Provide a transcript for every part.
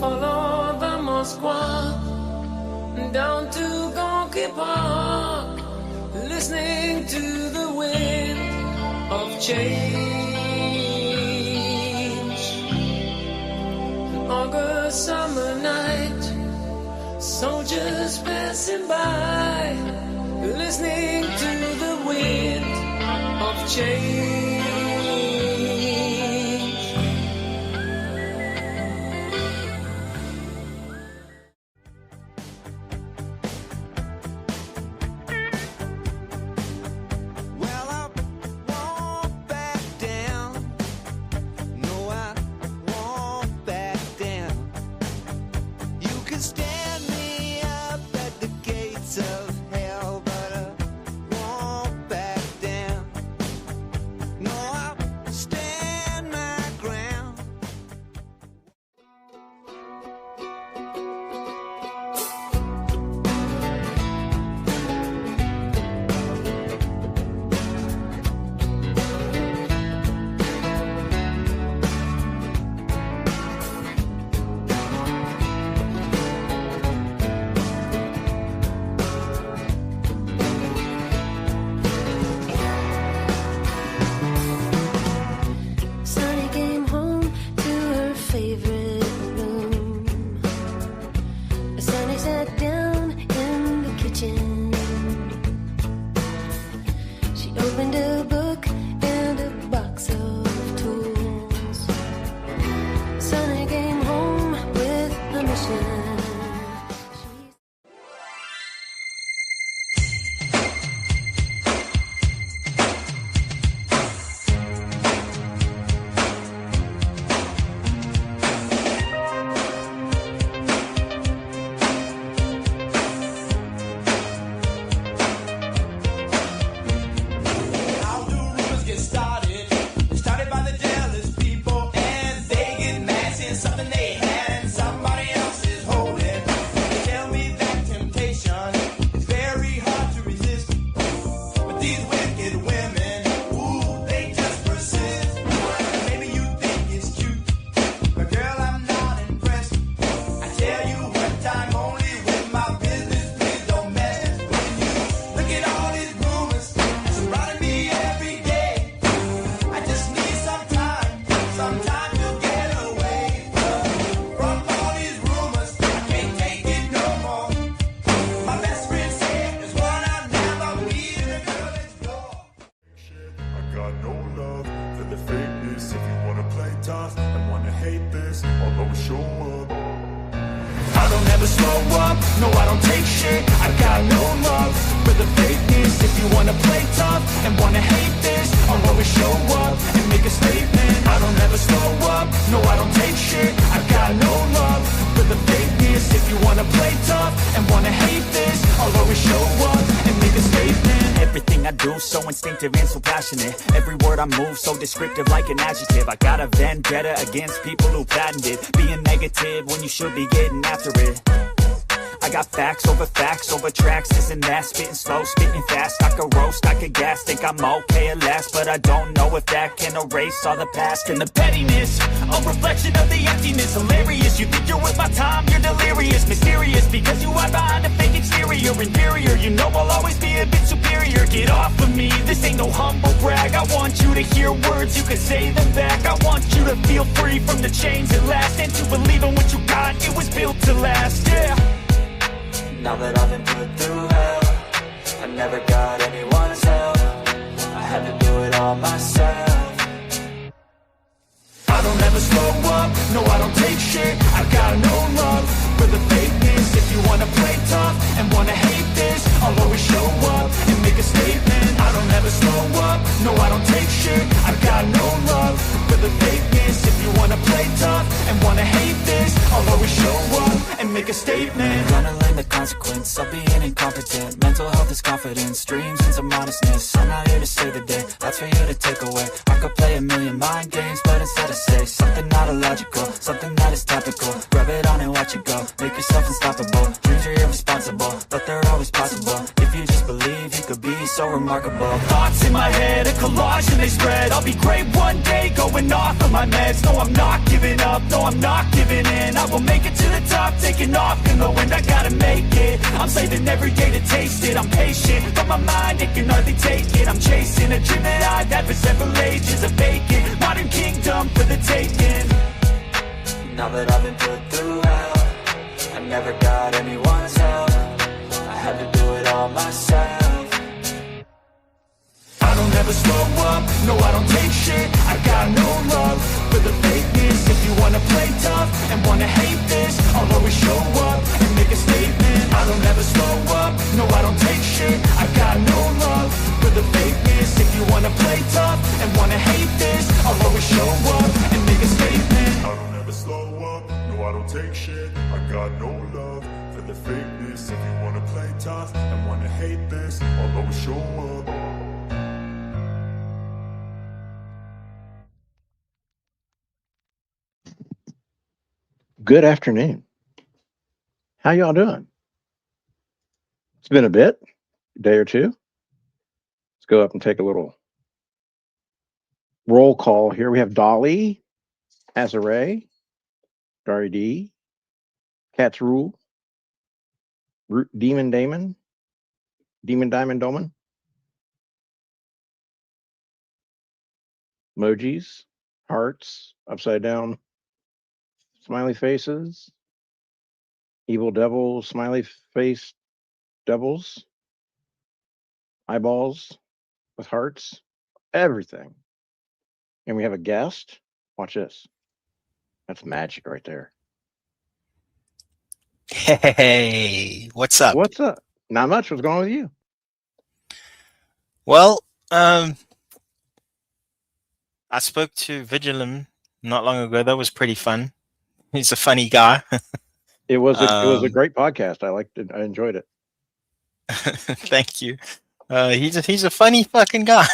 follow the Moskva down to Gorky Park, listening to the wind of change. An August summer night, soldiers passing by, listening to the wind of change. No, I don't take shit, I got no love for the fakeness. If you wanna play tough and wanna hate this, I'll always show up and make a statement. I don't ever slow up, no, I don't take shit, I got no love for the fakeness. If you wanna play tough and wanna hate this, I'll always show up and make a statement. Everything I do so instinctive and so passionate. Every word I move so descriptive like an adjective. I got a vendetta against people who patented being negative when you should be getting after it. I got facts over tracks, this and that. Spitting slow, spitting fast, I could roast, I could gas. Think I'm okay at last, but I don't know if that can erase all the past. And the pettiness, a reflection of the emptiness. Hilarious, you think you're worth my time, you're delirious. Mysterious, because you are behind a fake exterior. Inferior, you know I'll always be a bit superior. Get off of me, this ain't no humble brag. I want you to hear words, you can say them back. I want you to feel free from the chains at last, and to believe in what you got, it was built to last, yeah. Now that I've been put through hell, I never got anyone's help, I had to do it all myself. I don't ever slow up, no I don't take shit, I got no love for the fakeness. If you wanna play tough and wanna hate this, I'll always show up and make a statement. I don't ever slow up, no I don't take shit, I got no love for the fakeness. If you wanna play tough and wanna hate this, I'll always show up and make a statement. Gonna learn the consequence of being incompetent. Mental health is confidence, dreams and some honestness. I'm not here to save the day, that's for you to take away. I could play a million mind games, but instead I say something not illogical, something that is topical. Rub it on and watch it go, make yourself unstoppable. Dreams are irresponsible, but they're always possible. If you just believe, you could be so remarkable. Thoughts in my head, a collage and they spread. I'll be great one day, going off of my meds. No, I'm not giving up, no, I'm not giving in. I I will make it to the top, taking off in the wind, I gotta make it. I'm saving every day to taste it, I'm patient, but my mind, it can hardly take it. I'm chasing a dream that I've had for several ages, a vacant modern kingdom for the taking. Now that I've been put through hell, I never got anyone's help. I had to do it all myself. I don't ever slow up, no I don't take shit. I got no love for the fakeness. If you wanna play tough and wanna hate this, I'll always show up and make a statement. I don't ever slow up, no I don't take shit. I got no love for the fakeness. If you wanna play tough and wanna hate this, I'll always show up and make a statement. I don't ever slow up, no I don't take shit. I got no love for the fakeness. If you wanna play tough and wanna hate this, I'll always show up. Good afternoon. How y'all doing? It's been a bit, a day or two. Let's go up and take a little roll call here. We have Dolly, Azare, Dari D, Cats Rule, Demon Damon, Demon Diamond Doman, emojis, hearts, upside down, smiley faces, evil devil, smiley face devils, eyeballs with hearts, everything. And we have a guest. Watch this. That's magic right there. Hey, what's up? What's up? Not much. What's going on with you? Well, I spoke to Vigilum not long ago. That was pretty fun. He's a funny guy. It was a great podcast. I liked it. I enjoyed it. Thank you. He's a funny fucking guy.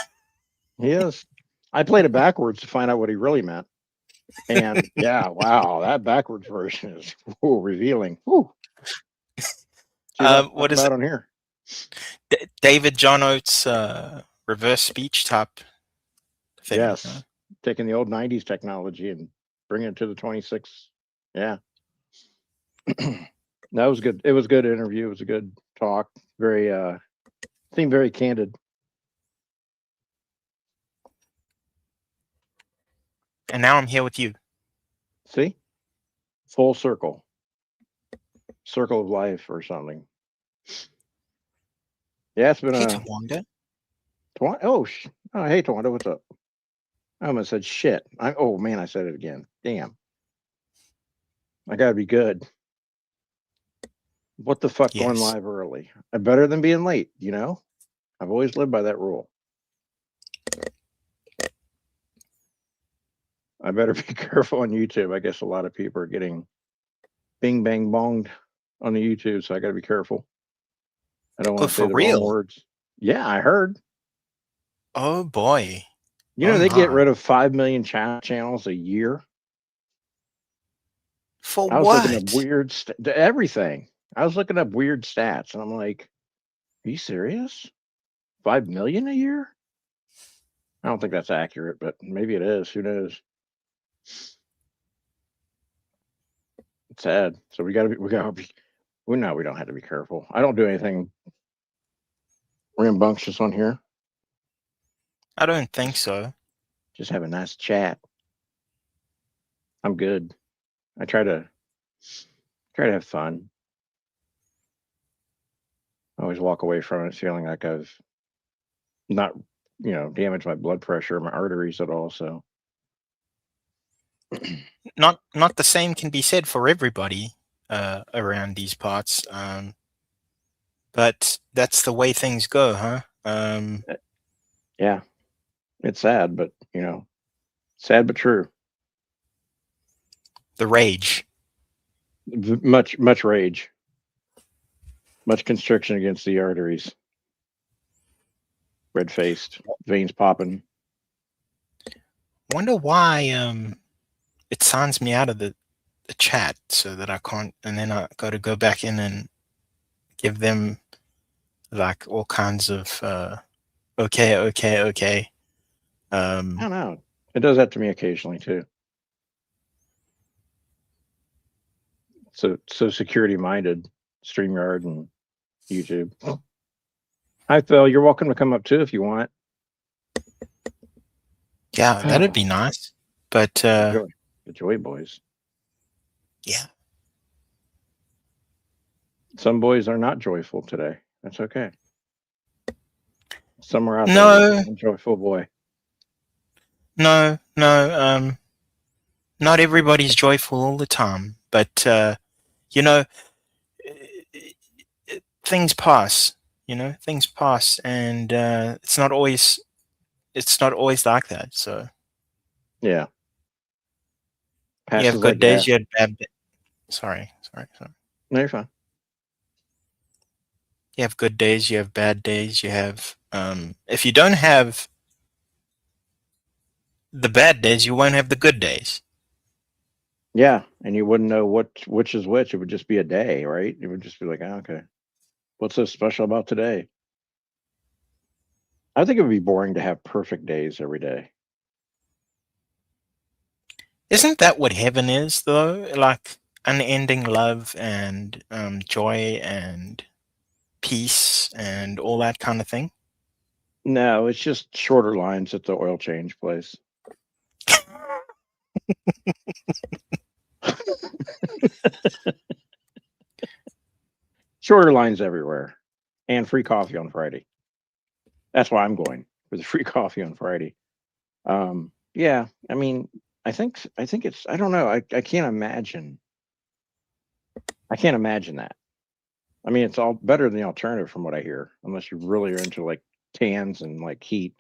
He is. I played it backwards to find out what he really meant. And yeah, wow, that backwards version is revealing. Whew. What is it on here? David John Oates reverse speech type thing? Yes, taking the old '90s technology and bringing it to the 26. Yeah, that was good. It was a good interview. It was a good talk. Very seemed very candid. And now I'm here with you. See, full circle of life or something. Yeah, it's been Hey, a Tawanda. oh hey Tawanda, what's up? I almost said shit. Oh man, I said it again. Damn, I gotta be good. What the fuck, going Yes. live early? Better than being late, you know? I've always lived by that rule. I better be careful on YouTube. I guess a lot of people are getting bing bang bonged on the YouTube, so I gotta be careful. I don't want to say for the real? wrong words. Yeah, I heard. Oh boy. You know, Oh, they get my. rid of 5 million channels a year. For I was what? looking up weird everything. I was looking up weird stats, and I'm like, "Are you serious? 5 million a year?" I don't think that's accurate, but maybe it is. Who knows? It's sad. So we gotta be. We know we don't have to be careful. I don't do anything rambunctious on here. I don't think so. Just have a nice chat. I'm good. I try to have fun. I always walk away from it feeling like I've not, damaged my blood pressure or my arteries at all. So Not the same can be said for everybody around these parts. But that's the way things go, huh? yeah, it's sad, but sad but true. The rage. Much rage, much constriction against the arteries. Red faced, veins popping. Wonder why it signs me out of the chat so that I can't, and then I got to go back in and give them like all kinds of okay. I don't know. It does that to me occasionally too. So security minded, StreamYard and YouTube. Hi Phil, you're welcome to come up too if you want. Yeah, that'd be nice. But The Joy Boys. yeah, Some boys are not joyful today. That's okay. Some are out No. there. A joyful boy. no, not everybody's joyful all the time. But you know, things pass. You know, things pass, and it's not always like that. So Yeah. you have Passes good like days, that. you have bad. Sorry. No, you're fine. You have good days, you have bad days, you have if you don't have the bad days, you won't have the good days. Yeah, and you wouldn't know which is which. It would just be a day, right? It would just be like, oh, okay, what's so special about today? I think it would be boring to have perfect days every day. Isn't that what heaven is, though? Like unending love and joy and peace and all that kind of thing. No, it's just shorter lines at the oil change place. Shorter lines everywhere, and free coffee on Friday. That's why I'm going for the free coffee on Friday. Yeah, I mean, I think it's. I don't know. I can't imagine. I can't imagine that. I mean, it's all better than the alternative from what I hear, unless you really are into like cans and like heat.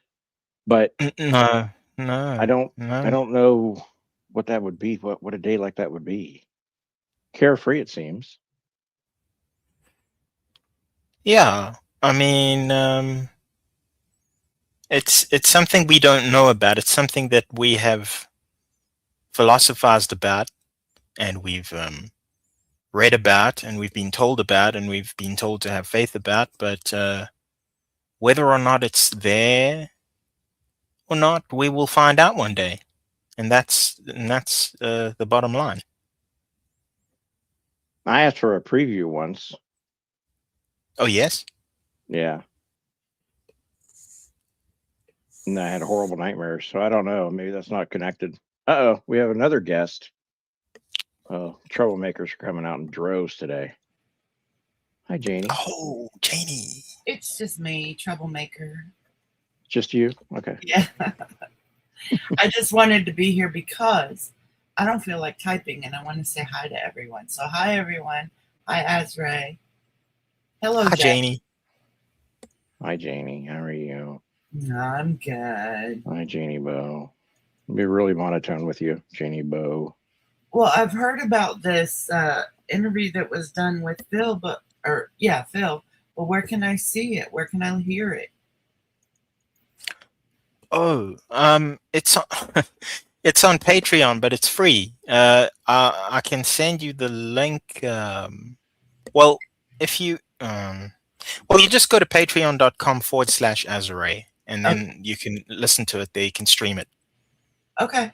But No. I don't know what that would be. What a day like that would be. Carefree, it seems. Yeah, I mean, it's something we don't know about. It's something that we have philosophized about, and we've read about, and we've been told about, and we've been told to have faith about. But whether or not it's there or not, we will find out one day, and that's the bottom line. I asked for a preview once. Oh yes. Yeah. And I had horrible nightmares. So I don't know. Maybe that's not connected. Uh-oh. We have another guest. Oh, troublemakers are coming out in droves today. Hi, Janie. Oh, Janie. It's just me, troublemaker. Just you? Okay. Yeah. I just wanted to be here because I don't feel like typing and I want to say hi to everyone. So hi, everyone. Hi, Azray. Hello, Hi, Jack. Janie. Hi, Janie. How are you? I'm good. Hi, Janie Bow. I'll be really monotone with you, Janie Bow. Well, I've heard about this interview that was done with Phil, Phil. But where can I see it? Where can I hear it? Oh, it's on, it's on Patreon, but it's free. I can send you the link. Well, if you you just go to patreon.com/Azray, and then you can listen to it there. You can stream it. Okay.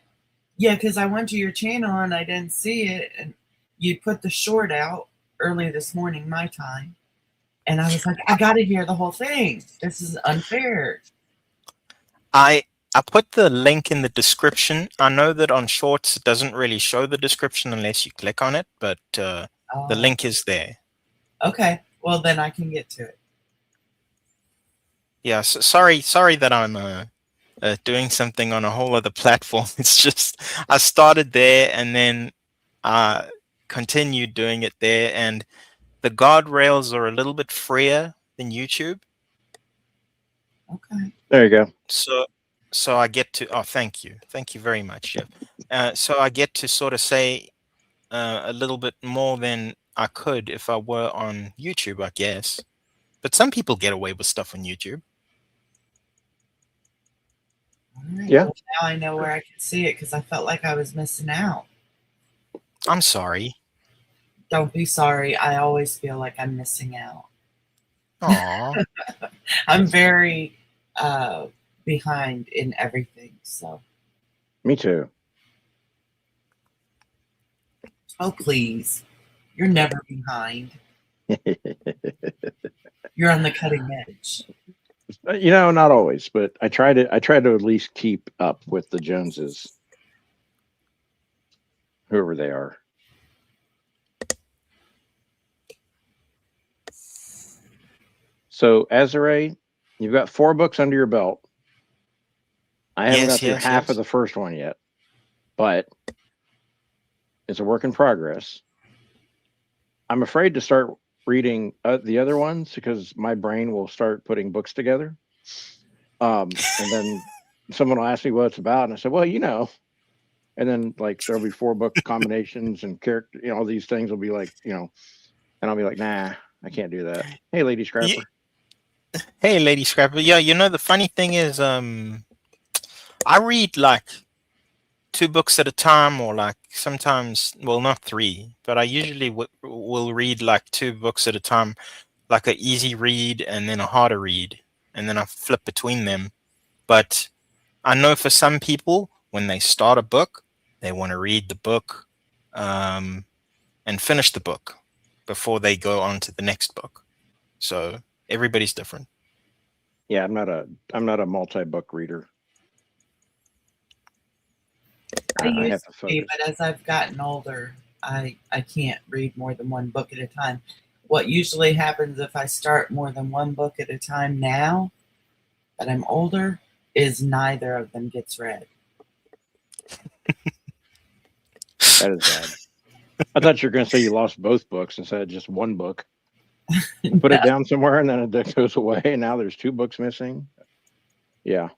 Yeah, because I went to your channel and I didn't see it, and you put the short out early this morning, my time, and I was like, I got to hear the whole thing. This is unfair. I put the link in the description. I know that on Shorts it doesn't really show the description unless you click on it, but the link is there. Okay, well then I can get to it. Yeah, so sorry that I'm doing something on a whole other platform. It's just I started there and then I continued doing it there, and the guardrails are a little bit freer than YouTube. Okay. There you go. So I get to thank you very much, Jeff. So I get to sort of say a little bit more than I could if I were on YouTube, I guess. But some people get away with stuff on YouTube. All right. Yeah. Well, now I know where I can see it because I felt like I was missing out. I'm sorry. Don't be sorry. I always feel like I'm missing out. Aw. I'm very behind in everything. So. Me too. Oh, please. You're never behind. You're on the cutting edge. You know, not always, but I try to at least keep up with the Joneses, whoever they are. So, Azure, you've got 4 books under your belt. I haven't got through half of the first one yet, but it's a work in progress. I'm afraid to start reading the other ones because my brain will start putting books together. And then someone will ask me what it's about, and I said, well, you know. And then like there'll be 4 book combinations and character, you know, all these things will be like, you know, and I'll be like, nah, I can't do that. Hey, Lady Scrapper. Hey, Lady Scrapper. Yeah, you know, the funny thing is, I read like 2 books at a time, or like sometimes, well, not 3, but I usually will read like 2 books at a time, like an easy read and then a harder read, and then I flip between them. But I know for some people, when they start a book, they want to read the book and finish the book before they go on to the next book. So everybody's different. Yeah, I'm not a multi-book reader. I used to be, but as I've gotten older, I can't read more than 1 book at a time. What usually happens if I start more than 1 book at a time now that I'm older is neither of them gets read. That is bad. I thought you were going to say you lost both books instead of just 1 book. Put it down somewhere and then it goes away, and now there's 2 books missing. Yeah.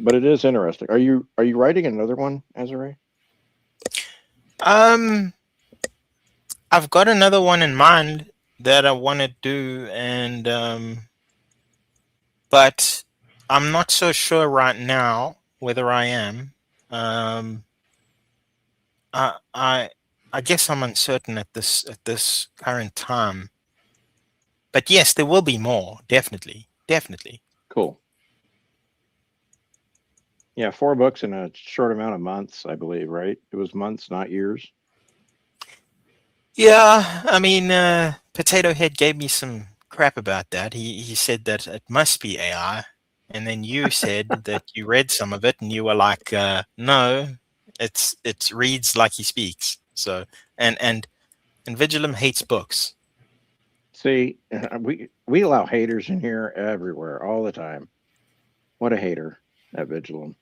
But it is interesting. Are you writing another one, Azure? I've got another one in mind that I want to do, and but I'm not so sure right now whether I am. I guess I'm uncertain at this current time. But yes, there will be more. Definitely. Cool. Yeah, 4 books in a short amount of months, I believe, right? It was months, not years. Yeah, I mean, Potato Head gave me some crap about that. He said that it must be AI, and then you said that you read some of it, and you were like, no, it reads like he speaks. So and Vigilum hates books. See, we allow haters in here everywhere, all the time. What a hater at Vigilum.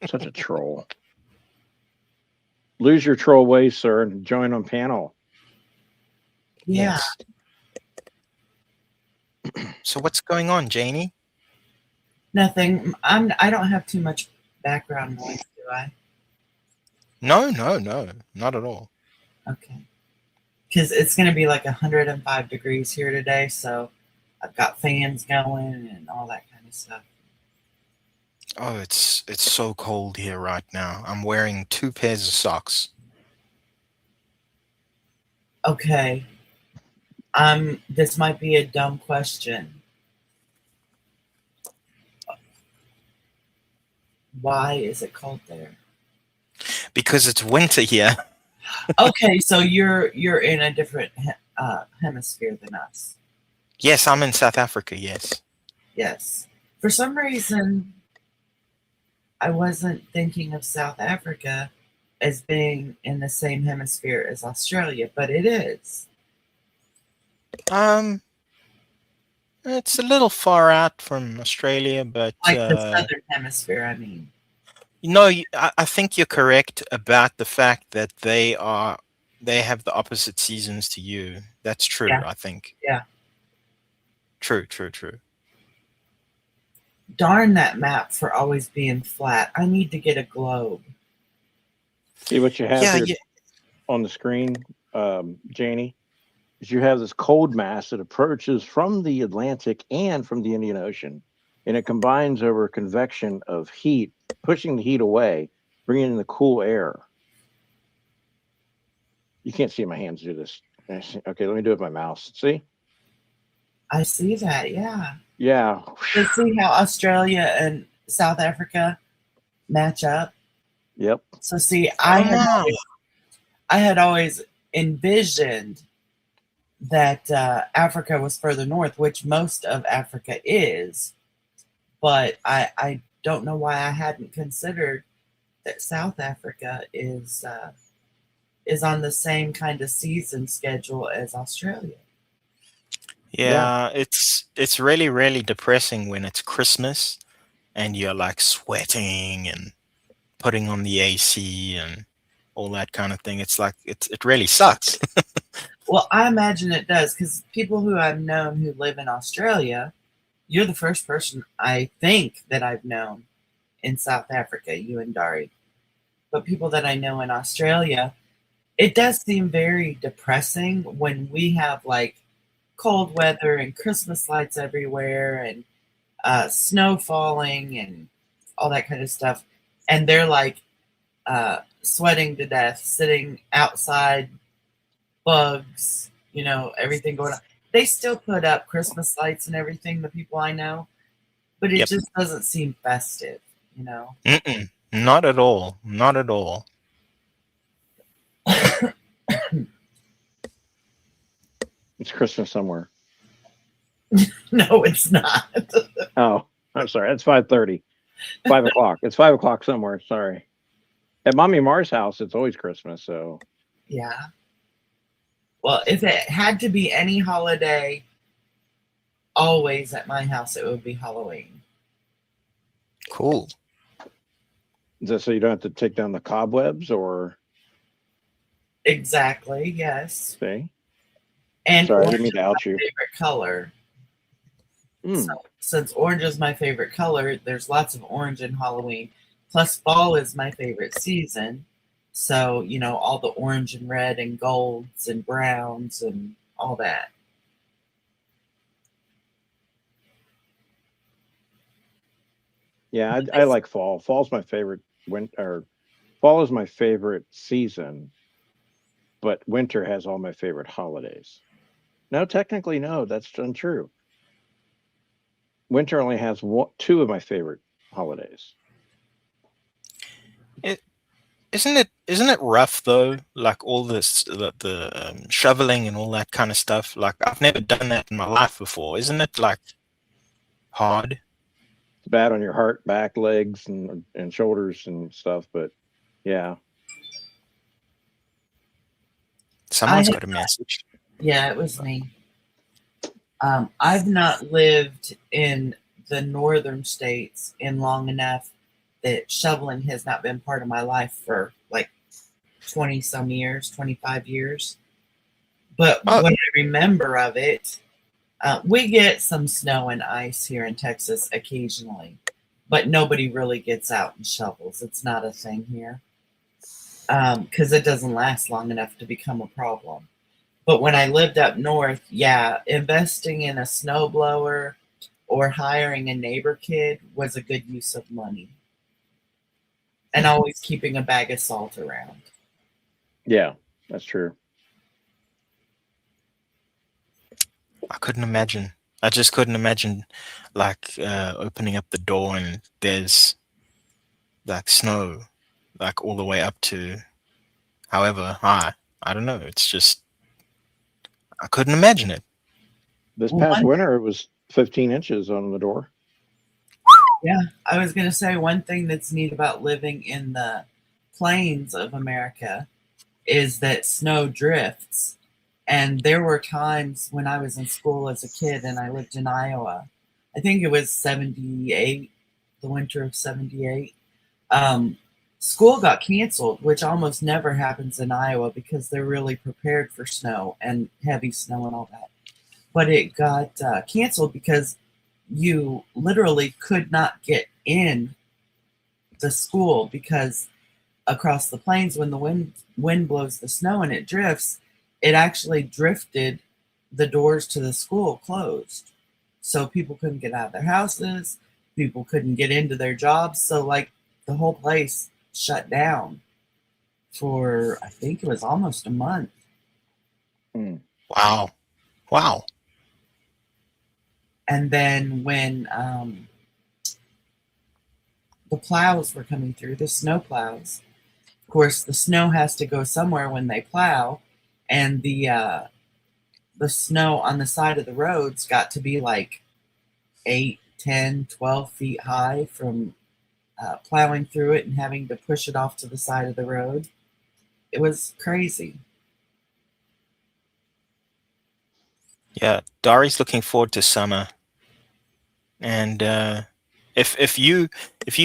Such a troll. Lose your troll ways, sir, and join on panel. Yeah. Yes. So what's going on, Janie? Nothing. I don't have too much background noise, do I? No, not at all. Okay. Because it's going to be like 105 degrees here today, so I've got fans going and all that kind of stuff. Oh, it's so cold here right now. I'm wearing 2 pairs of socks. Okay. This might be a dumb question. Why is it cold there? Because it's winter here. Okay, so you're in a different hemisphere than us. Yes, I'm in South Africa, yes. Yes. For some reason, I wasn't thinking of South Africa as being in the same hemisphere as Australia, but it is. It's a little far out from Australia, but like the southern hemisphere, I mean. No, I think you're correct about the fact that they have the opposite seasons to you. That's true, Yeah. I think. Yeah. True. Darn that map for always being flat. I need to get a globe. See what you have here on the screen, Janie, is you have this cold mass that approaches from the Atlantic and from the Indian Ocean, and it combines over convection of heat, pushing the heat away, bringing in the cool air. You can't see my hands do this. Okay, let me do it with my mouse. See? I see that, yeah. Yeah. So see how Australia and South Africa match up. Yep. So see, Ah, I had always envisioned that Africa was further north, which most of Africa is, but I don't know why I hadn't considered that South Africa is on the same kind of season schedule as Australia. yeah, it's really, really depressing when it's Christmas and you're like sweating and putting on the AC and all that kind of thing. It's like it really sucks. Well, I imagine it does because people who I've known who live in Australia, you're the first person I think that I've known in South Africa, you and Dari. But people that I know in Australia, it does seem very depressing when we have like cold weather and Christmas lights everywhere and snow falling and all that kind of stuff. And they're like sweating to death, sitting outside, bugs, everything going on. They still put up Christmas lights and everything, the people I know, but it Yep. just doesn't seem festive, Mm-mm, not at all. Not at all. It's Christmas somewhere. No, it's not. Oh, I'm sorry. It's 5:30. 5 o'clock. It's 5 o'clock somewhere. Sorry. At Mommy Mars' house, it's always Christmas. So Yeah. Well, if it had to be any holiday, always at my house, it would be Halloween. Cool. is that so you don't have to take down the cobwebs or Exactly, yes. see? And Sorry, I orange didn't mean is to my out you. favorite color. Mm. So, since orange is my favorite color, there's lots of orange in Halloween. Plus, fall is my favorite season. So, all the orange and red and golds and browns and all that. Yeah, I like fall. Fall's my favorite fall is my favorite season, but winter has all my favorite holidays. No, technically, no, that's untrue. Winter only has two of my favorite holidays. Isn't it rough though? Like all this, the shoveling and all that kind of stuff. Like I've never done that in my life before. Isn't it like hard? It's bad on your heart, back, legs, and shoulders and stuff, but yeah. Someone's got a message. Yeah, it was me. I've not lived in the northern states in long enough that shoveling has not been part of my life for like 20 some years, 25 years. But what I remember of it, we get some snow and ice here in Texas occasionally, but nobody really gets out and shovels. It's not a thing here because it doesn't last long enough to become a problem. But when I lived up north, yeah, investing in a snowblower or hiring a neighbor kid was a good use of money. And always keeping a bag of salt around. Yeah, that's true. I couldn't imagine. I just couldn't imagine like opening up the door and there's like snow like all the way up to however high. I don't know. It's just I couldn't imagine it. This past winter, it was 15 inches on the door. Yeah, I was going to say one thing that's neat about living in the plains of America is that snow drifts. And there were times when I was in school as a kid and I lived in Iowa. I think it was 78, the winter of 78. School got canceled, which almost never happens in Iowa because they're really prepared for snow and heavy snow and all that. But it got canceled because you literally could not get in the school because across the plains, when the wind blows the snow and it drifts, it actually drifted the doors to the school closed. So people couldn't get out of their houses. People couldn't get into their jobs. So like the whole place shut down for, I think it was almost a month. Wow. Wow. And then when the plows were coming through, the snow plows. Of course, the snow has to go somewhere when they plow, and the snow on the side of the roads got to be like 8, 10, 12 feet high from plowing through it and having to push it off to the side of the road. It was crazy. Yeah, Dari's looking forward to summer, and if you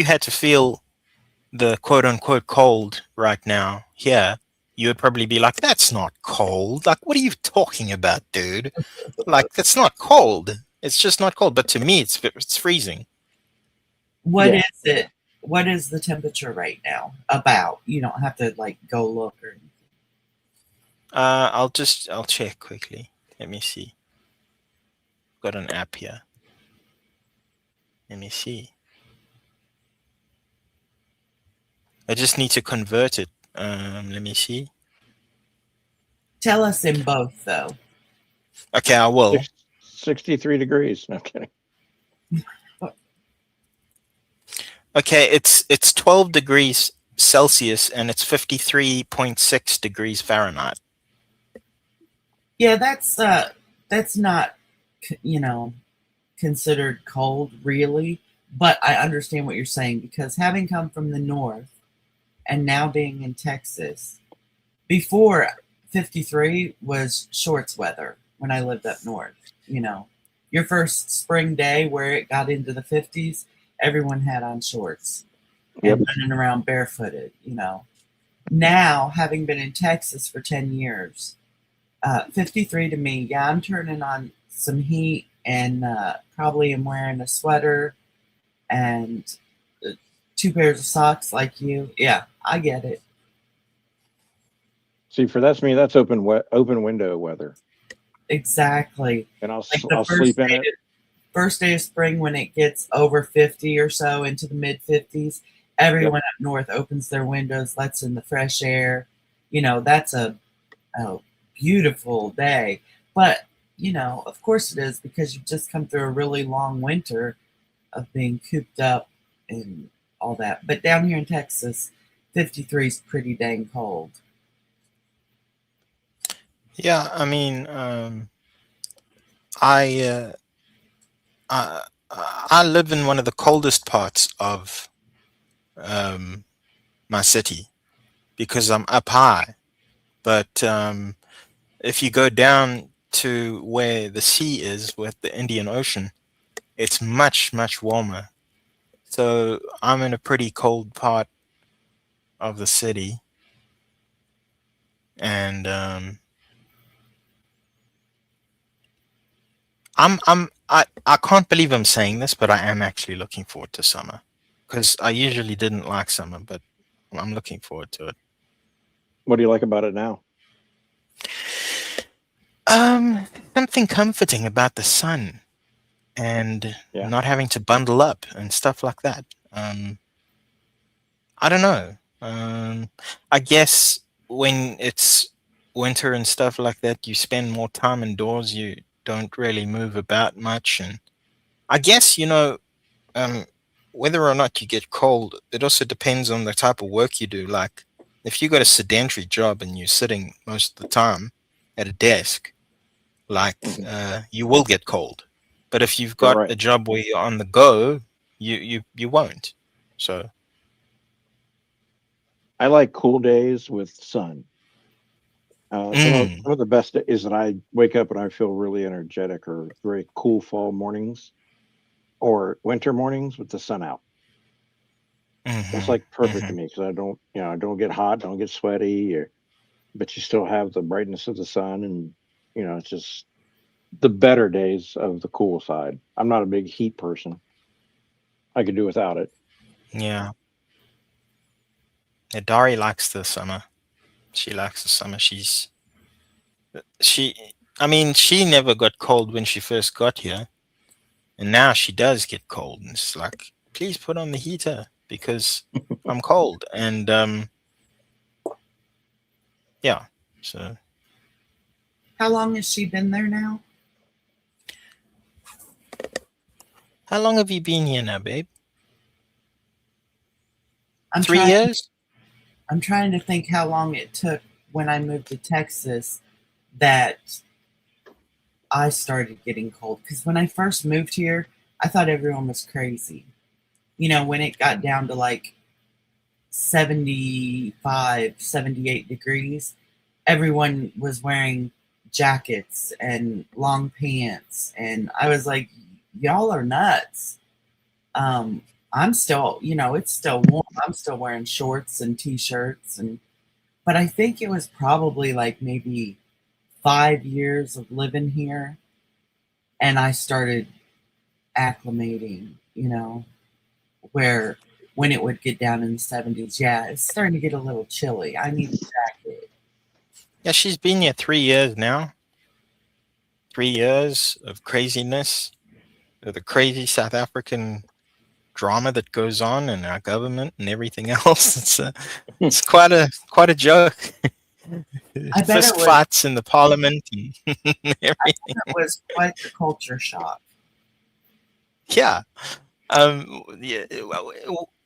had to feel the quote unquote cold right now here, you would probably be like, "That's not cold. Like, what are you talking about, dude? Like, that's not cold. It's just not cold." But to me, it's freezing. What Yeah. is it? What is the temperature right now? About. You don't have to like go look or anything. I'll check quickly. Let me see. Got an app here. Let me see. I just need to convert it. Let me see. Tell us in both though. Okay, I will. 63 degrees. No kidding. Okay, it's 12 degrees Celsius and it's 53.6 degrees Fahrenheit. Yeah, that's not considered cold really, but I understand what you're saying because having come from the north and now being in Texas, before 53 was shorts weather when I lived up north. Your first spring day where it got into the 50s, everyone had on shorts Yep. and running around barefooted. Now, having been in Texas for 10 years, 53 to me, yeah, I'm turning on some heat and probably am wearing a sweater and 2 pairs of socks like you. Yeah, I get it. See, for that's me. That's open window weather, Exactly. and I'll Like the I'll sleep in it. First day of spring when it gets over 50 or so into the mid 50s, everyone up north opens their windows, lets in the fresh air. That's a beautiful day. But, of course it is because you've just come through a really long winter of being cooped up and all that. But down here in Texas, 53 is pretty dang cold. Yeah, I mean, I live in one of the coldest parts of my city because I'm up high. But if you go down to where the sea is, with the Indian Ocean, it's much, much warmer. So I'm in a pretty cold part of the city, and I can't believe I'm saying this, but I am actually looking forward to summer because I usually didn't like summer, but I'm looking forward to it. What do you like about it now? Something comforting about the sun and Yeah. not having to bundle up and stuff like that. I don't know. I guess when it's winter and stuff like that, you spend more time indoors. You don't really move about much, and I guess whether or not you get cold, it also depends on the type of work you do. Like if you got a sedentary job and you're sitting most of the time at a desk, like you will get cold. But if you've got Right. a job where you're on the go, you won't. So I like cool days with sun. Some of the best is that I wake up and I feel really energetic, or very cool fall mornings or winter mornings with the sun out. It's like perfect to me because I don't get hot, don't get sweaty, but you still have the brightness of the sun, and it's just the better days of the cool side. I'm not a big heat person. I could do without it. yeah. Dari likes the summer. She likes the summer. I mean, she never got cold when she first got here, and now she does get cold, and it's like, please put on the heater because I'm cold. And yeah, so How long has she been there now? how long have you been here now, babe? I'm 3 trying, years? I'm trying to think how long it took when I moved to Texas that I started getting cold. Because when I first moved here, I thought everyone was crazy. You know, when it got down to like 75, 78 degrees, everyone was wearing jackets and long pants. And I was like, y'all are nuts. I'm still, you know, it's still warm. I'm still wearing shorts and t-shirts but I think it was probably like maybe 5 years of living here and I started acclimating, you know, where when it would get down in the 70s, yeah, it's starting to get a little chilly. I need a jacket. Yeah, she's been here 3 years now. 3 years of craziness, of the crazy South African drama that goes on in our government and everything else. It's quite a joke. I bet Fist it was. fights in the parliament and everything. It was quite the culture shock. Yeah. Yeah.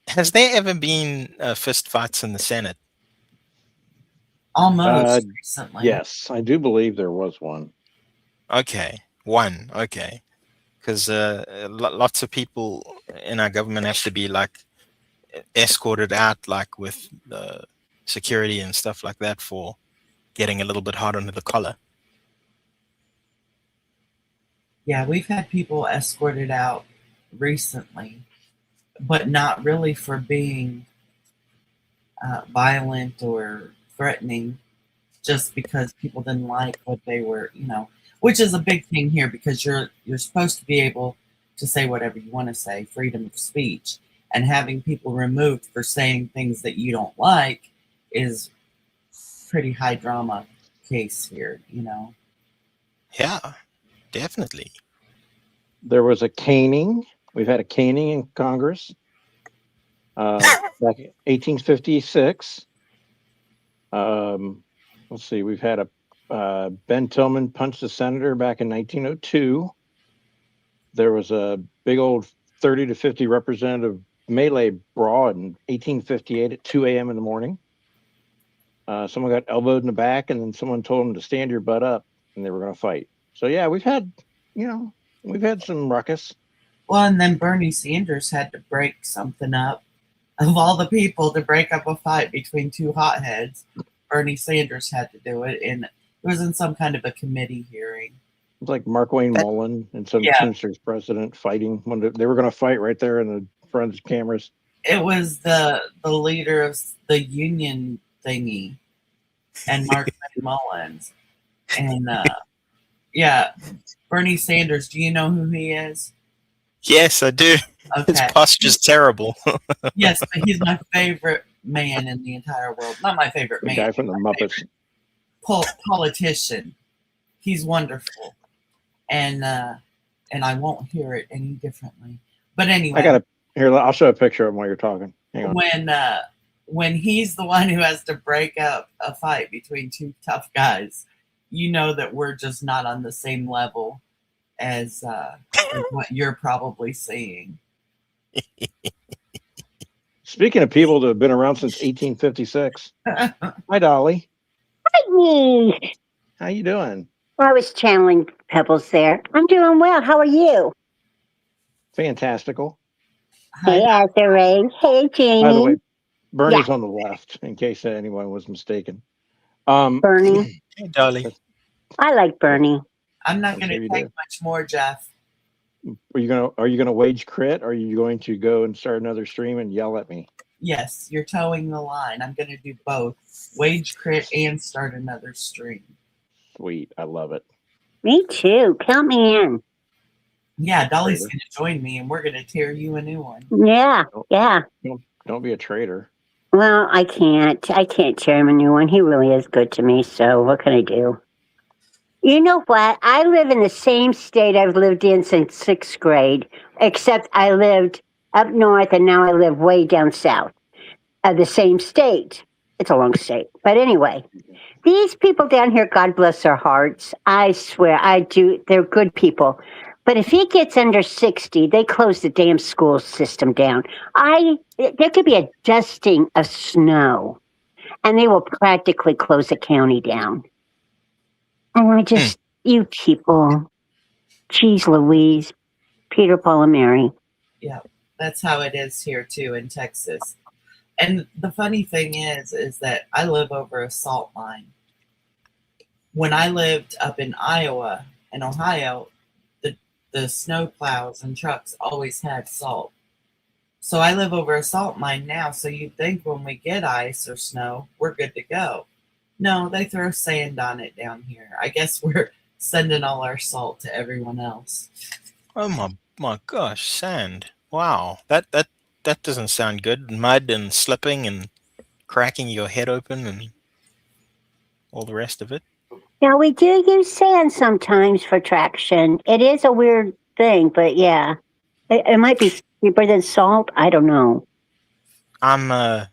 Has there ever been fist fights in the Senate? Almost recently. Yes, I do believe there was one. Okay, one. Okay, because lots of people in our government have to be like escorted out, like with security and stuff like that, for getting a little bit hard under the collar. Yeah, we've had people escorted out recently, but not really for being violent or threatening, just because people didn't like what they were, you know, which is a big thing here because you're supposed to be able to say whatever you want to say, freedom of speech, and having people removed for saying things that you don't like is pretty high drama case here, you know. Yeah, definitely. There was a caning. We've had a caning in Congress back in 1856. Let's see. We've had a Ben Tillman punched a senator back in 1902. There was a big old 30 to 50 representative melee brawl in 1858 at 2 a.m. in the morning. Someone got elbowed in the back, and then someone told them to stand your butt up, and they were going to fight. So yeah, we've had some ruckus. Well, and then Bernie Sanders had to break something up. Of all the people to break up a fight between two hotheads, Bernie Sanders had to do it, and it was in some kind of a committee hearing. It's like Mark Wayne Mullen and some Teamsters president fighting when they were going to fight right there in the front of the cameras. It was the leader of the union thingy and Mark Wayne Mullins. And yeah, Bernie Sanders, do you know who he is? Yes, I do. Okay. His posture's terrible. Yes, but he's my favorite man in the entire world. Not my favorite The man. guy from the Muppets. Politician. He's wonderful. And I won't hear it any differently. But anyway, I'll show a picture of him while you're talking. Hang on. When he's the one who has to break up a fight between two tough guys, you know that we're just not on the same level as what you're probably seeing. Speaking of people that have been around since 1856, hi Dolly. Hi. How you doing? Well, I was channeling Pebbles there. I'm doing well. How are you? Fantastical. Hey, Desiree. Hey, Jamie. By the way, Bernie's on the left, in case anyone was mistaken. Bernie. Hey, Dolly. I like Bernie. I'm not going to take much more, Jeff. Are you gonna wage crit? Or are you going to go and start another stream and yell at me? Yes, you're towing the line. I'm going to do both, wage crit and start another stream. Sweet, I love it. Me too. Count me in. Yeah, Dolly's going to join me, and we're going to tear you a new one. Yeah. Don't be a traitor. Well, I can't tear him a new one. He really is good to me. So what can I do? You know what? I live in the same state I've lived in since 6th grade, except I lived up north and now I live way down south of the same state. It's a long state. But anyway, these people down here, God bless their hearts. I swear, I do. They're good people. But if he gets under 60, they close the damn school system down. There could be a dusting of snow, and they will practically close the county down. And I just, you people, geez Louise, Peter, Paul, and Mary. Yeah, that's how it is here too in Texas. And the funny thing is that I live over a salt mine. When I lived up in Iowa and Ohio, the snow plows and trucks always had salt. So I live over a salt mine now, so you'd think when we get ice or snow, we're good to go. No, they throw sand on it down here. I guess we're sending all our salt to everyone else. Oh my gosh, sand. Wow. That doesn't sound good. Mud and slipping and cracking your head open and all the rest of it. Now, we do use sand sometimes for traction. It is a weird thing, but yeah. It might be cheaper than salt. I don't know. I'm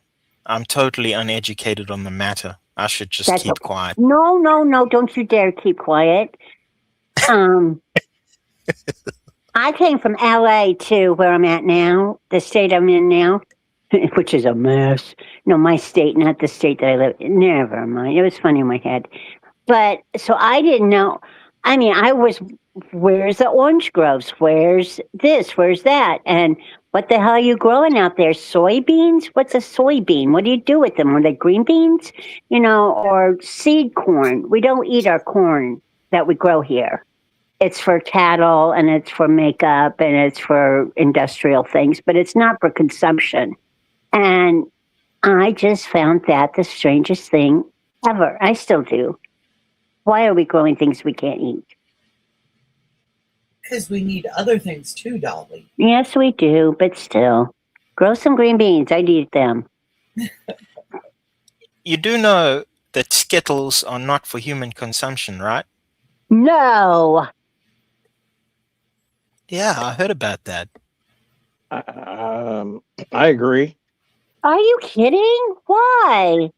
totally uneducated on the matter. I should just That's keep okay. quiet. No. Don't you dare keep quiet. I came from LA to where I'm at now, the state I'm in now, which is a mess. No, my state, not the state that I live in. Never mind. It was funny in my head. But so I didn't know. I mean, where's the orange groves? Where's this? Where's that? And what the hell are you growing out there? Soybeans? What's a soybean? What do you do with them? Are they green beans? Or seed corn? We don't eat our corn that we grow here. It's for cattle and it's for makeup and it's for industrial things, but it's not for consumption. And I just found that the strangest thing ever. I still do. Why are we growing things we can't eat? Because we need other things too, Dolly. Yes, we do, but still. Grow some green beans. I'd eat them. You do know that Skittles are not for human consumption, right? No. Yeah, I heard about that. I agree. Are you kidding? Why?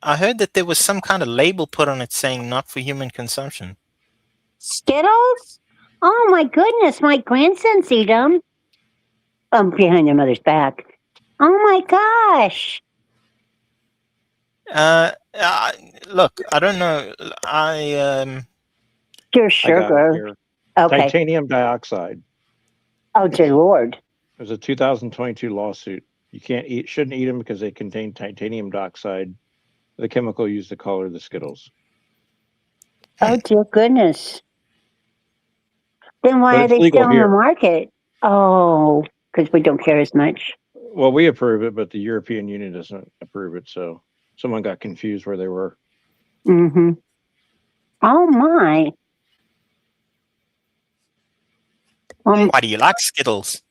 I heard that there was some kind of label put on it saying not for human consumption. Skittles? Oh my goodness, my grandsons eat them. Behind their mother's back. Oh my gosh. Look, I don't know. Pure I got it sugar. here. Okay. Titanium dioxide. Oh dear Lord. There's a 2022 lawsuit. You shouldn't eat them because they contain titanium dioxide, the chemical used to color the Skittles. Oh dear goodness. Then why But are it's they legal still on the here. market? Oh, because we don't care as much. Well, we approve it, but the European Union doesn't approve it. So someone got confused where they were. Mm-hmm. Oh my. Why do you like Skittles?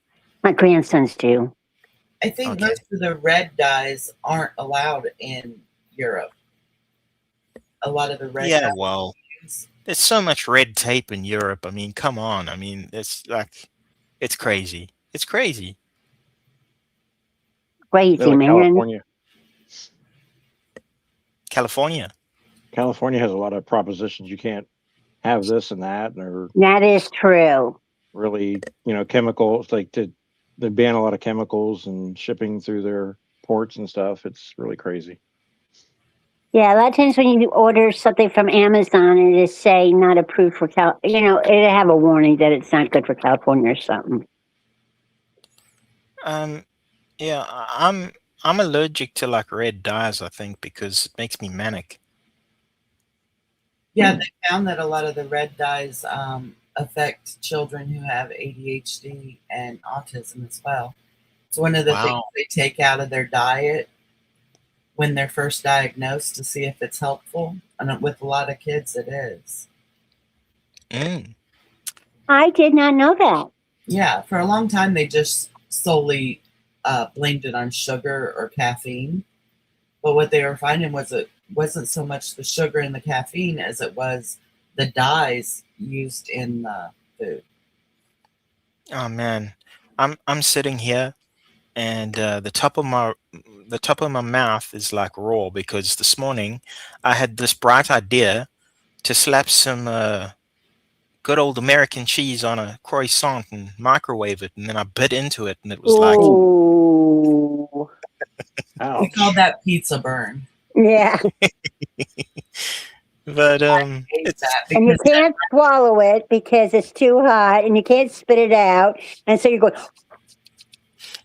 My grandsons do. I think Okay. most of the red dyes aren't allowed in Europe. A lot of the red Yeah, dyes. well, there's so much red tape in Europe. I mean, come on. I mean, it's crazy. It's crazy. Crazy, They're like man. California. California has a lot of propositions. You can't have this and that, and they're That is true. really, chemicals. Like they ban a lot of chemicals and shipping through their ports and stuff. It's really crazy. Yeah, a lot of times when you order something from Amazon, it is say not approved for it'll have a warning that it's not good for California or something. Yeah, I'm allergic to like red dyes, I think, because it makes me manic. Yeah, they found that a lot of the red dyes affect children who have ADHD and autism as well. It's one of the things Wow. they take out of their diet when they're first diagnosed to see if it's helpful. And with a lot of kids, it is. Mm. I did not know that. Yeah, for a long time, they just solely blamed it on sugar or caffeine. But what they were finding was it wasn't so much the sugar and the caffeine as it was the dyes used in the food. Oh man, I'm sitting here, and the top of my mouth is like raw because this morning I had this bright idea to slap some good old American cheese on a croissant and microwave it, and then I bit into it, and it was like, Ooh. We Ouch. call that pizza burn. Yeah. but Hate it's that And you because can't swallow it because it's too hot, and you can't spit it out. And so you're going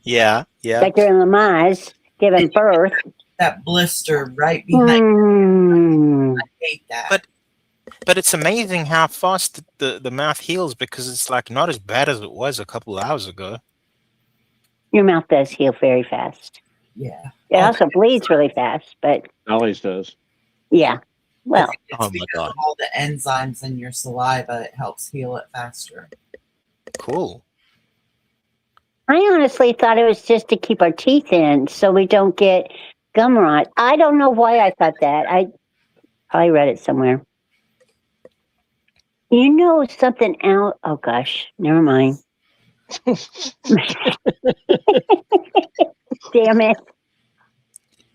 yeah. like you're in Lamaze giving birth. that blister right behind. Mm. I hate that. But it's amazing how fast the mouth heals, because it's like not as bad as it was a couple of hours ago. Your mouth does heal very fast. Yeah. It also bleeds really fast, but Ollie's does. yeah. Well, It's Oh my because God. of all the enzymes in your saliva. It helps heal it faster. Cool. I honestly thought it was just to keep our teeth in so we don't get gum rot. I don't know why I thought that. I read it somewhere. You know something else? Oh gosh, never mind. Damn it.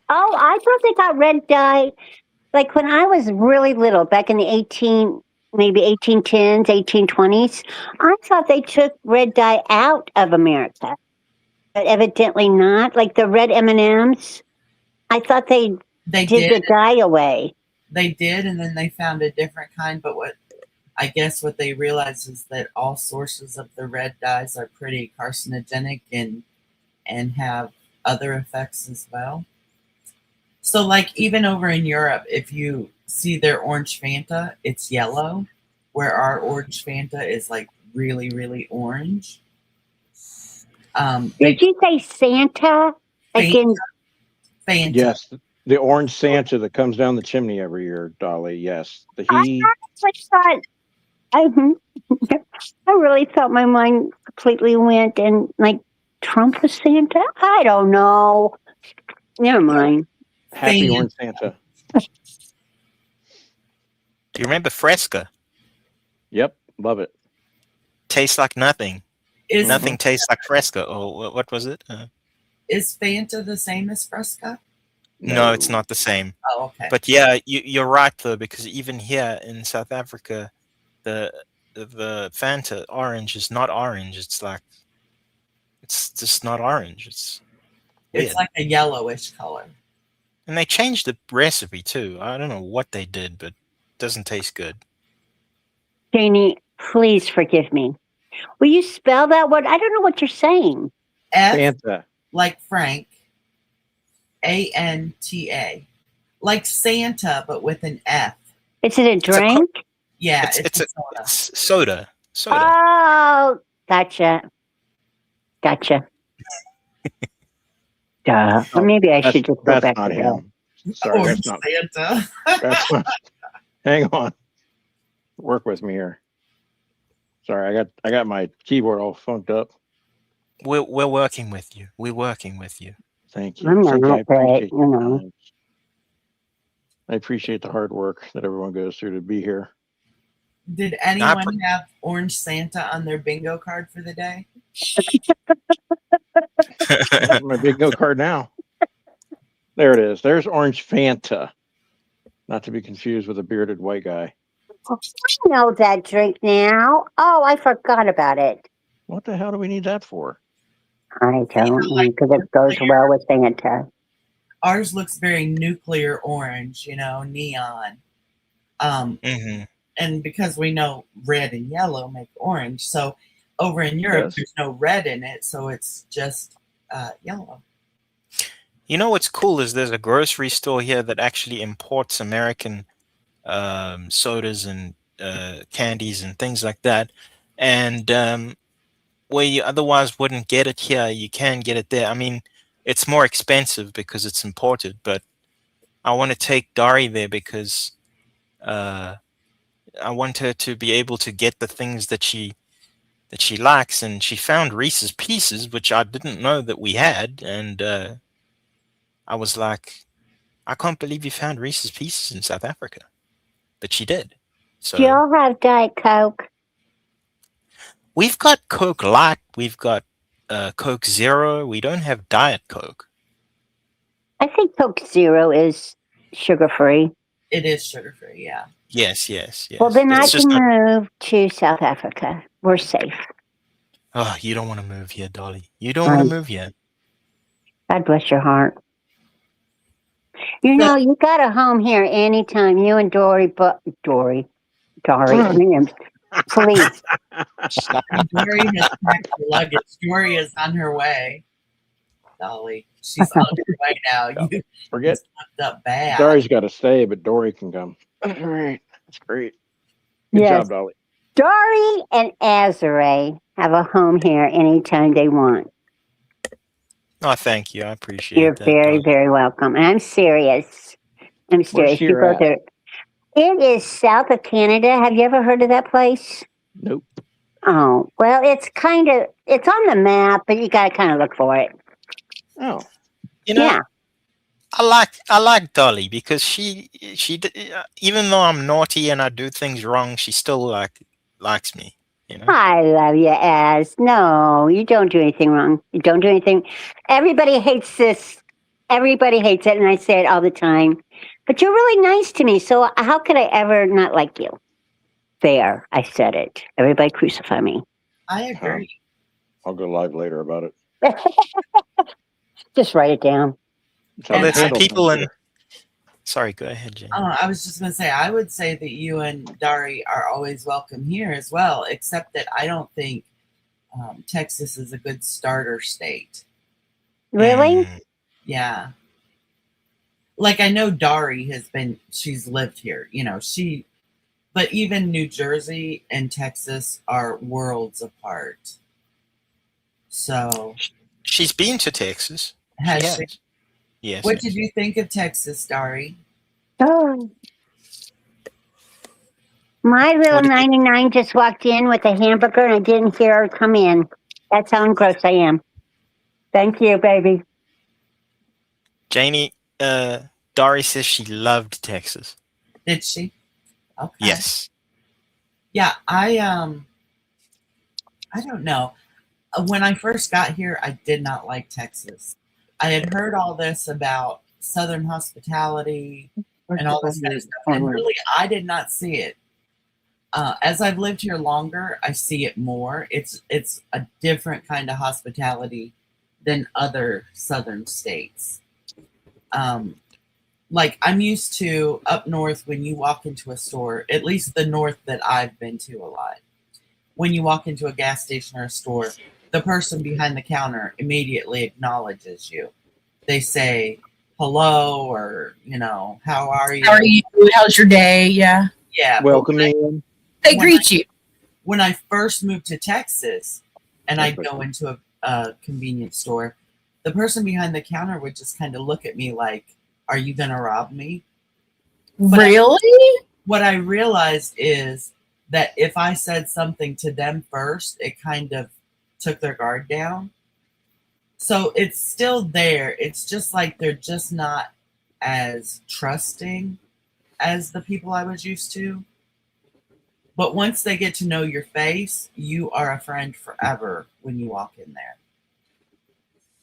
Oh, I thought they got red dye. Like when I was really little, back in the maybe 1810s, 1820s, I thought they took red dye out of America. But evidently not. Like the red M&Ms, I thought they They did the did. dye away. They did, and then they found a different kind. But what they realized is that all sources of the red dyes are pretty carcinogenic and have other effects as well. So, like even over in Europe, if you see their orange Fanta, it's yellow, where our orange Fanta is like really, really orange. Did you say Santa? Like in Fanta. Yes, the orange Santa that comes down the chimney every year, Dolly. Yes, I thought I really thought my mind completely went and like Trump was Santa. I don't know. Never mind. happy Fanta. orange Santa. Do you remember Fresca? Yep, love it. Tastes like nothing. Is Nothing tastes like Fresca. Or what was it? is Fanta the same as Fresca? No, it's not the same. Oh, okay. But yeah, you're right though, because even here in South Africa, the Fanta orange is not orange. It's like it's just not orange. It's weird. It's like a yellowish color. And they changed the recipe too. I don't know what they did, but it doesn't taste good. Janie, please forgive me. Will you spell that word? I don't know what you're saying. F Fanta. like Frank, Anta, like Santa, but with an F. Is it a drink? Yeah, It's a soda. It's soda. Soda. Oh, gotcha. Duh. Or maybe I should just go That's back not to that. him. Sorry, Orange that's not. Santa. That's not. Hang on. Work with me here. Sorry, I got my keyboard all funked up. We're working with you. We're working with you. Thank you. I'm Thank you. not, but, you know. I appreciate the hard work that everyone goes through to be here. Did anyone have Orange Santa on their bingo card for the day? That's my bingo card now. There it is. There's Orange Fanta. Not to be confused with a bearded white guy. I know that drink now. Oh, I forgot about it. What the hell do we need that for? I don't know, because it goes well with Santa. Ours looks very nuclear orange, neon. Mm-hmm. And because we know red and yellow make orange, so over in Europe, Yes. there's no red in it, so it's just yellow. You know what's cool is there's a grocery store here that actually imports American sodas and candies and things like that. And where you otherwise wouldn't get it here, you can get it there. I mean, it's more expensive because it's imported, but I want to take Dari there because I want her to be able to get the things that she likes. And she found Reese's Pieces, which I didn't know that we had. And I was like, I can't believe you found Reese's Pieces in South Africa. But she did. So Do y'all have Diet Coke? we've got Coke Light. We've got Coke Zero. We don't have Diet Coke. I think Coke Zero is sugar-free. It is sugar free, yeah. Yes, yes, yes. Well, then I It's just can not. move to South Africa. We're safe. Oh, you don't want to move here, Dolly. You don't want to Right. move here. God bless your heart. You So know, you got a home here anytime. You and Dory, Rams, please. Dory has packed her luggage. Dory is on her way. Dolly, she's on her way now. You Forget fucked up bad. Dory's got to stay, but Dory can come. All right, that's great. Good Yes. job, Dolly. Dory and Azare have a home here anytime they want. Oh, thank you. I appreciate You're that, very, Dolly. very welcome. And I'm serious. I'm Where's serious. You here go at? there. It is south of Canada. Have you ever heard of that place? Nope. Oh, well, it's on the map, but you got to kind of look for it. Oh, You know, Yeah. I like Dolly because even though I'm naughty and I do things wrong, she still likes me. You know. I love you, Az. No, you don't do anything wrong. You don't do anything. Everybody hates this. Everybody hates it, and I say it all the time. But you're really nice to me, so how could I ever not like you? There, I said it. Everybody crucify me. I agree. I'll go live later about it. Just write it down. That's how And the There's some handle people comes in. Sorry, go ahead, Jane. I was just going to say, I would say that you and Dari are always welcome here as well, except that I don't think Texas is a good starter state. Really? Mm, Yeah. Like I know Dari she's lived here, but even New Jersey and Texas are worlds apart. So, she's been to Texas. has She she? has. Yes. What yes. did you think of Texas, Dari? Oh. My little What did you- 99 just walked in with a hamburger and I didn't hear her come in. That's how gross I am. Thank you, baby. Janie, Dory says she loved Texas. Did she? Okay. Yes. Yeah, I don't know. When I first got here, I did not like Texas. I had heard all this about Southern hospitality and all this kind of stuff, and really, I did not see it. As I've lived here longer, I see it more. It's a different kind of hospitality than other Southern states. Like I'm used to up north when you walk into a store, at least the north that I've been to a lot. When you walk into a gas station or a store, the person behind the counter immediately acknowledges you. They say hello or, how are you? How are you? How's your day? Yeah. Yeah. welcoming. They greet you. When I first moved to Texas and I'd go into a convenience store, the person behind the counter would just kind of look at me like, are you going to rob me? Really? What I realized is that if I said something to them first, it kind of took their guard down. So it's still there. It's just like they're just not as trusting as the people I was used to. But once they get to know your face, you are a friend forever when you walk in there.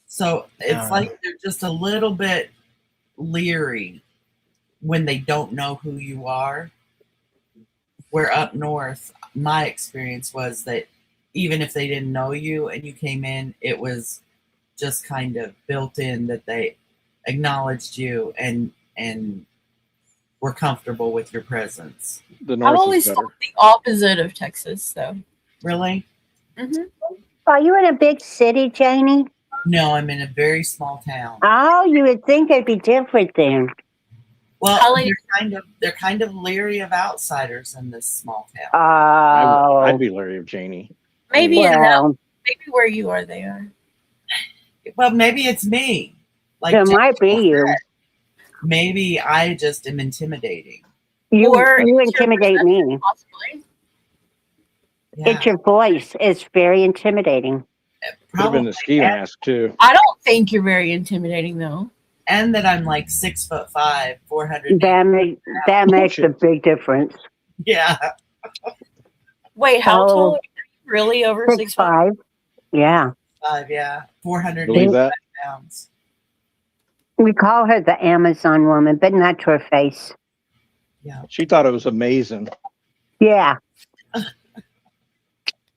So it's like they're just a little bit leery when they don't know who you are. Where up north, my experience was that even if they didn't know you and you came in, it was just kind of built in that they acknowledged you and were comfortable with your presence. The I've north always is better. thought the opposite of Texas, though. Really? Are you in a big city, Janie? No, I'm in a very small town. Oh, you would think it'd be different then. Well, Holly- they're kind of leary of outsiders in this small town. Oh, I'd be leery of Janie. Maybe in that, well, maybe where you are, they are. Well, maybe it's me. Like it Jen might be you. said, maybe I just am intimidating. You Or you it's your intimidate me. Possibly. Yeah, It's your voice. It's very intimidating. Could have been the ski and, mask too. I don't think you're very intimidating, though. and that I'm like 6'5", 400. That makes a big difference. Yeah, Wait, how Oh. tall are you? Really over 6'5"? 6'5". Yeah. 400 Believe that? pounds. We call her the Amazon woman, but not to her face. Yeah. She thought it was amazing. Yeah.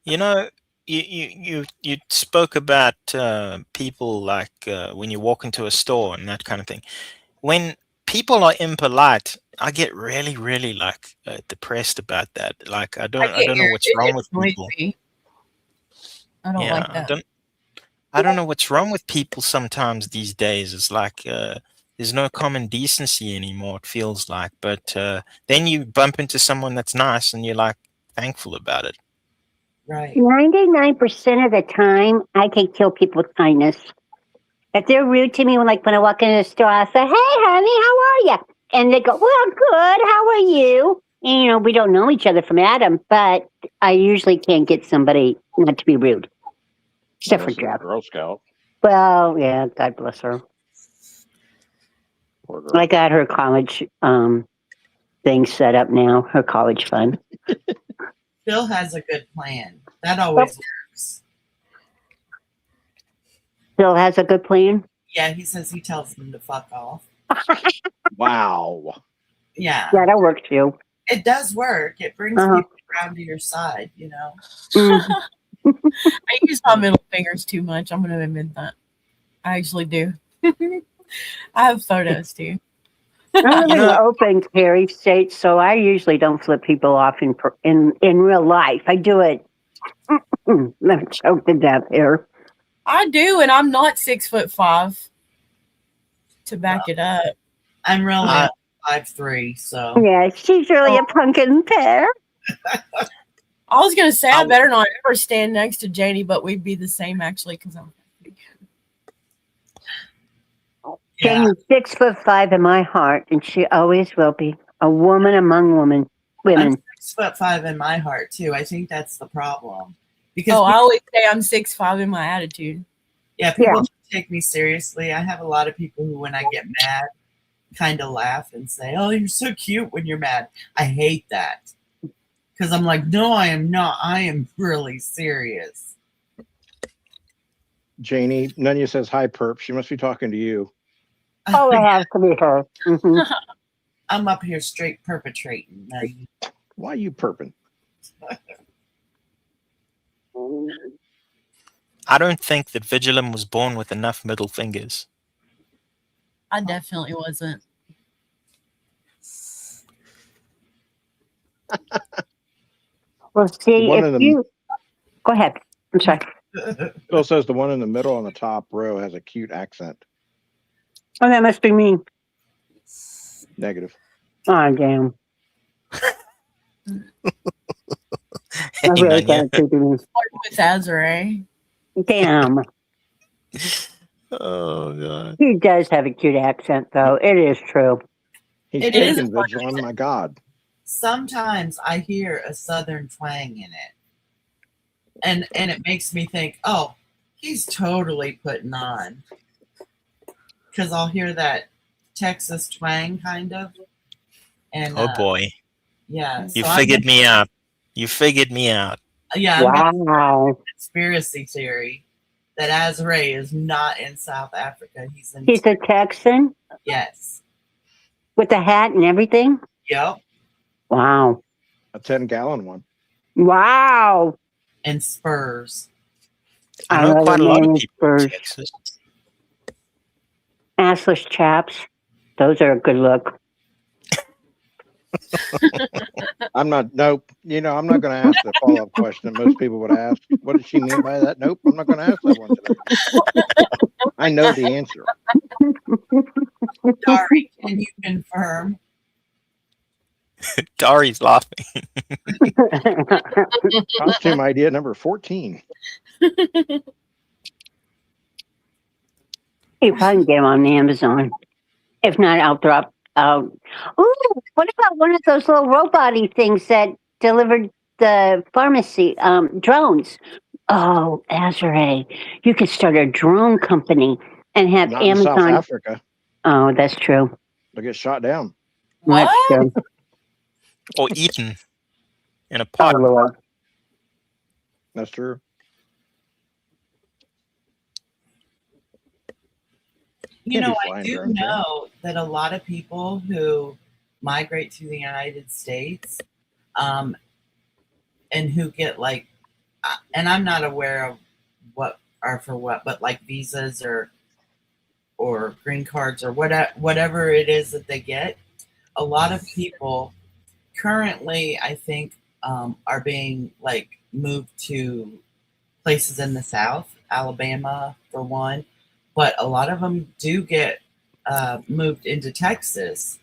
You know, you spoke about people like when you walk into a store and that kind of thing. When people are impolite, I get really, really like depressed about that. Like I don't know what's wrong with people. I don't Yeah, like that. I don't know what's wrong with people sometimes these days. It's like there's no common decency anymore, it feels like. But then you bump into someone that's nice and you're like thankful about it. Right. 99% of the time, I can kill people with kindness. If they're rude to me, when I walk into the store, I say, "Hey, honey, how are you?" And they go, "Well, good. How are you?" And, we don't know each other from Adam, but I usually can't get somebody not to be rude. Except for Unless you're a Jeff. Girl Scout. Well, yeah, God bless her. Poor girl. I got her college thing set up now, her college fund. Phil has a good plan. That always works. Phil has a good plan? Yeah, he says he tells them to fuck off. Wow. Yeah. Yeah, that works too. It does work. It brings people around to your side, I use my middle fingers too much. I'm going to admit that. I actually do. I have photos too. I live in an open carry state, so I usually don't flip people off in real life. I do it. I'm choked to death here. I do, and I'm not 6'5" to back it up. I'm really 5'3", so. Yeah, she's really a pumpkin pear. I was going to say I better not ever stand next to Janie, but we'd be the same actually because I'm. Janie's 6'5" in my heart, and she always will be a woman among women. I'm 6'5" in my heart too. I think that's the problem. Because I always say I'm 6'5" in my attitude. Yeah, people don't take me seriously. I have a lot of people who, when I get mad, kind of laugh and say, "Oh, you're so cute when you're mad." I hate that because I'm like, no, I am not. I am really serious. Janie, Nunya says hi, perp. She must be talking to you. Oh, it has to be her. Mm-hmm. I'm up here straight perpetrating. Why are you perping? I don't think that Vigilum was born with enough middle fingers. I definitely wasn't. Well, see, if you... Go ahead. I'm sorry. Phil says the one in the middle on the top row has a cute accent. Oh, that must be me. Negative. Oh, damn. Hey, really with Azure. Damn. Oh, God. He does have a cute accent, though. It is true. He's taking Vigilum, my God. Sometimes I hear a southern twang in it. And it makes me think, oh, he's totally putting on. Because I'll hear that Texas twang kind of. And oh boy. Yeah. You figured me out. You figured me out. Yeah. Wow. Conspiracy theory that Azure is not in South Africa. He's a Texan? Yes. With the hat and everything? Yep. Wow. A 10-gallon one. Wow. And spurs. I know quite a lot of people in Texas. Assless chaps. Those are a good look. I'm not going to ask the follow-up question that most people would ask. What did she mean by that? Nope, I'm not going to ask that one today. I know the answer. Dari, can you confirm? Dari's laughing. Costume idea number 14. You probably get them on Amazon. If not, I'll drop out. Ooh, what about one of those little robot-y things that delivered the pharmacy drones? Oh, Azure. You could start a drone company and have Not Amazon. in South Africa. Oh, that's true. They'll get shot down. That's true. Or eaten in a pot. Oh, Lord. That's true. I do know that a lot of people who migrate to the United States, and who get like, and I'm not aware of what are for what, but like visas or green cards or whatever it is that they get. A lot of people currently, I think, are being like moved to places in the South, Alabama for one, but a lot of them do get moved into Texas.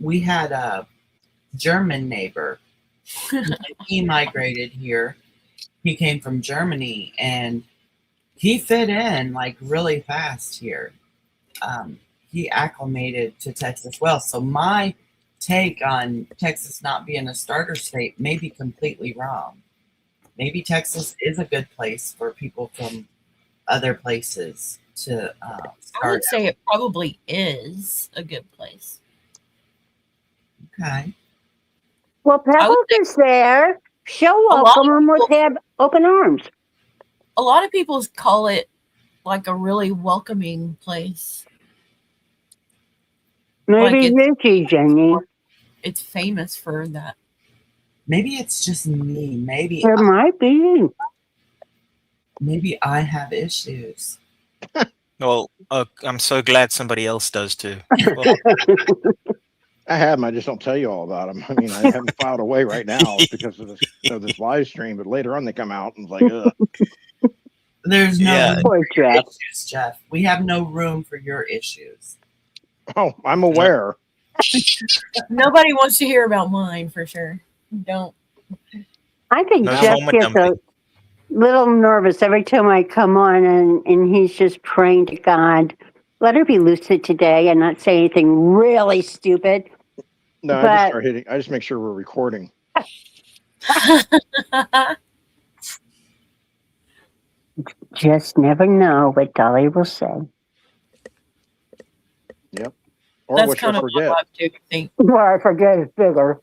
We had a German neighbor. He migrated here. He came from Germany and he fit in like really fast here. He acclimated to Texas well. So my take on Texas not being a starter state may be completely wrong. Maybe Texas is a good place for people from other places to start. I would say it probably is a good place. Okay. Well, Pebbles is there. She'll welcome them with have open arms. A lot of people call it like a really welcoming place. Maybe Richie, Jenny. It's famous for that. Maybe it's just me. Maybe It might be. Maybe I have issues. Well, I'm so glad somebody else does too. Well, I have them. I just don't tell you all about them. I mean, I have them filed away right now because of this live stream. But later on, they come out and it's like, ugh. There's no Yeah. room Poor for your Jeff. issues, Jeff. We have no room for your issues. Oh, I'm aware. Nobody wants to hear about mine for sure. Don't. I think No Jeff trauma gets a dumping. little nervous every time I come on and he's just praying to God, let her be lucid today and not say anything really stupid. No, I But- just start hitting. I just make sure we're recording. Just never know what Dolly will say. Or That's what kind she'll of my forget. vibe too. I think. Or I forget it's bigger.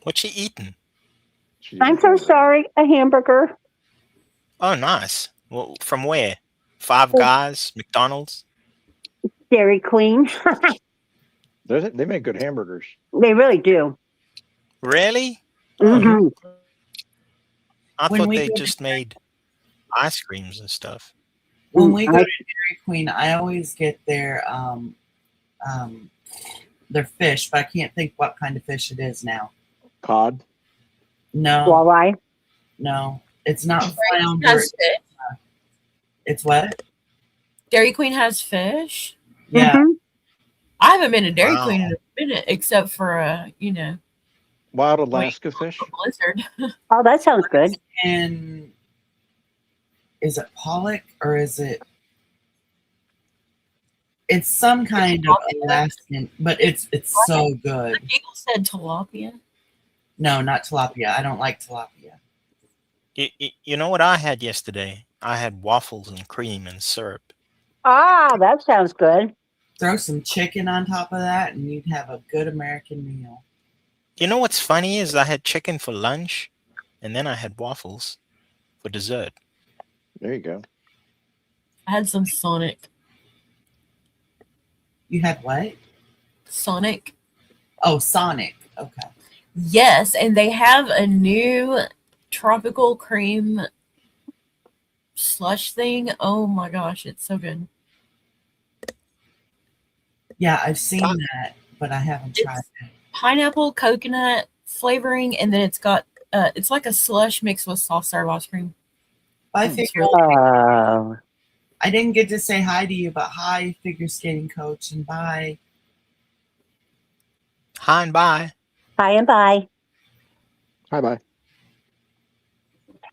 what's she eating? I'm so sorry. A hamburger. Oh, nice. Well, from where? Five Guys, McDonald's. Dairy Queen. They make good hamburgers. They really do. Really? Hmm I When thought we they go to just made ice creams and stuff. When we go I- to Dairy Queen, I always get their fish, but I can't think what kind of fish it is now. Cod. No, Walleye. no, it's not Dairy flounder. Queen has fish. It's what? Dairy Queen has fish. Yeah, Mhm. I haven't been to Dairy Wow. Queen in a minute, except for Wild Alaska fish. Blizzard. Oh, that sounds good. and is it pollock or is it? It's some kind of Alaskan, but it's so good. People said tilapia. No, not tilapia. I don't like tilapia. You know what I had yesterday? I had waffles and cream and syrup. Ah, that sounds good. Throw some chicken on top of that, and you'd have a good American meal. You know what's funny is I had chicken for lunch, and then I had waffles for dessert. There you go. I had some Sonic. You had what? Sonic. Oh, Sonic. Okay. Yes, and they have a new tropical cream slush thing. Oh my gosh, it's so good. Yeah, I've seen that, but I haven't tried it. Pineapple, coconut flavoring, and then it's got it's like a slush mixed with soft serve ice cream. I It's think really- Oh. I didn't get to say hi to you, but hi, figure skating coach, and bye. Hi and bye. Hi and bye. Hi, bye.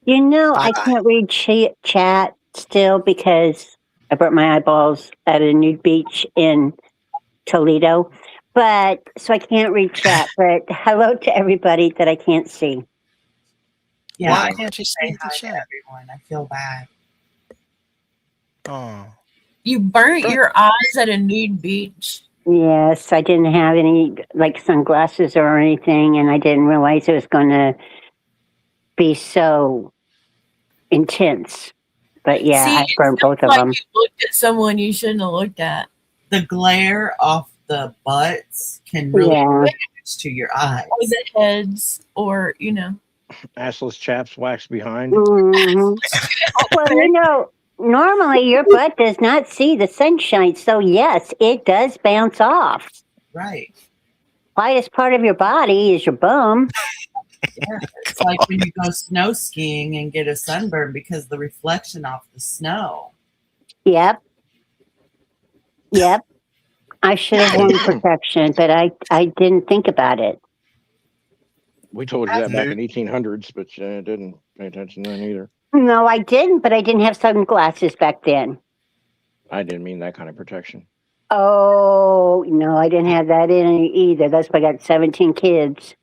You know, I Bye-bye. can't read chat still because I burnt my eyeballs at a nude beach in Toledo. But so I can't read chat. But hello to everybody that I can't see. Yeah, Why I can't didn't you say see the hi to chat? everyone. I feel bad. Oh, You burnt your eyes at a nude beach. Yes, I didn't have any like sunglasses or anything, and I didn't realize it was going to be so intense. But yeah, See, I it burned sounds both of like them. you looked at someone you shouldn't have looked at. The glare off the butts can really Yeah. damage to your eyes. Or the heads, or Assless chaps wax behind. Mhm. Well, normally your butt does not see the sunshine, so yes, it does bounce off. Right. Quietest part of your body is your bum. Yeah. It's like when you go snow skiing and get a sunburn because the reflection off the snow. Yep. I should have worn protection, but I didn't think about it. We told you that back in 1800s, but you didn't pay attention then either. No, I didn't, but I didn't have sunglasses back then. I didn't mean that kind of protection. Oh, no, I didn't have that in either. That's why I got 17 kids.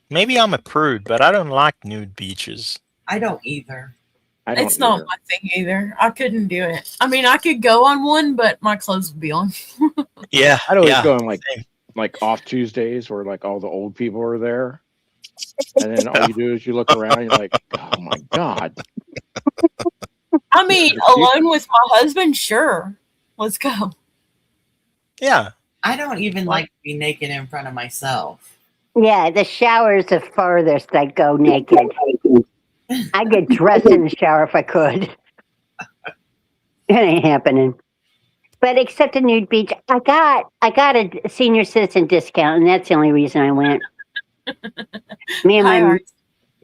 Maybe I'm a prude, but I don't like nude beaches. I don't either. I don't it's not either. my thing either. I couldn't do it. I mean, I could go on one, but my clothes would be on. Yeah, I'd always yeah. go on like off Tuesdays where like all the old people are there. And then all you do is you look around and you're like, oh my God. I mean, alone with my husband, sure. Let's go. Yeah. I don't even like to be naked in front of myself. Yeah, the shower is the furthest I go naked. I get dressed in the shower if I could. It ain't happening. But except a nude beach, I got a senior citizen discount, and that's the only reason I went. Me and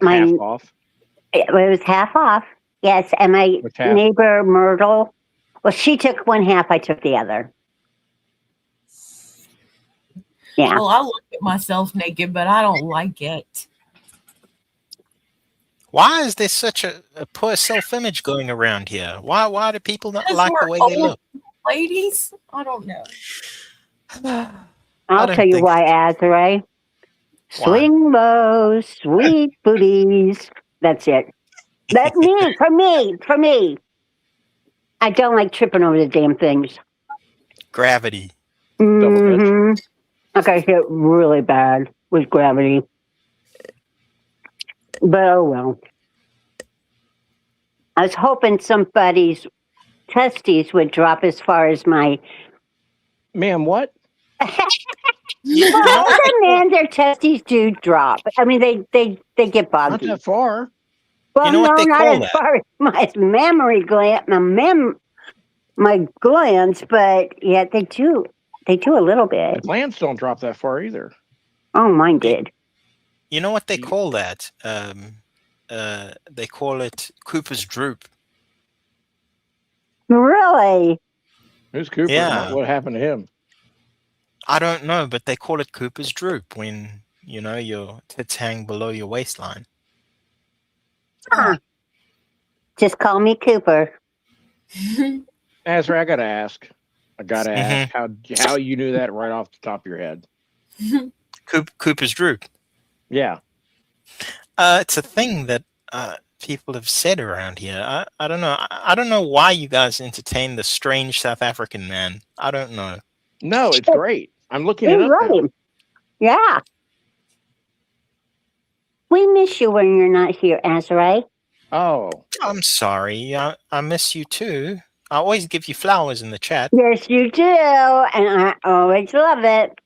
my Half off. it was half off. Yes, and my What's half? neighbor Myrtle. Well, she took one half. I took the other. Yeah. Well, I look at myself naked, but I don't like it. Why is there such a poor self-image going around here? Why do people not Because like the we're way they old look? ladies? I don't know. I'll don't tell you think why, Azrae. Why? Swing low, sweet booties. That's it. That's me, for me. I don't like tripping over the damn things. Gravity. Mm-hmm. I got hit really bad with gravity. But oh well. I was hoping somebody's testes would drop as far as my... Ma'am, what? Well, other men, their testes do drop. I mean, they get Not boggy. that far. Well, You know what no, they not call as that? far as my mammary gland, my glands, but yeah, they do a little The bit. glands don't drop that far either. Oh, mine did. You know what they call that? They call it Cooper's droop. Really? Who's Cooper? Yeah. What happened to him? I don't know, but they call it Cooper's droop when, your tits hang below your waistline. Huh. Just call me Cooper. Azra, I gotta ask how you knew that right off the top of your head. Cooper's droop. Yeah. It's a thing that people have said around here. I don't know. I don't know why you guys entertain the strange South African man. I don't know. No, it's great. I'm looking it You're up. now. right. Yeah. We miss you when you're not here, Azrae. Oh, I'm sorry. I miss you too. I always give you flowers in the chat. Yes, you do, and I always love it.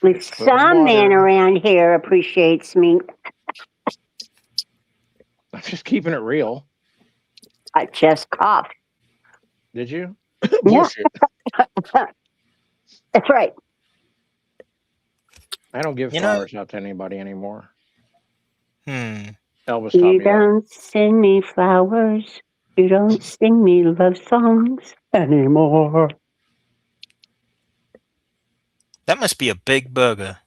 With some man around here appreciates me. I'm just keeping it real. I just coughed. Did you? Yeah. Bullshit. That's right. I don't give You know- flowers out to anybody anymore. Hmm. Elvis taught You me that. don't send me flowers. You don't sing me love songs anymore. That must be a big burger.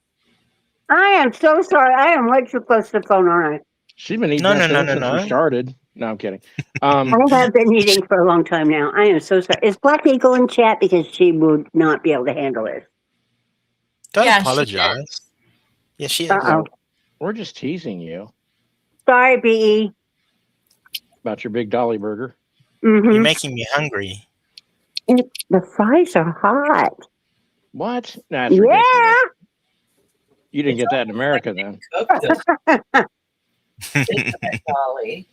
I am so sorry. I am way too close to the phone, aren't She's been eating No, that no, thing no, since no. we started. No, I'm kidding. I? I have been eating for a long time now. I am so sorry. Is Black Eagle in chat? Because she would not be able to handle this. Don't Yeah, she apologize. Yeah, she is. Uh-oh. We're just teasing you Sorry, BE. about your big Dolly burger. You're Mm-hmm. making me hungry. The fries are hot. What? That's Yeah. ridiculous. You didn't get that in America then. Cooked them. Dolly.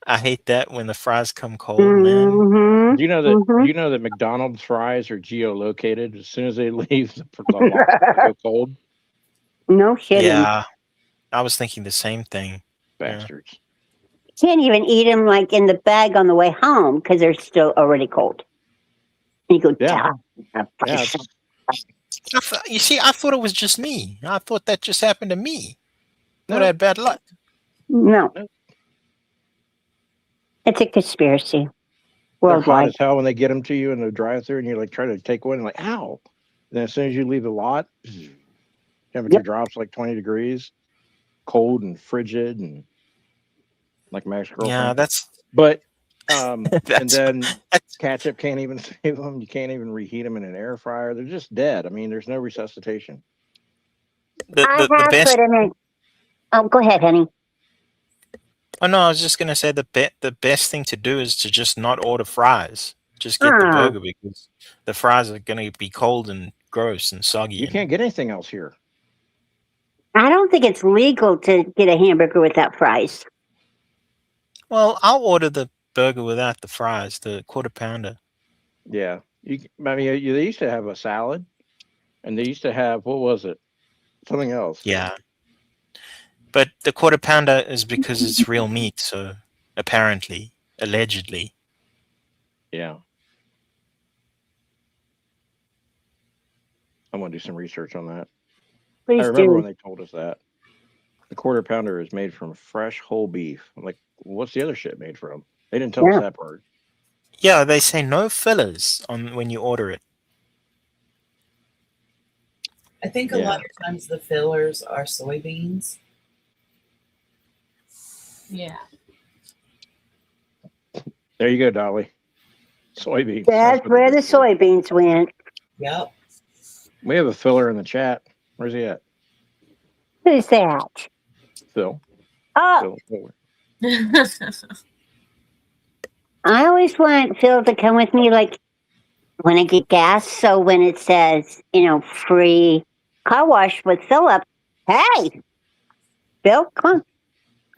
I hate that when the fries come cold, man. Mm-hmm. Do you know that? Mm-hmm. Do you know that McDonald's fries are geolocated? As soon as they leave the lot, they go cold. No kidding. Yeah, I was thinking the same thing. Yeah. Bastards. Can't even eat them like in the bag on the way home because they're still already cold. And you go, Yeah. "Ah, Yeah, You see, I thought it was just me. I thought that just happened to me. Thought No. I had bad luck. no. No. It's a conspiracy. They're hot Worldwide. as hell when they get them to you in the drive-through, and you're like trying to take one, and like, ow! And then as soon as you leave the lot, temperature drops like 20 degrees, cold and frigid, and like Mac's girlfriend. Yeah, that's But and that's, then that's ketchup can't even save them. You can't even reheat them in an air fryer. They're just dead. I mean, there's no resuscitation. the, I the, the have best. put them in. Oh, go ahead, honey. Oh no, I was just gonna say the best thing to do is to just not order fries. Just get the Ah. burger because the fries are gonna be cold and gross and soggy. You can't get anything else here. I don't think it's legal to get a hamburger without fries. Well, I'll order the burger without the fries, the quarter pounder. Yeah. I mean, they used to have a salad, and they used to have, what was it? Something else. Yeah. But the quarter pounder is because it's real meat, so apparently, allegedly. Yeah. I'm going to do some research on that. Please I remember do. when they told us that. The quarter pounder is made from fresh whole beef. I'm like, what's the other shit made from? They didn't tell us Yeah. that part. Yeah, they say no fillers on when you order it. I think a Yeah. lot of times the fillers are soybeans. Yeah. There you go, Dolly. Soybeans. That's what where it the is for. soybeans went. Yep. We have a filler in the chat. Where's he at? Who's that? Phil. Oh, Phil. I always want Phil to come with me, like when I get gas. So when it says, free car wash with Philip, hey, Bill, come on.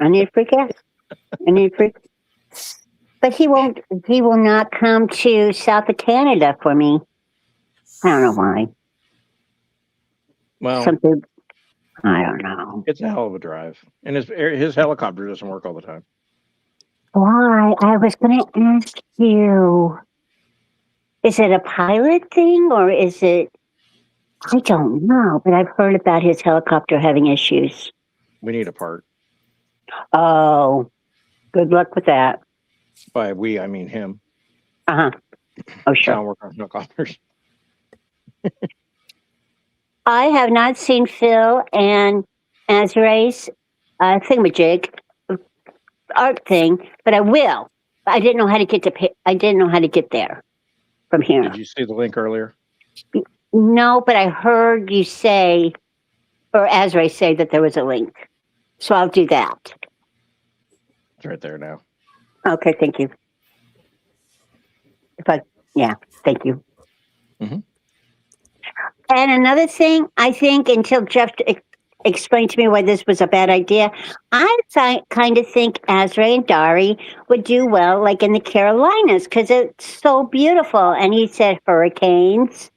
I need free gas. I need free. But he won't. He will not come to south of Canada for me. I don't know why. Well, Something. I don't know it's a hell of a drive. And his helicopter doesn't work all the time. why. I was going to ask you. Is it a pilot thing or is it? I don't know, but I've heard about his helicopter having issues. We need a part. Oh, good luck with that. By we, I mean him. Uh huh. Oh, I sure. don't work on helicopters. I have not seen Phil and Azrae's thingamajig art thing, but I will. I didn't know how to get to. I didn't know how to get there from here. Did you see the link earlier? No, but I heard you say, or Azrae say that there was a link, so I'll do that. It's right there now. Okay, thank you. Thank you. Mhm. And another thing, I think until Jeff explained to me why this was a bad idea, I kind of think Azrae and Dari would do well, like in the Carolinas, because it's so beautiful. And he said hurricanes,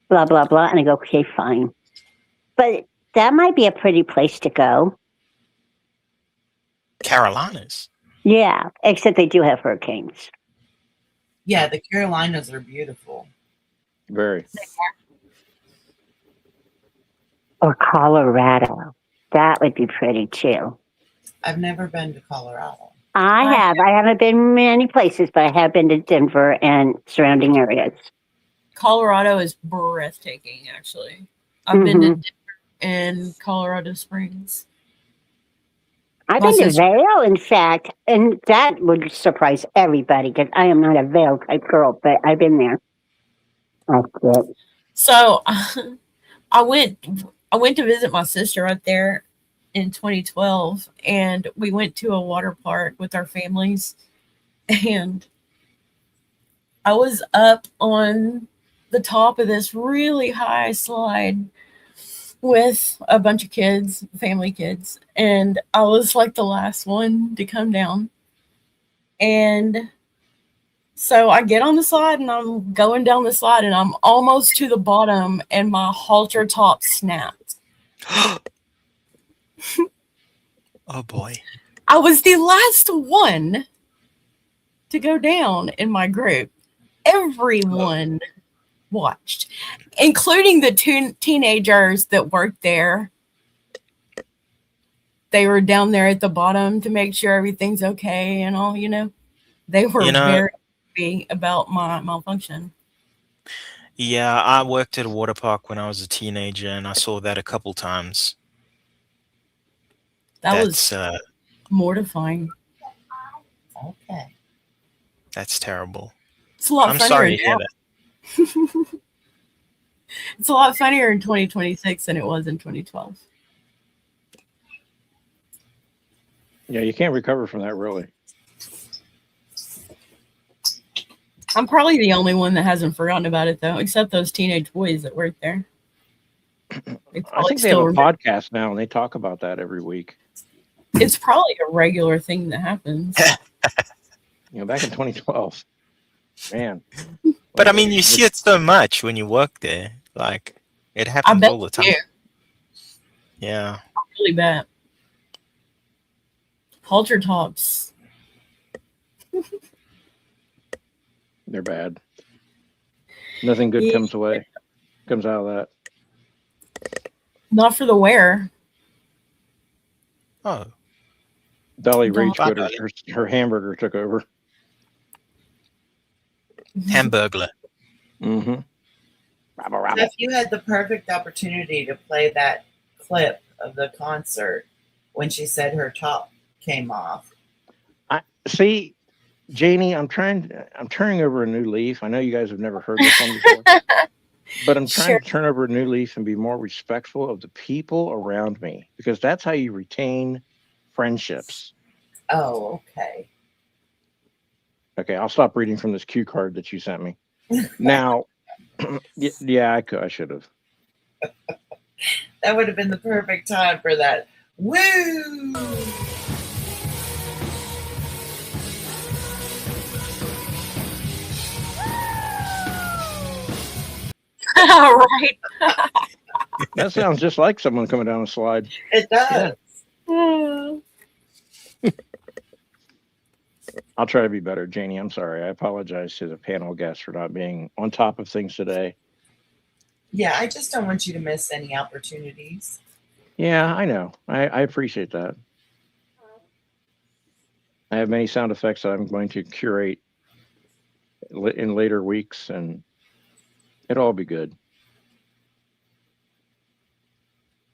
blah, blah, blah. And I go, okay, fine. But that might be a pretty place to go. Carolinas. Yeah, except they do have hurricanes. Yeah, the Carolinas are beautiful. Very. Or Colorado. That would be pretty too. I've never been to Colorado. I have. I haven't been many places, but I have been to Denver and surrounding areas. Colorado is breathtaking, actually. I've been to Denver and Colorado Springs. I've been to Vail, in fact, and that would surprise everybody because I am not a Vail type girl, but I've been there. That's it. So I went to visit my sister right there in 2012, and we went to a water park with our families, and I was up on the top of this really high slide with a bunch of kids, family kids, and I was like the last one to come down. And so I get on the slide and I'm going down the slide and I'm almost to the bottom and my halter top snapped. Oh boy. I was the last one to go down in my group. Everyone watched, including the two teenagers that worked there. They were down there at the bottom to make sure everything's okay and all, They were very happy about my malfunction. Yeah, I worked at a water park when I was a teenager, and I saw that a couple times. That's mortifying. Okay. That's terrible. It's a lot I'm funnier sorry to hear now. that. It's a lot funnier in 2026 than it was in 2012. Yeah, you can't recover from that, really. I'm probably the only one that hasn't forgotten about it, though, except those teenage boys that work there. I think they have a podcast now, and they talk about that every week. It's probably a regular thing that happens. Back in 2012, man. But I mean, you see it so much when you work there. Like, it happens all the time. You. Yeah. Really bad. Halter tops. They're bad. Nothing good comes out of that. Not for the wearer. Oh. Dolly rage quit. Her hamburger took over. Hamburglar. Mm-hmm. If you had the perfect opportunity to play that clip of the concert when she said her top came off. See, Janie, I'm turning over a new leaf. I know you guys have never heard this one before, but I'm trying to turn over a new leaf and be more respectful of the people around me, because that's how you retain friendships. Oh, okay. Okay, I'll stop reading from this cue card that you sent me. Now, yeah, I should have. That would have been the perfect time for that. Woo! Right. That sounds just like someone coming down a slide. It does. Yeah. I'll try to be better, Janie. I'm sorry. I apologize to the panel guests for not being on top of things today. Yeah, I just don't want you to miss any opportunities. Yeah, I know. I appreciate that. I have many sound effects that I'm going to curate in later weeks, and it'll all be good.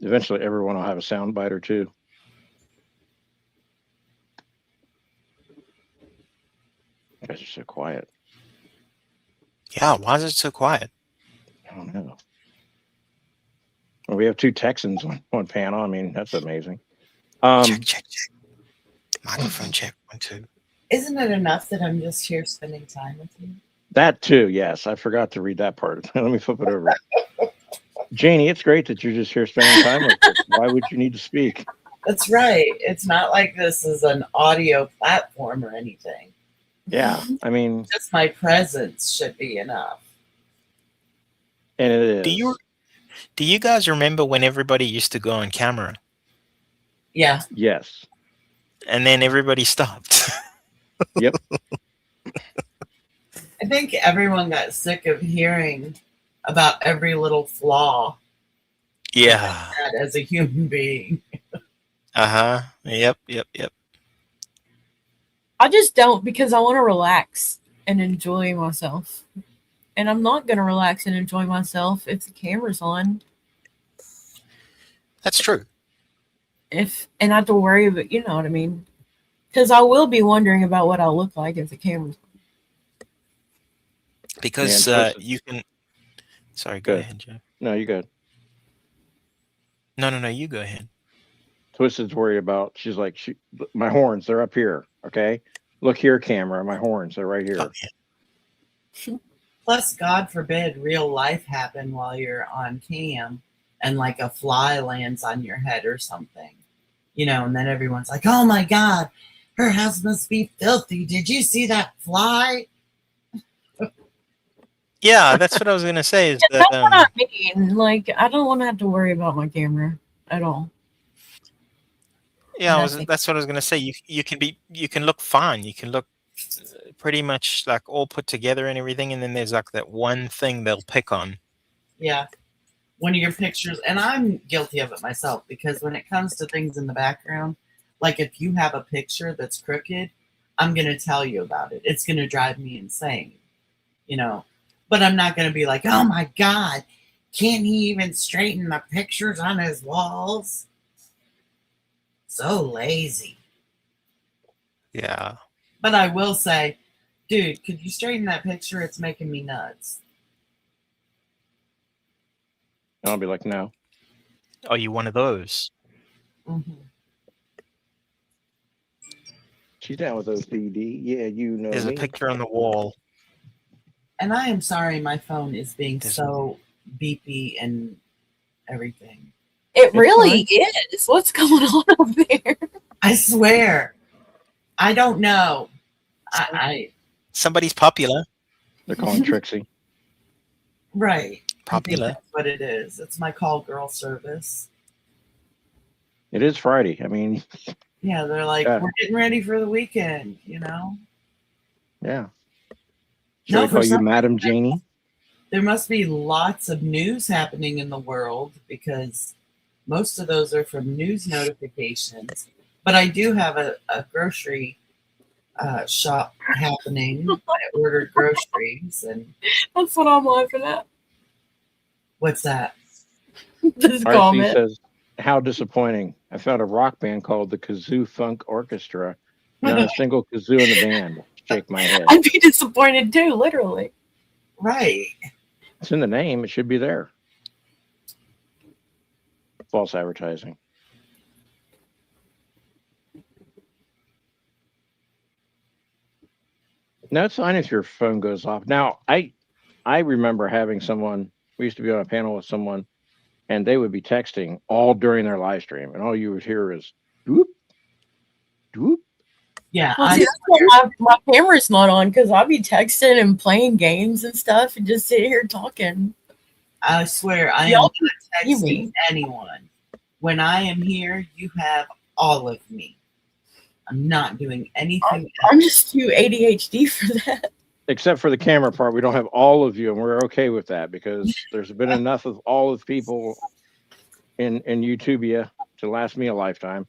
Eventually, everyone will have a sound bite or two. You guys are so quiet. Yeah, why is it so quiet? I don't know. Well, we have two Texans on panel. I mean, that's amazing. Check. Microphone check. 1, 2. Isn't it enough that I'm just here spending time with you? That too, yes. I forgot to read that part. Let me flip it over. Janie, it's great that you're just here spending time with us. Why would you need to speak? That's right. It's not like this is an audio platform or anything. Yeah, I mean, just my presence should be enough. And it is. Do you guys remember when everybody used to go on camera? Yeah. Yes. And then everybody stopped. Yep. I think everyone got sick of hearing about every little flaw. Yeah. As a human being. Yep. I just don't, because I want to relax and enjoy myself. And I'm not going to relax and enjoy myself if the camera's on. That's true. And I have to worry about, you know what I mean? Because I will be wondering about what I'll look like if the camera's on. Because you can... Sorry, go ahead, Joe. No, you go. No, you go ahead. Twisted's worried about, she's like, my horns, they're up here, okay? Look here, camera, my horns, they're right here. Oh, yeah. Plus, God forbid, real life happen while you're on cam and like a fly lands on your head or something. You know, and then everyone's like, oh my God, Her house must be filthy. Did you see that fly? Yeah, that's what I was gonna say. Is that That's what I mean. Like, I don't want to have to worry about my camera at all. yeah, Nothing. that's what I was gonna say. You can look fine. You can look pretty much like all put together and everything, and then there's like that one thing they'll pick on. Yeah. One of your pictures, and I'm guilty of it myself, because when it comes to things in the background, like if you have a picture that's crooked, I'm going to tell you about it. It's going to drive me insane, you know. But I'm not going to be like, oh my God, can't he even straighten the pictures on his walls? So lazy. Yeah. But I will say, dude, could you straighten that picture? It's making me nuts. And I'll be like, no. Are you one of those? Mm-hmm. She's down with OCD. Yeah, you know There's me. a picture on the wall. And I am sorry my phone is being There's- so beepy and everything. It really is. What's going on up there? I swear. I don't know. I Somebody's popular. They're calling Trixie. right. I think Popular. that's what it is. It's my call girl service. It is Friday. I mean, Yeah, they're like, Yeah. we're getting ready for the weekend, you know? yeah. Should No, I for call you some Madam Janie? There must be lots of news happening in the world, because most of those are from news notifications. But I do have a grocery shop happening. I ordered groceries, and That's what I'm laughing at. what's that? This RC comment. says, how disappointing. I found a rock band called the Kazoo Funk Orchestra. Not a single kazoo in the band. Shake my head. I'd be disappointed too, literally. Right. It's in the name. It should be there. False advertising. No, it's fine if your phone goes off. Now, I remember having someone, we used to be on a panel with someone, and they would be texting all during their live stream, and all you would hear is doop, doop. Yeah. Well, see, that's why my camera's not on, because I'll be texting and playing games and stuff and just sit here talking. I swear, I am Y'all not can see texting me. anyone. When I am here, you have all of me. I'm not doing anything. I'm just too ADHD for that. Except for the camera part, we don't have all of you, and we're okay with that because there's been enough of all of people in YouTubia to last me a lifetime.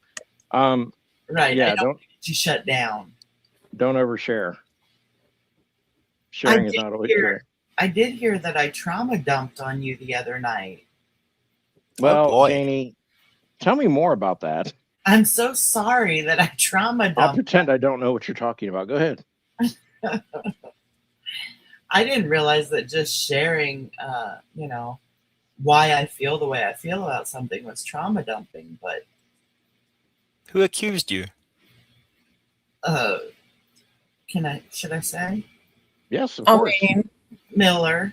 Right. Yeah, I don't get you shut down. don't overshare. Sharing is did not always hear- good. I did hear that I trauma dumped on you the other night. Well, boy. Janie, tell me more about that. I'm so sorry that I trauma I'll dumped. pretend I don't know what you're talking about. Go ahead. I didn't realize that just sharing, why I feel the way I feel about something was trauma dumping. But Who accused you? should I say Yes, of I course. mean, Miller?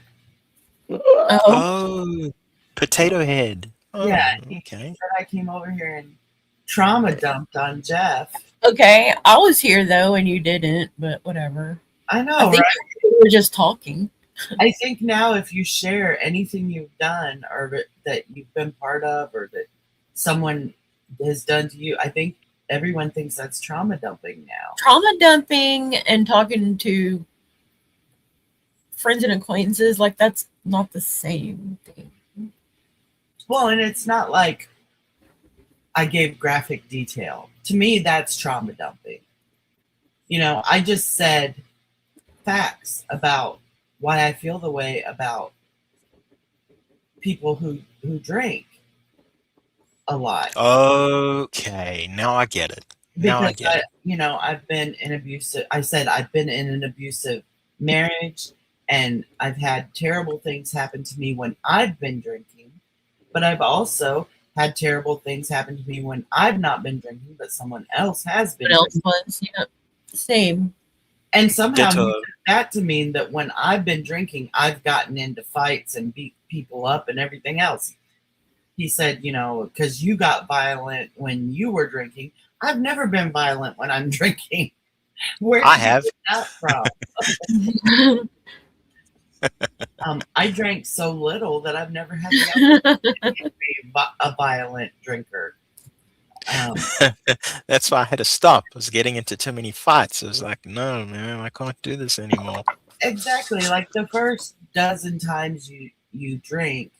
oh, Oh, Potato Head. Oh, Yeah. Okay. That I came over here and trauma dumped on Jeff. okay. I was here though, and you didn't, but whatever. I know, I think right? we were just talking. I think now if you share anything you've done or that you've been part of or that someone has done to you, I think everyone thinks that's trauma dumping now. Trauma dumping and talking to friends and acquaintances, like that's not the same thing. Well, and it's not like I gave graphic detail. To me, that's trauma dumping. I just said facts about why I feel the way about people who drink a lot. Okay. Now I get it. Now I Because get it. I've been in abusive. I said I've been in an abusive marriage, and I've had terrible things happen to me when I've been drinking. But I've also had terrible things happen to me when I've not been drinking, but someone else has been. What else was? Yeah, same. And somehow he Ditto. took that to mean that when I've been drinking, I've gotten into fights and beat people up and everything else. He said, because you got violent when you were drinking, I've never been violent when I'm drinking. Where I did you have. get that from? I drank so little that I've never had the opportunity to be a violent drinker. That's why I had to stop. I was getting into too many fights. I was like, no, man, I can't do this anymore. Exactly. Like the first dozen times you drink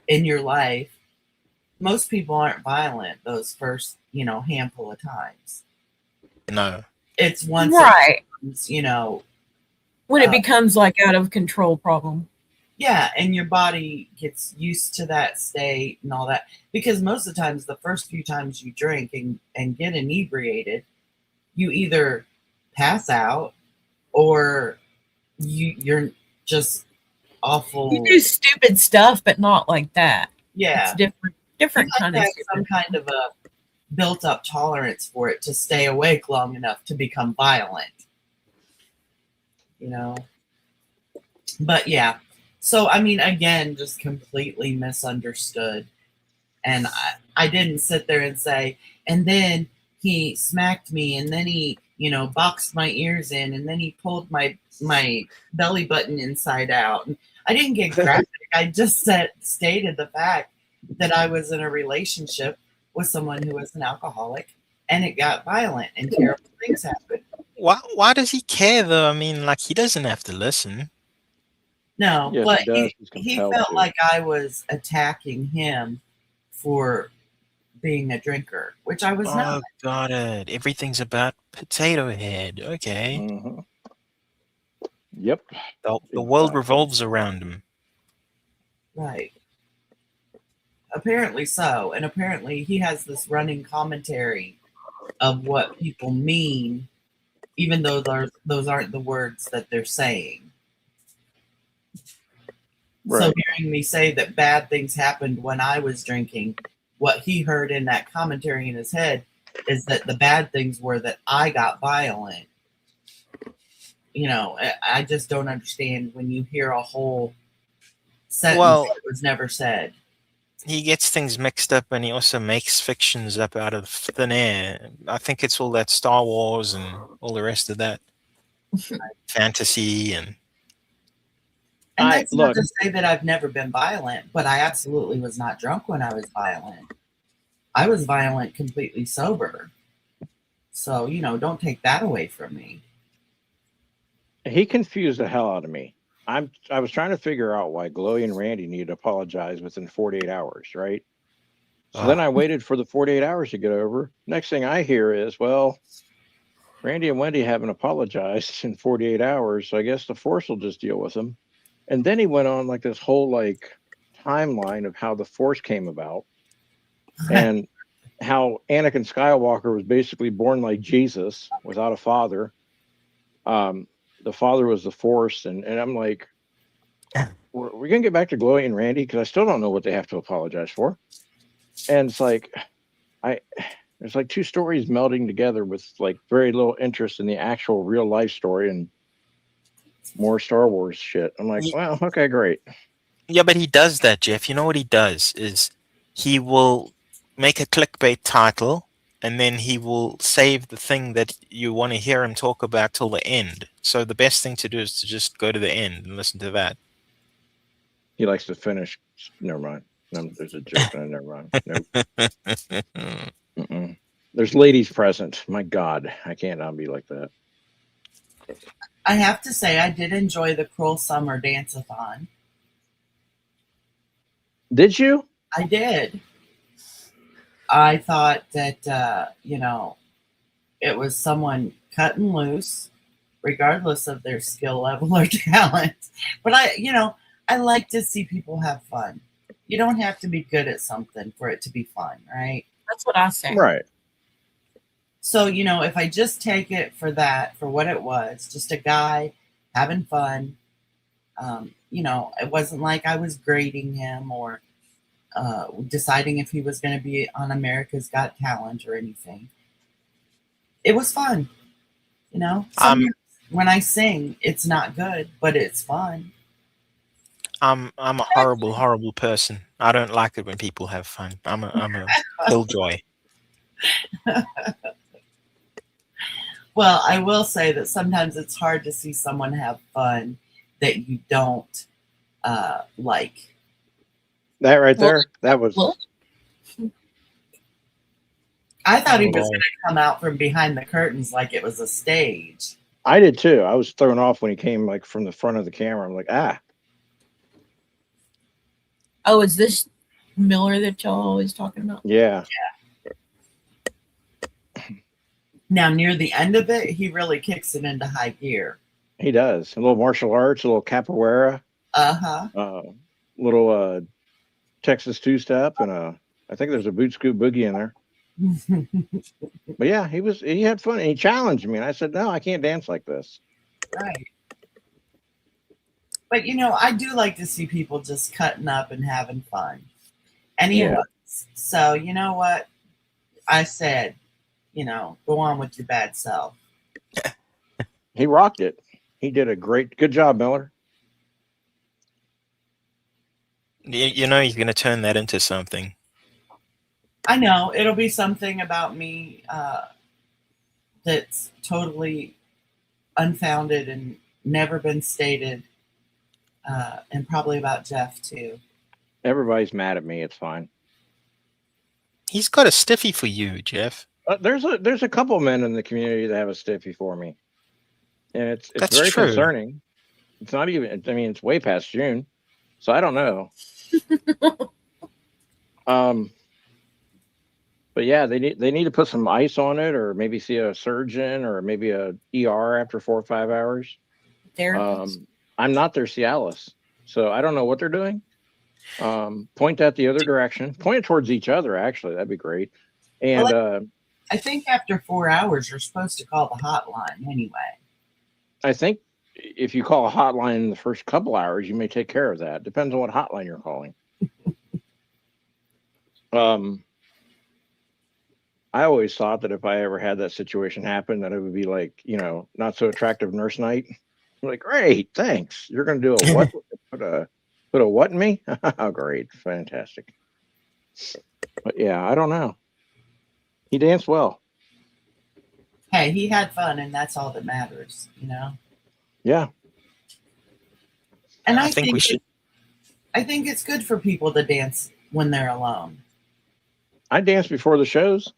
in your life, most people aren't violent those first, handful of times. No. It's once Right. it comes, When it becomes like out of control problem. yeah, and your body gets used to that state and all that. Because most of the times, the first few times you drink and get inebriated, you either pass out or you're just awful. You do stupid stuff, but not like that. Yeah. It's different You kind have of to have some kind of a built up tolerance for it to stay awake long enough to become violent. But yeah. So I mean, again, just completely misunderstood. And I didn't sit there and say, and then he smacked me, and then he, boxed my ears in, and then he pulled my belly button inside out. And I didn't get graphic. I just stated the fact that I was in a relationship with someone who was an alcoholic, and it got violent and terrible things happened. Why does he care though? I mean, like, he doesn't have to listen. No, Yes, but he does. He's he compelled felt to. like I was attacking him for being a drinker, which I was Oh, not. got it. Everything's about Potato Head. Okay. Mhm. Yep. The world Exactly. revolves around him. Right. Apparently so. And apparently he has this running commentary of what people mean, even though those aren't the words that they're saying. Right. So hearing me say that bad things happened when I was drinking, what he heard in that commentary in his head is that the bad things were that I got violent. I just don't understand when you hear a whole sentence that was never said. He gets things mixed up, and he also makes fictions up out of thin air. I think it's all that Star Wars and all the rest of that fantasy and that's not to say that I've never been violent, but I absolutely was not drunk when I was violent. I was violent completely sober. So, don't take that away from me. He confused the hell out of me. I was trying to figure out why Glowy and Randy needed to apologize within 48 hours, right? So then I waited for the 48 hours to get over. Next thing I hear is, well, Randy and Wendy haven't apologized in 48 hours, so I guess the Force will just deal with them. And then he went on like this whole timeline of how the Force came about and how Anakin Skywalker was basically born like Jesus without a father. The father was the Force, and I'm like, we're gonna get back to Glowy and Randy because I still don't know what they have to apologize for. And it's like, there's like two stories melding together with like very little interest in the actual real life story and more Star Wars shit. I'm like, well, okay, great. Yeah, but he does that, Jeff. You know what he does is he will make a clickbait title, and then he will save the thing that you want to hear him talk about till the end. So the best thing to do is to just go to the end and listen to that. He likes to finish. Never mind. No, there's a joke. Never mind. Nope. There's ladies present. My God, I can't not be like that. I have to say, I did enjoy the Cruel Summer Dance-a-thon. Did you? I did. I thought that, it was someone cutting loose, regardless of their skill level or talent. But I like to see people have fun. You don't have to be good at something for it to be fun, right? That's what I say. Right. So, if I just take it for what it was, just a guy having fun, it wasn't like I was grading him or deciding if he was going to be on America's Got Talent or anything. It was fun. When I sing, it's not good, but it's fun. I'm a horrible person. I don't like it when people have fun. I'm a killjoy. Well, I will say that sometimes it's hard to see someone have fun that you don't like. That right Well- there, that was well- I thought he was Well- going to come out from behind the curtains like it was a stage. I did too. I was thrown off when he came like from the front of the camera. I'm like, Oh, is this Miller that y'all always talking about? yeah. Now, near the end of it, he really kicks it into high gear. He does. A little martial arts, a little capoeira, Uh-huh. little Texas two-step, and I think there's a boot scoop boogie in there. But yeah, he had fun. And he challenged me, and I said, no, I can't dance like this. Right. But, I do like to see people just cutting up and having fun. And he Yeah. was. So, you know what? I said, go on with your bad self. He rocked it. He did a good job, Miller. You know you're going to turn that into something. I know. It'll be something about me that's totally unfounded and never been stated. And probably about Jeff, too. Everybody's mad at me. It's fine. He's got a stiffy for you, Jeff. There's a couple men in the community that have a stiffy for me, and it's That's very true. concerning. It's not even. I mean, it's way past June, so I don't know. But yeah, they need to put some ice on it, or maybe see a surgeon, or maybe a ER after 4 or 5 hours. I'm not their Cialis, so I don't know what they're doing. Point that the other direction. Point it towards each other. Actually, that'd be great. And I think after 4 hours, you're supposed to call the hotline anyway. I think if you call a hotline in the first couple hours, you may take care of that. Depends on what hotline you're calling. I always thought that if I ever had that situation happen, that it would be like, not so attractive nurse night. I'm like, great, thanks. You're going to do a what? Put a what in me? Oh, great, fantastic. But yeah, I don't know. He danced well. Hey, he had fun, and that's all that matters, Yeah. And I think we should. I think it's good for people to dance when they're alone. I dance before the shows.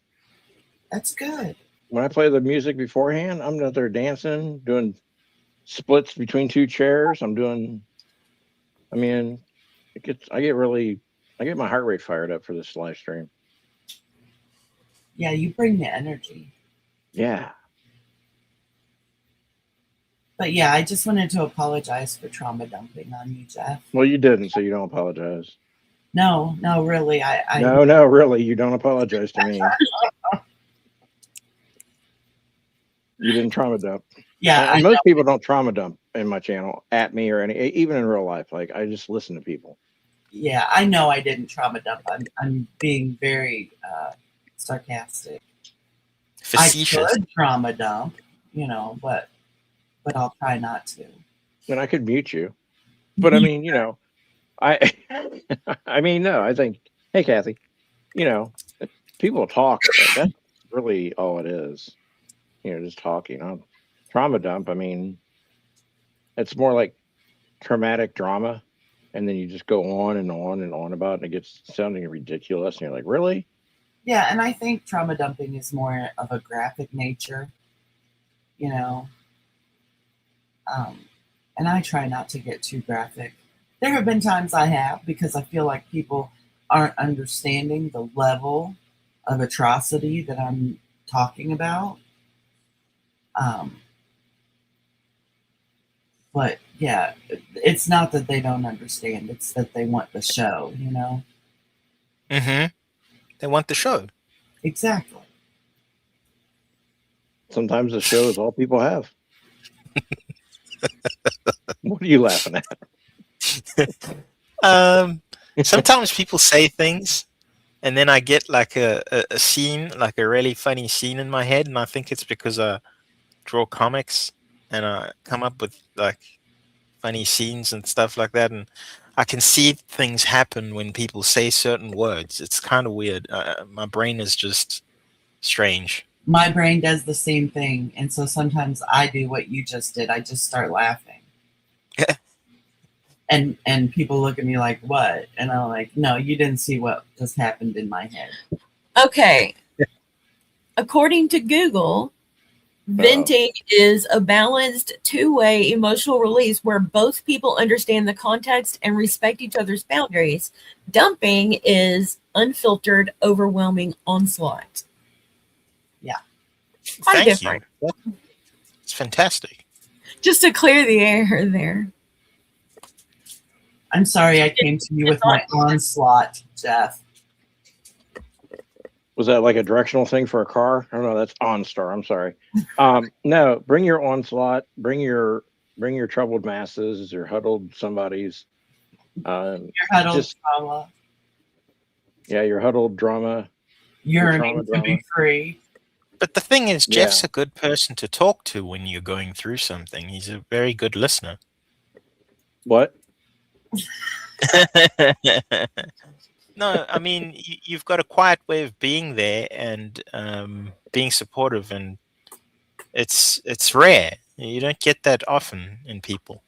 That's good. When I play the music beforehand, I'm out there dancing, doing splits between two chairs. I get my heart rate fired up for this live stream. Yeah, you bring the energy. Yeah. But yeah, I just wanted to apologize for trauma dumping on you, Jeff. Well, you didn't, so you don't apologize. No, really. No, really, you don't apologize to me. You didn't trauma dump. Yeah, And most people don't trauma dump in my channel at me or even in real life. Like, I just listen to people. Yeah, I know I didn't trauma dump. I'm being very sarcastic. Facetious. I could trauma dump, but I'll try not to. And I could mute you. But I mean, I think, hey, Kathy, people talk. That's really all it is. Just talking. Trauma dump, I mean, it's more like traumatic drama. And then you just go on and on and on about it. And it gets sounding ridiculous. And you're like, really? Yeah, and I think trauma dumping is more of a graphic nature, and I try not to get too graphic. There have been times I have, because I feel like people aren't understanding the level of atrocity that I'm talking about. But yeah, it's not that they don't understand, it's that they want the show, Mm-hmm. They want the show. Exactly. Sometimes the show is all people have. What are you laughing at? Sometimes people say things, and then I get like a scene, like a really funny scene in my head, and I think it's because I draw comics and I come up with like funny scenes and stuff like that, and I can see things happen when people say certain words. It's kind of weird. My brain is just strange. My brain does the same thing, and so sometimes I do what you just did. I just start laughing. And people look at me like, what? And I'm like, no, you didn't see what just happened in my head. Okay. According to Google, venting is a balanced two-way emotional release where both people understand the context and respect each other's boundaries. Dumping is unfiltered, overwhelming onslaught. Yeah. Quite Thank different. you. It's fantastic. Just to clear the air there. I'm sorry I came to you with my onslaught, Jeff. Was that like a directional thing for a car? I don't know. That's OnStar. I'm sorry. No, bring your onslaught. Bring your troubled masses, your huddled somebodies. Your huddled just- trauma. Yeah, your huddled drama. Yearning to be free. But the thing is, Yeah. Jeff's a good person to talk to when you're going through something. He's a very good listener. What? No, I mean, you've got a quiet way of being there and being supportive, and it's rare. You don't get that often in people.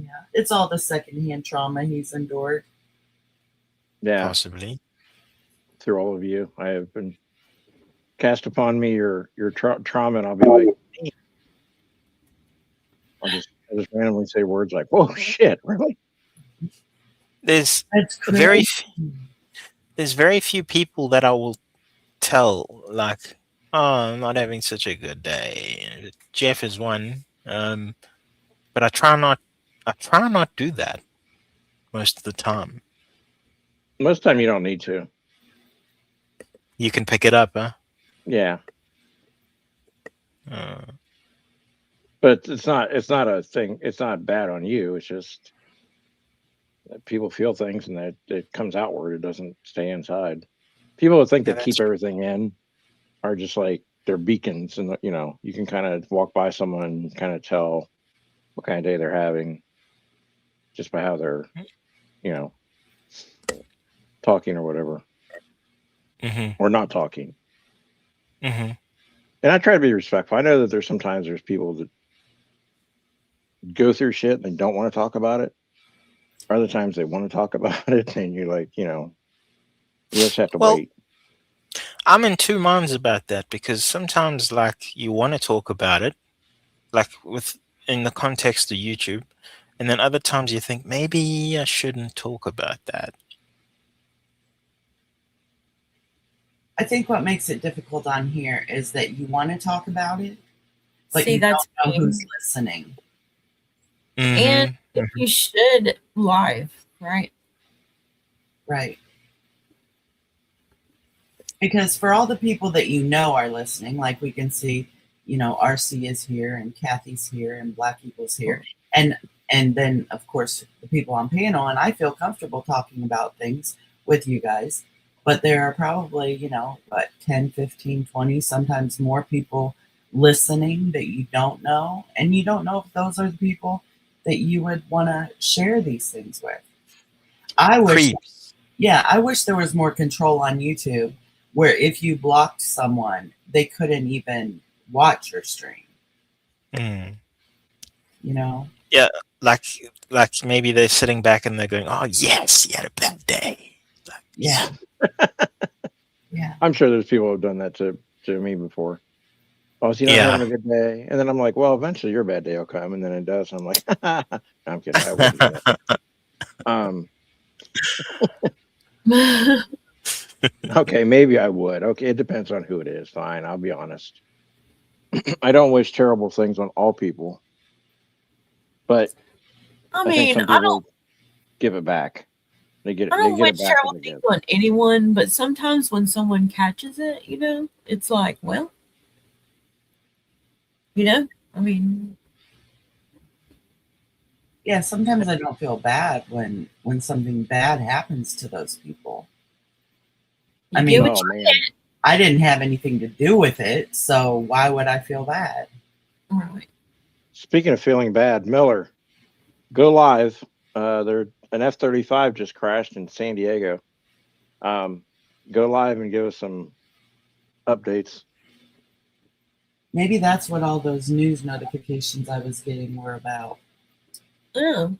Yeah, it's all the secondhand trauma he's endured. Yeah, Possibly. through all of you, I have been cast upon me your trauma, and I'll be like, I'll just randomly say words like, "Whoa, shit, really?" There's That's very crazy. there's very few people that I will tell like, oh, I'm not having such a good day. Jeff is one, but I try not do that most of the time. Most of the time, you don't need to. You can pick it up, huh? Yeah, Uh, but it's not a thing. It's not bad on you. It's just that people feel things, and that it comes outward. It doesn't stay inside. People that think Yeah, they keep that's true. everything in are just like they're beacons, and you can kind of walk by someone and kind of tell what kind of day they're having just by how they're, talking or whatever, Mm-hmm. or not talking. Mm-hmm. And I try to be respectful. I know that there's people that go through shit and they don't want to talk about it. Other times they want to talk about it, and you're like, you just have to Well, wait. I'm in two minds about that because sometimes, like, you want to talk about it, like in the context of YouTube, and then other times you think maybe I shouldn't talk about that. I think what makes it difficult on here is that you want to talk about it, but See, you that's don't know me. who's listening. And Mhm. you should live, right? Right. Because for all the people that you know are listening, like we can see, RC is here and Kathy's here and Black Eagle's here. And then of course the people on panel, and I feel comfortable talking about things with you guys. But there are probably, 10, 15, 20, sometimes more people listening that you don't know. And you don't know if those are the people that you would want to share these things with. I wish there was more control on YouTube where if you blocked someone, they couldn't even watch your stream. Mm. Yeah, Like maybe they're sitting back and they're going, "Oh yes, you had a bad day." Like, yeah. Yeah. I'm sure there's people who have done that to me before. Oh, is he not having a good day? And then I'm like, well, eventually your bad day will come, and then it does. And I'm like, no, I'm kidding. I wouldn't do that. Okay, maybe I would. Okay, it depends on who it is. Fine, I'll be honest. I don't wish terrible things on all people, but I think mean, some I people don't give it back. They get wish it back. terrible and they things give. on anyone, but sometimes when someone catches it, it's like, well, I mean, Yeah, sometimes I don't feel bad when something bad happens to those people. I mean, give it Oh man, I didn't have anything to do with it, so why would I feel bad? right. speaking of feeling bad, Miller, go live. An F-35 just crashed in San Diego. Go live and give us some updates. Maybe that's what all those news notifications I was getting were about. Oh,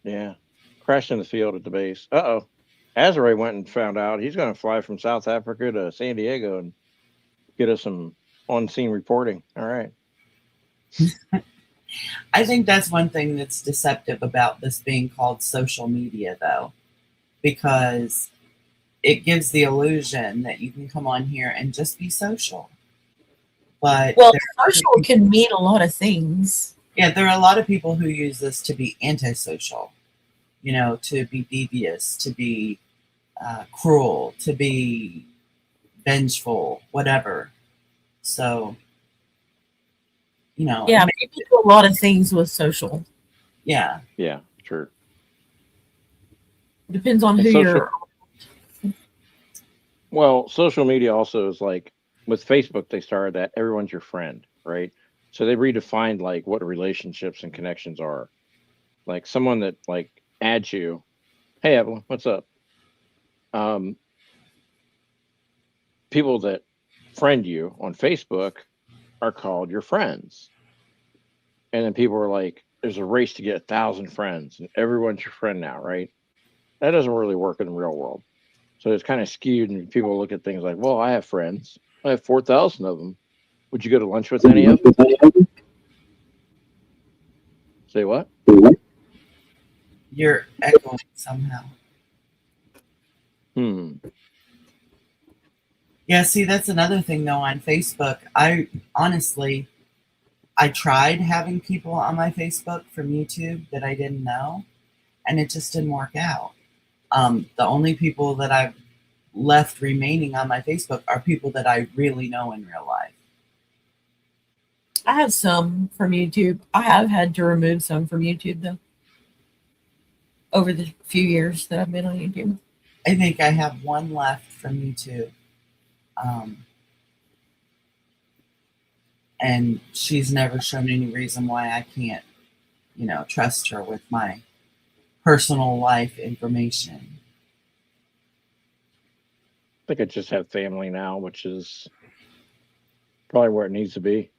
Yeah. Crashed in the field at the base. Uh-oh. Azure went and found out he's going to fly from South Africa to San Diego and get us some on-scene reporting. All right. I think that's one thing that's deceptive about this being called social media, though, because it gives the illusion that you can come on here and just be social. But well, social can mean a lot of things. yeah, there are a lot of people who use this to be antisocial, you know, to be devious, to be cruel, to be vengeful, whatever. So, you know, Yeah, people do a lot of things with social. yeah. Yeah, true. Depends on who Social- you're. Well, social media also is like with Facebook, they started that everyone's your friend, right? So they redefined like what relationships and connections are. Like someone that like adds you, hey Evelyn, what's up? People that friend you on Facebook are called your friends. And then people are like, there's a race to get 1,000 friends and everyone's your friend now, right? That doesn't really work in the real world. So it's kind of skewed, and people look at things like, well, I have friends. I have 4,000 of them. Would you go to lunch with any of them? Say what? You're echoing somehow. Yeah, see, that's another thing though on Facebook. I honestly, I tried having people on my Facebook from YouTube that I didn't know, and it just didn't work out. The only people that I've left remaining on my Facebook are people that I really know in real life. I have some from YouTube. I have had to remove some from YouTube though. Over the few years that I've been on YouTube. I think I have one left from YouTube. And she's never shown any reason why I can't, you know, trust her with my personal life information. I think I just have family now, which is probably where it needs to be.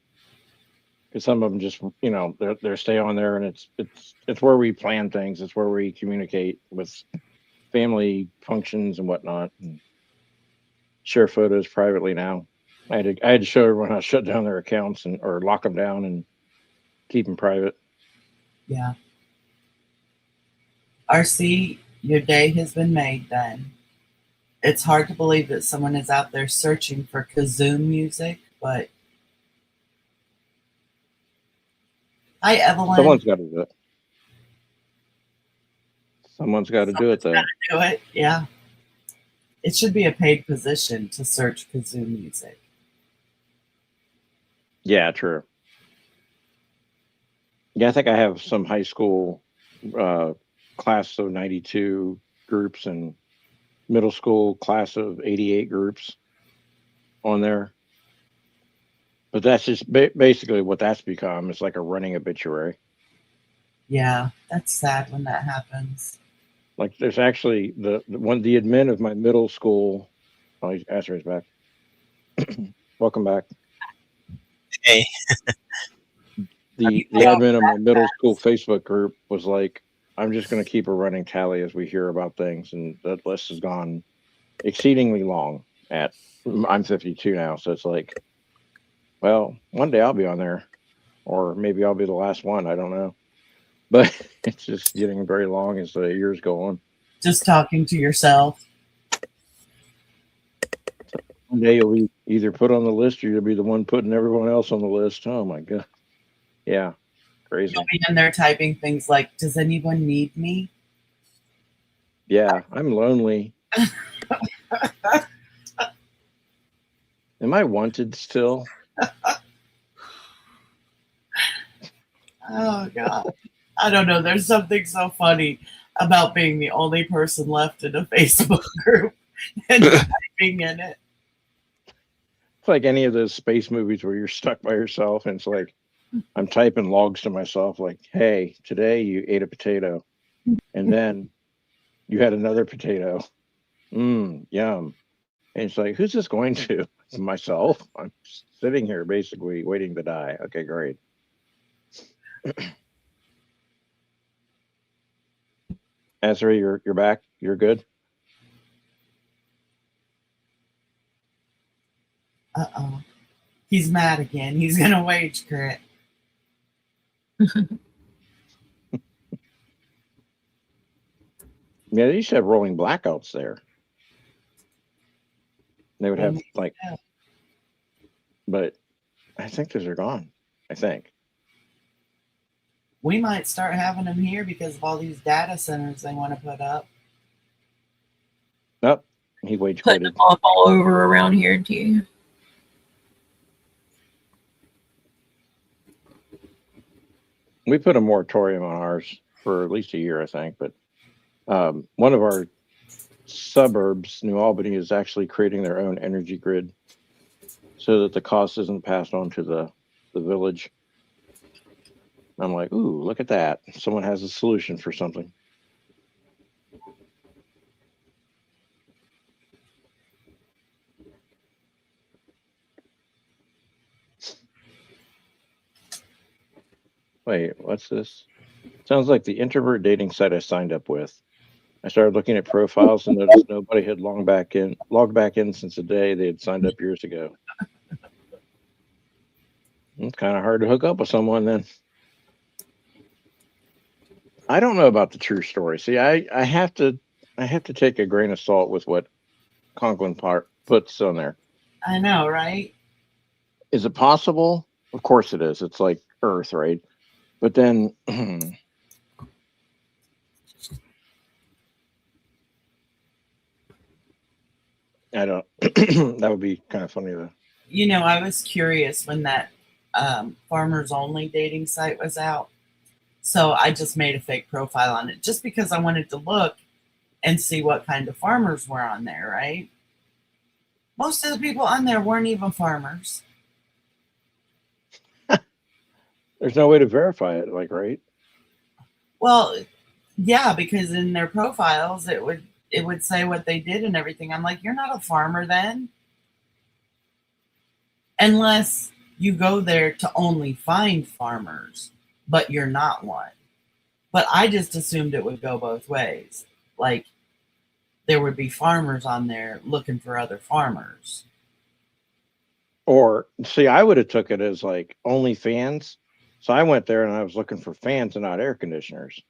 Because some of them just, you know, they're stay on there, and it's where we plan things. It's where we communicate with family functions and whatnot, and share photos privately now. I had to show everyone how to shut down their accounts or lock them down and keep them private. Yeah. RC, your day has been made then. It's hard to believe that someone is out there searching for kazoo music, but hi, Evelyn. Someone's got to do it. Someone's got to do it, though. Do it, yeah. It should be a paid position to search kazoo music. Yeah, true. Yeah, I think I have some high school class of 92 groups and middle school class of 88 groups on there. But that's just basically what that's become. It's like a running obituary. Yeah, that's sad when that happens. Like there's actually the admin of my middle school. Oh, Azra's back. Welcome back. Hey. The admin of my middle school Facebook group was like, I'm just going to keep a running tally as we hear about things. And that list has gone exceedingly long. I'm 52 now. So it's like, well, one day I'll be on there, or maybe I'll be the last one. I don't know. But it's just getting very long as the years go on. Just talking to yourself. One day you'll be either put on the list or you'll be the one putting everyone else on the list. Oh my God. Yeah. Crazy. You'll be in there typing things like, does anyone need me? Yeah, I'm lonely. Am I wanted still? Oh God. I don't know. There's something so funny about being the only person left in a Facebook group and typing in it. It's like any of those space movies where you're stuck by yourself and it's like I'm typing logs to myself like, hey, today you ate a potato and then you had another potato. Yum. And it's like, who's this going to? Myself. I'm sitting here basically waiting to die. Okay, great. Ezra, you're back. You're good. Uh-oh. He's mad again. He's gonna wage crit. Yeah, they used to have rolling blackouts there. They would have like, Yeah. but I think those are gone. I think. We might start having them here because of all these data centers they want to put up. Nope. He wage Putting quitted. them up all over around here too. We put a moratorium on ours for at least a year, I think. But one of our suburbs, New Albany, is actually creating their own energy grid so that the cost isn't passed on to the village. I'm like, ooh, look at that. Someone has a solution for something. Wait, what's this? Sounds like the introvert dating site I signed up with. I started looking at profiles and noticed nobody had logged back in since the day they had signed up years ago. It's kind of hard to hook up with someone then. I don't know about the true story. See, I have to take a grain of salt with what Conklin Park puts on there. I know, right? Is it possible? Of course it is. It's like Earth, right? But then I don't. That would be kind of funny to. You know, I was curious when that farmers only dating site was out. So I just made a fake profile on it just because I wanted to look and see what kind of farmers were on there, right? Most of the people on there weren't even farmers. There's no way to verify it, like, right? Well, yeah, because in their profiles it would say what they did and everything. I'm like, you're not a farmer then. Unless you go there to only find farmers, but you're not one. But I just assumed it would go both ways. Like there would be farmers on there looking for other farmers. Or see, I would have took it as like OnlyFans. So I went there and I was looking for fans and not air conditioners.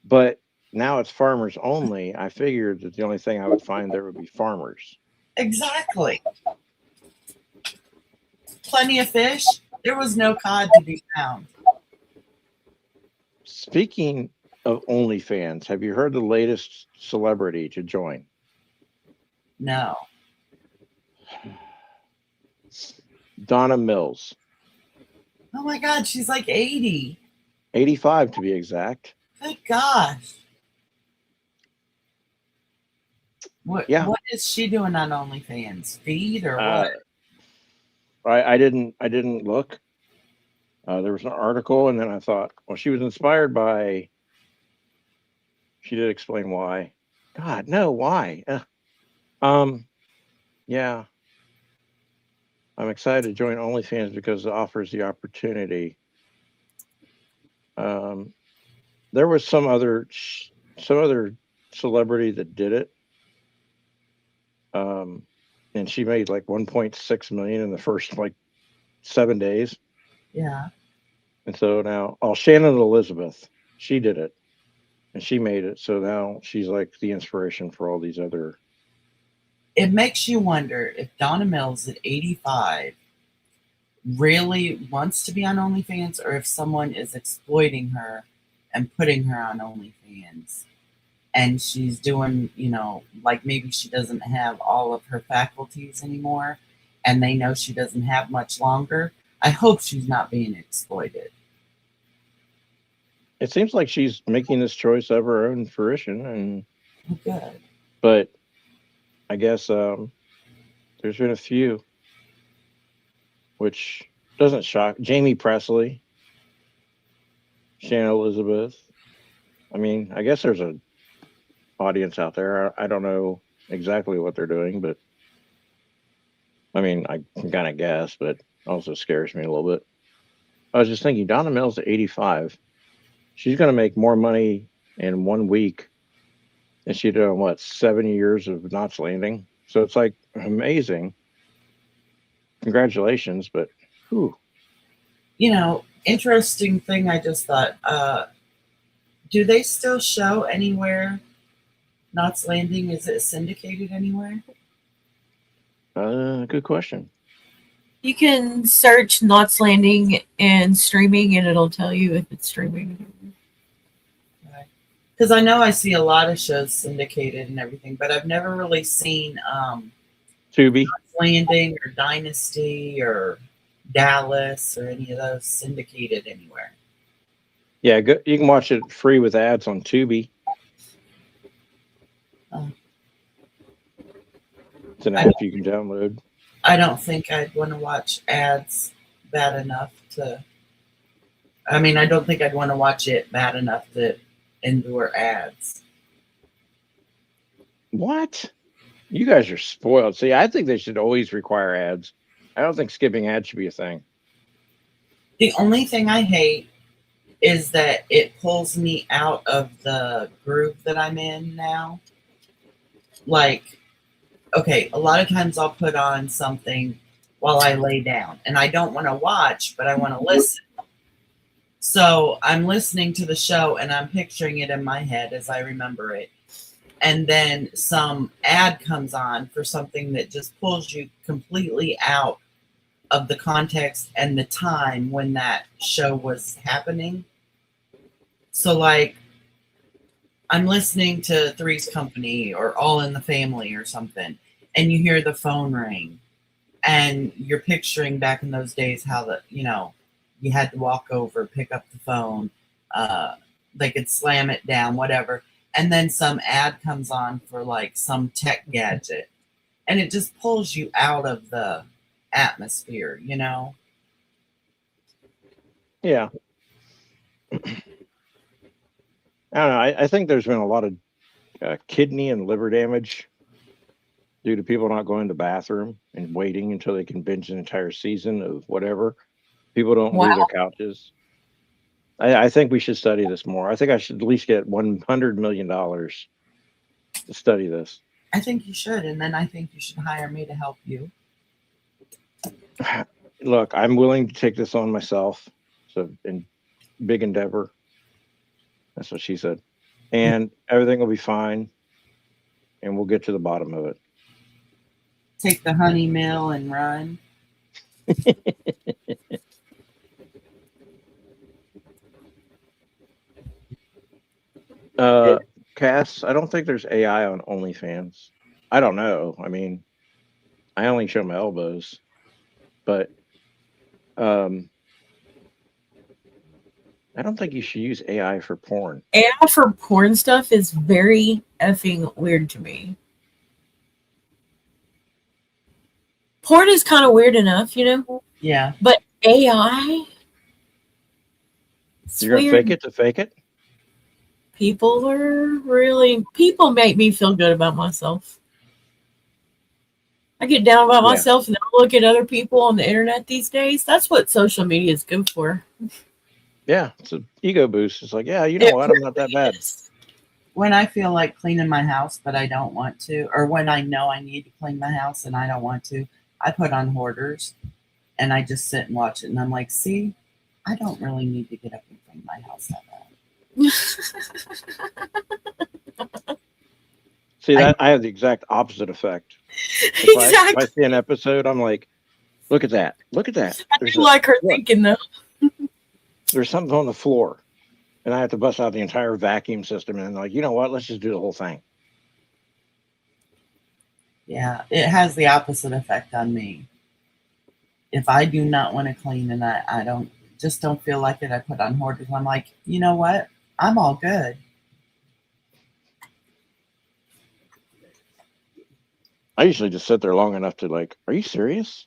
But now it's farmers only. I figured that the only thing I would find there would be farmers. Exactly. Plenty of fish. There was no cod to be found. Speaking of OnlyFans, have you heard the latest celebrity to join? No. Donna Mills. Oh my God, she's like 80. 85 to be exact. Good gosh. What is she doing on OnlyFans? Feed or what? I didn't look. There was an article, and then I thought, well, she was inspired by. She did explain why. God, no, why? Yeah. I'm excited to join OnlyFans because it offers the opportunity. There was some other celebrity that did it. And she made like 1.6 million in the first like 7 days. Yeah. And so now, Shannon Elizabeth, she did it and she made it. So now she's like the inspiration for all these other. It makes you wonder if Donna Mills at 85 really wants to be on OnlyFans or if someone is exploiting her and putting her on OnlyFans. And she's doing, like maybe she doesn't have all of her faculties anymore and they know she doesn't have much longer. I hope she's not being exploited. It seems like she's making this choice of her own fruition. And good. But I guess there's been a few, which doesn't shock. Jamie Presley, Shannon Elizabeth. I mean, I guess there's a audience out there. I don't know exactly what they're doing, but I mean, I can kind of guess, but also scares me a little bit. I was just thinking, Donna Mills at 85, she's going to make more money in 1 week than she did on what 70 years of Knots Landing. So it's like amazing. Congratulations, but whew. You know, interesting thing I just thought, do they still show anywhere Knots Landing? Is it syndicated anywhere? Good question. You can search Knots Landing and streaming, and it'll tell you if it's streaming. Because I know I see a lot of shows syndicated and everything, but I've never really seen Tubi, Knots Landing or Dynasty or Dallas or any of those syndicated anywhere. Yeah, you can watch it free with ads on Tubi. Oh. It's an app you can download. I don't think I'd want to watch ads bad enough to. I mean, I don't think I'd want to watch it bad enough to endure ads. What? You guys are spoiled. See, I think they should always require ads. I don't think skipping ads should be a thing. The only thing I hate is that it pulls me out of the groove that I'm in now. Like, okay, a lot of times I'll put on something while I lay down, and I don't want to watch, but I want to listen. So I'm listening to the show and I'm picturing it in my head as I remember it. And then some ad comes on for something that just pulls you completely out of the context and the time when that show was happening. So like, I'm listening to Three's Company or All in the Family or something, and you hear the phone ring, and you're picturing back in those days how you had to walk over, pick up the phone, they could slam it down, whatever. And then some ad comes on for like some tech gadget, and it just pulls you out of the atmosphere, you know? Yeah. I don't know. I think there's been a lot of kidney and liver damage due to people not going to the bathroom and waiting until they can binge an entire season of whatever. People don't leave their couches. I think we should study this more. I think I should at least get $100 million to study this. I think you should, and then I think you should hire me to help you. Look, I'm willing to take this on myself. So, in big endeavor. That's what she said. And everything will be fine. And we'll get to the bottom of it. Take the honey mill and run. Cass, I don't think there's AI on OnlyFans. I don't know. I mean, I only show my elbows. But I don't think you should use AI for porn. AI for porn stuff is very effing weird to me. Porn is kind of weird enough, you know? Yeah. But AI? You're going to fake it to fake it? People make me feel good about myself. I get down about myself and I look at other people on the internet these days. That's what social media is good for. Yeah, it's an ego boost. It's like, yeah, you know what? I'm not that bad. When I feel like cleaning my house, but I don't want to, or when I know I need to clean my house and I don't want to, I put on Hoarders and I just sit and watch it. And I'm like, see, I don't really need to get up and clean my house that bad. See, that I have the exact opposite effect. If I see an episode, I'm like, look at that. Look at that. I do like her thinking, though. There's something on the floor. And I have to bust out the entire vacuum system. And like, you know what? Let's just do the whole thing. Yeah, it has the opposite effect on me. If I do not want to clean and I don't feel like it, I put on Hoarders. I'm like, you know what? I'm all good. I usually just sit there long enough to like, are you serious?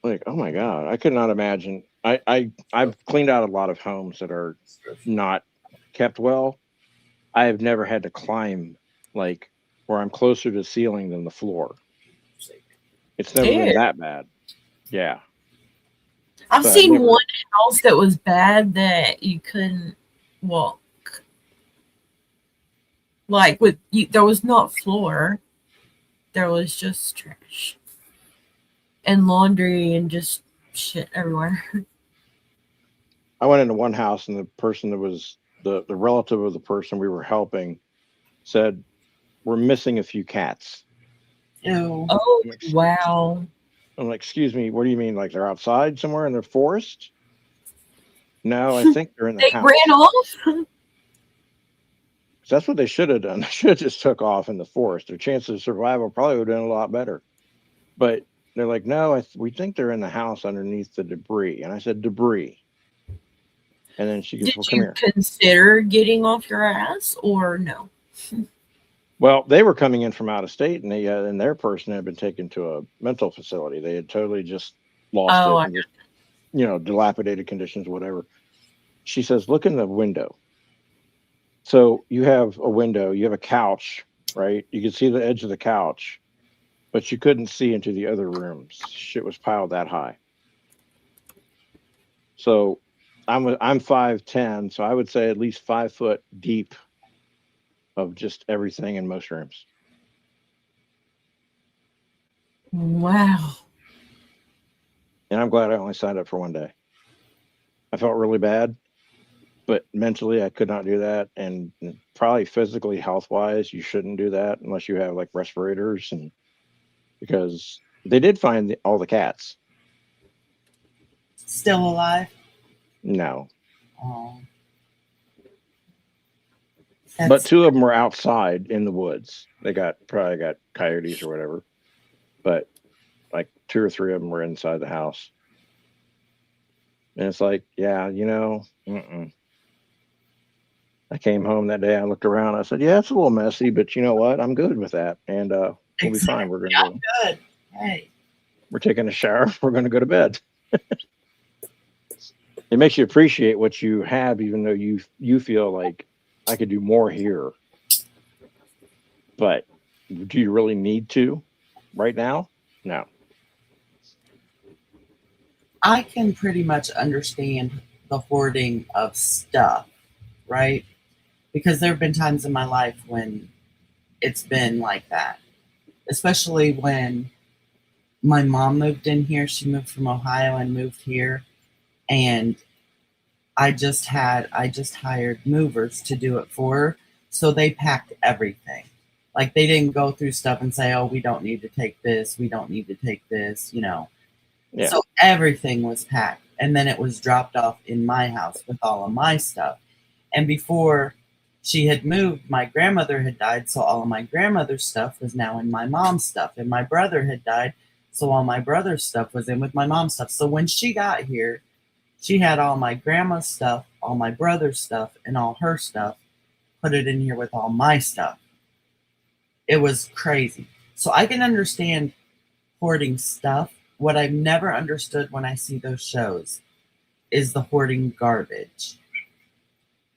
Like, oh my God, I could not imagine. I've cleaned out a lot of homes that are not kept well. I have never had to climb like where I'm closer to the ceiling than the floor. It's never been Ew. that bad. Yeah. I've But seen never- one house that was bad that you couldn't walk. Like there was not floor. There was just trash and laundry and just shit everywhere. I went into one house and the person that was the relative of the person we were helping said, "We're missing a few cats." Ew. Oh wow! I'm like, "Excuse me, what do you mean? Like they're outside somewhere in the forest?" No, I think they're in the They house. ran off. That's what they should have done. They should have just took off in the forest. Their chances of survival probably would have been a lot better. But they're like, "No, we think they're in the house underneath the debris." And I said, "Debris." And then she goes, Did "Well, come you here." consider getting off your ass or no? Well, they were coming in from out of state, and and their person had been taken to a mental facility. They had totally just lost Oh, it, and just, dilapidated conditions, whatever. She says, "Look in the window." So you have a window, you have a couch, right? You could see the edge of the couch, but you couldn't see into the other rooms. Shit was piled that high. So I'm 5'10", so I would say at least 5 foot deep of just everything in most rooms. wow. And I'm glad I only signed up for one day. I felt really bad, but mentally I could not do that. And probably physically, health wise, you shouldn't do that unless you have like respirators, and because they did find all the cats. Still alive? No, Oh. but That's, 2 of them were outside in the woods. They probably got coyotes or whatever, but like 2 or 3 of them were inside the house. And it's like, yeah, I came home that day. I looked around. I said, "Yeah, it's a little messy, but you know what? I'm good with that, and we'll be fine. We're I'm gonna good. Hey. we're taking a shower. We're gonna go to bed." It makes you appreciate what you have, even though you feel like I could do more here. But do you really need to right now? No. I can pretty much understand the hoarding of stuff, right? Because there have been times in my life when it's been like that, especially when my mom moved in here. She moved from Ohio and moved here, and I just hired movers to do it for her, so they packed everything. Like they didn't go through stuff and say, "Oh, we don't need to take this, we don't need to take this," Yeah. So everything was packed, and then it was dropped off in my house with all of my stuff. And before she had moved, my grandmother had died, so all of my grandmother's stuff was now in my mom's stuff. And my brother had died, so all my brother's stuff was in with my mom's stuff. So when she got here, she had all my grandma's stuff, all my brother's stuff, and all her stuff, put it in here with all my stuff. It was crazy. So I can understand hoarding stuff. What I've never understood when I see those shows is the hoarding garbage.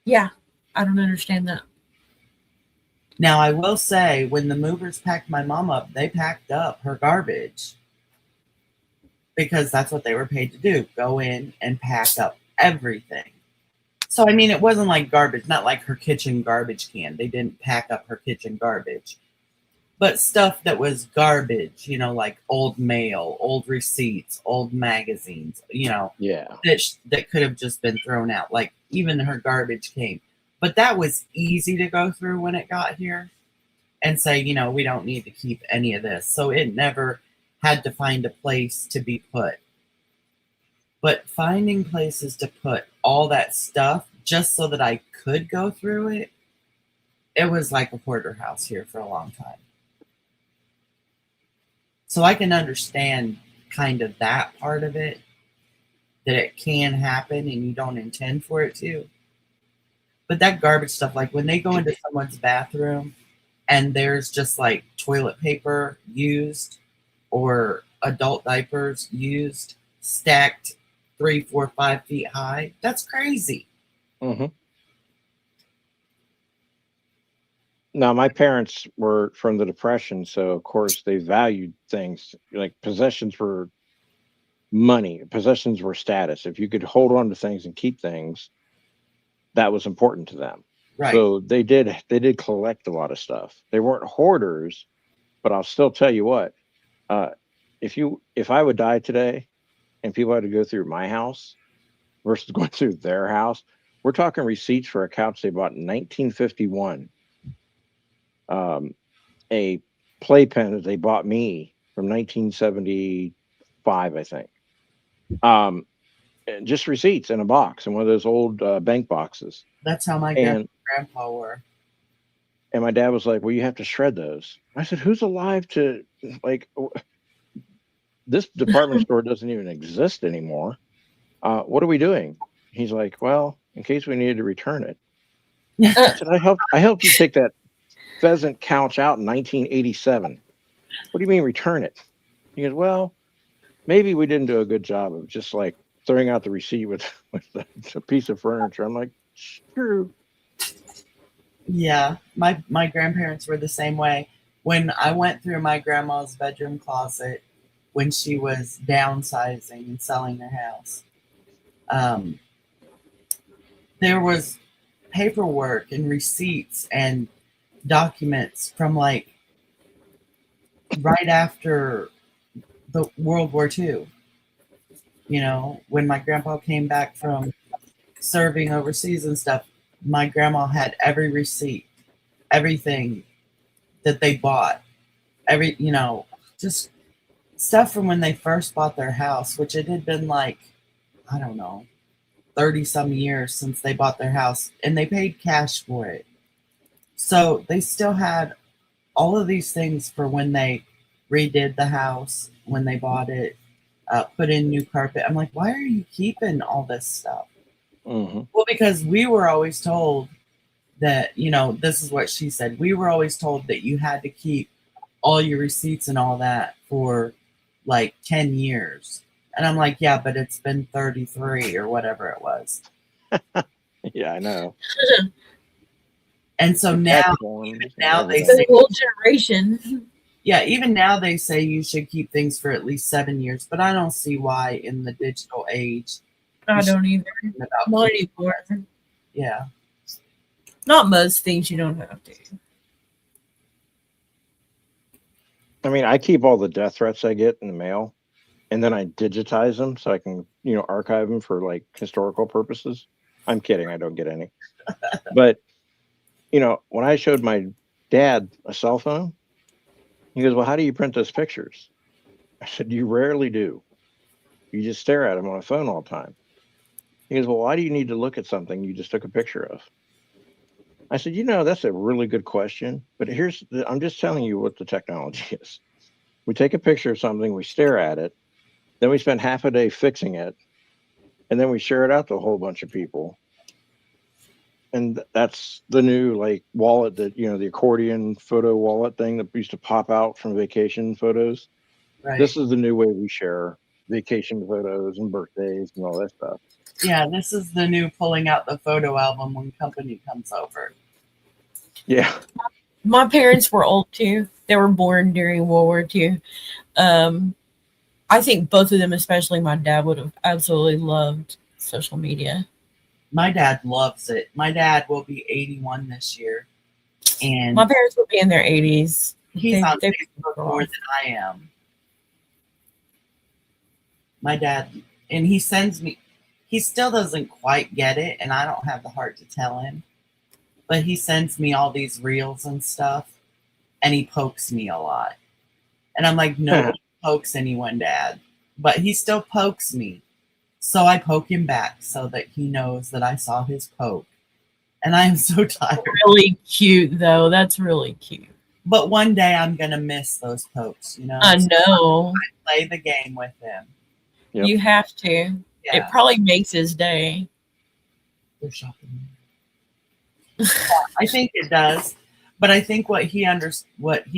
Yeah, I don't understand that. Now, I will say, when the movers packed my mom up, they packed up her garbage because that's what they were paid to do, go in and pack up everything. So, I mean, it wasn't like garbage, not like her kitchen garbage can. They didn't pack up her kitchen garbage. But stuff that was garbage, like old mail, old receipts, old magazines, Yeah. that could have just been thrown out. Like even her garbage came. But that was easy to go through when it got here and say, we don't need to keep any of this. So it never had to find a place to be put. But finding places to put all that stuff just so that I could go through it, it was like a hoarder house here for a long time. So I can understand kind of that part of it, that it can happen and you don't intend for it to. But that garbage stuff, like when they go into someone's bathroom and there's just like toilet paper used or adult diapers used, stacked 3, 4, 5 feet high, that's crazy. Mm-hmm. Now, my parents were from the Depression, so of course they valued things like possessions were money, possessions were status. If you could hold on to things and keep things, that was important to them. Right. So they did collect a lot of stuff. They weren't hoarders, but I'll still tell you what, uh, if I would die today and people had to go through my house versus going through their house, we're talking receipts for a couch they bought in 1951, a playpen that they bought me from 1975, I think. And just receipts in a box in one of those old bank boxes. That's how my And grandpa were. and my dad was like, "Well, you have to shred those." I said, "Who's alive to like this department store doesn't even exist anymore? What are we doing?" He's like, "Well, in case we needed to return it." I said, I helped you take that pheasant couch out in 1987. What do you mean return it?" He goes, "Well, maybe we didn't do a good job of just like throwing out the receipt with a piece of furniture." I'm like, "Sure." Yeah, my grandparents were the same way. When I went through my grandma's bedroom closet when she was downsizing and selling her house, um, there was paperwork and receipts and documents from like right after the World War II. You know, when my grandpa came back from serving overseas and stuff, my grandma had every receipt, everything that they bought, just stuff from when they first bought their house, which it had been like, I don't know, 30 some years since they bought their house, and they paid cash for it. So they still had all of these things for when they redid the house, when they bought it, put in new carpet. I'm like, why are you keeping all this stuff? Hmm. Well, because we were always told that, this is what she said. We were always told that you had to keep all your receipts and all that for like 10 years. And I'm like, yeah, but it's been 33 or whatever it was. Yeah, I know. And so now they The say, whole generation. yeah, even now they say you should keep things for at least 7 years, but I don't see why in the digital age. I don't either. Not anymore. Yeah. Not most things you don't have to. I mean, I keep all the death threats I get in the mail, and then I digitize them so I can, archive them for like historical purposes. I'm kidding. I don't get any. But, when I showed my dad a cell phone, he goes, "Well, how do you print those pictures?" I said, "You rarely do. You just stare at them on a phone all the time." He goes, "Well, why do you need to look at something you just took a picture of?" I said, "That's a really good question. But I'm just telling you what the technology is. We take a picture of something, we stare at it, then we spend half a day fixing it, and then we share it out to a whole bunch of people. And that's the new like wallet that, the accordion photo wallet thing that used to pop out from vacation photos. Right. This is the new way we share vacation photos and birthdays and all that stuff." Yeah, this is the new pulling out the photo album when company comes over. Yeah. My parents were old too. They were born during World War II. I think both of them, especially my dad, would have absolutely loved social media. My dad loves it. My dad will be 81 this year. And my parents will be in their 80s. He's on Facebook more than I am. My dad, and he sends me, he still doesn't quite get it, and I don't have the heart to tell him. But he sends me all these reels and stuff, and he pokes me a lot. And I'm like, nobody pokes anyone, Dad. But he still pokes me. So I poke him back so that he knows that I saw his poke. And I am so tired. Really cute, though. That's really cute. But one day I'm going to miss those pokes, I know. I play the game with him. Yep. You have to. Yeah. It probably makes his day. They're shopping. I think it does. But I think what he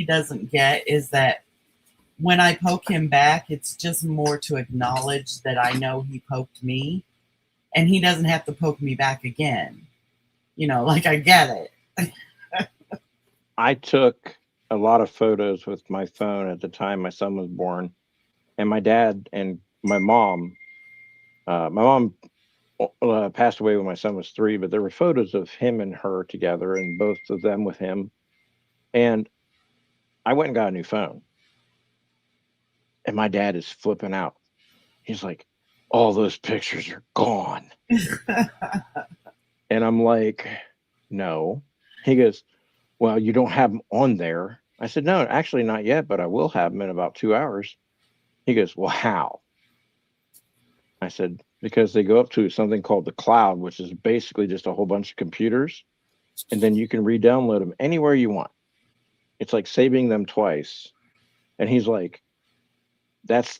doesn't get is that when I poke him back, it's just more to acknowledge that I know he poked me, and he doesn't have to poke me back again. Like I get it. I took a lot of photos with my phone at the time my son was born, and my dad and my mom. My mom passed away when my son was 3, but there were photos of him and her together, and both of them with him. And I went and got a new phone, and my dad is flipping out. He's like, "All those pictures are gone," and I'm like, "No." He goes, "Well, you don't have them on there." I said, "No, actually not yet, but I will have them in about 2 hours." He goes, "Well, how?" I said, "Because they go up to something called the cloud, which is basically just a whole bunch of computers, and then you can re-download them anywhere you want. It's like saving them twice." And he's like, that's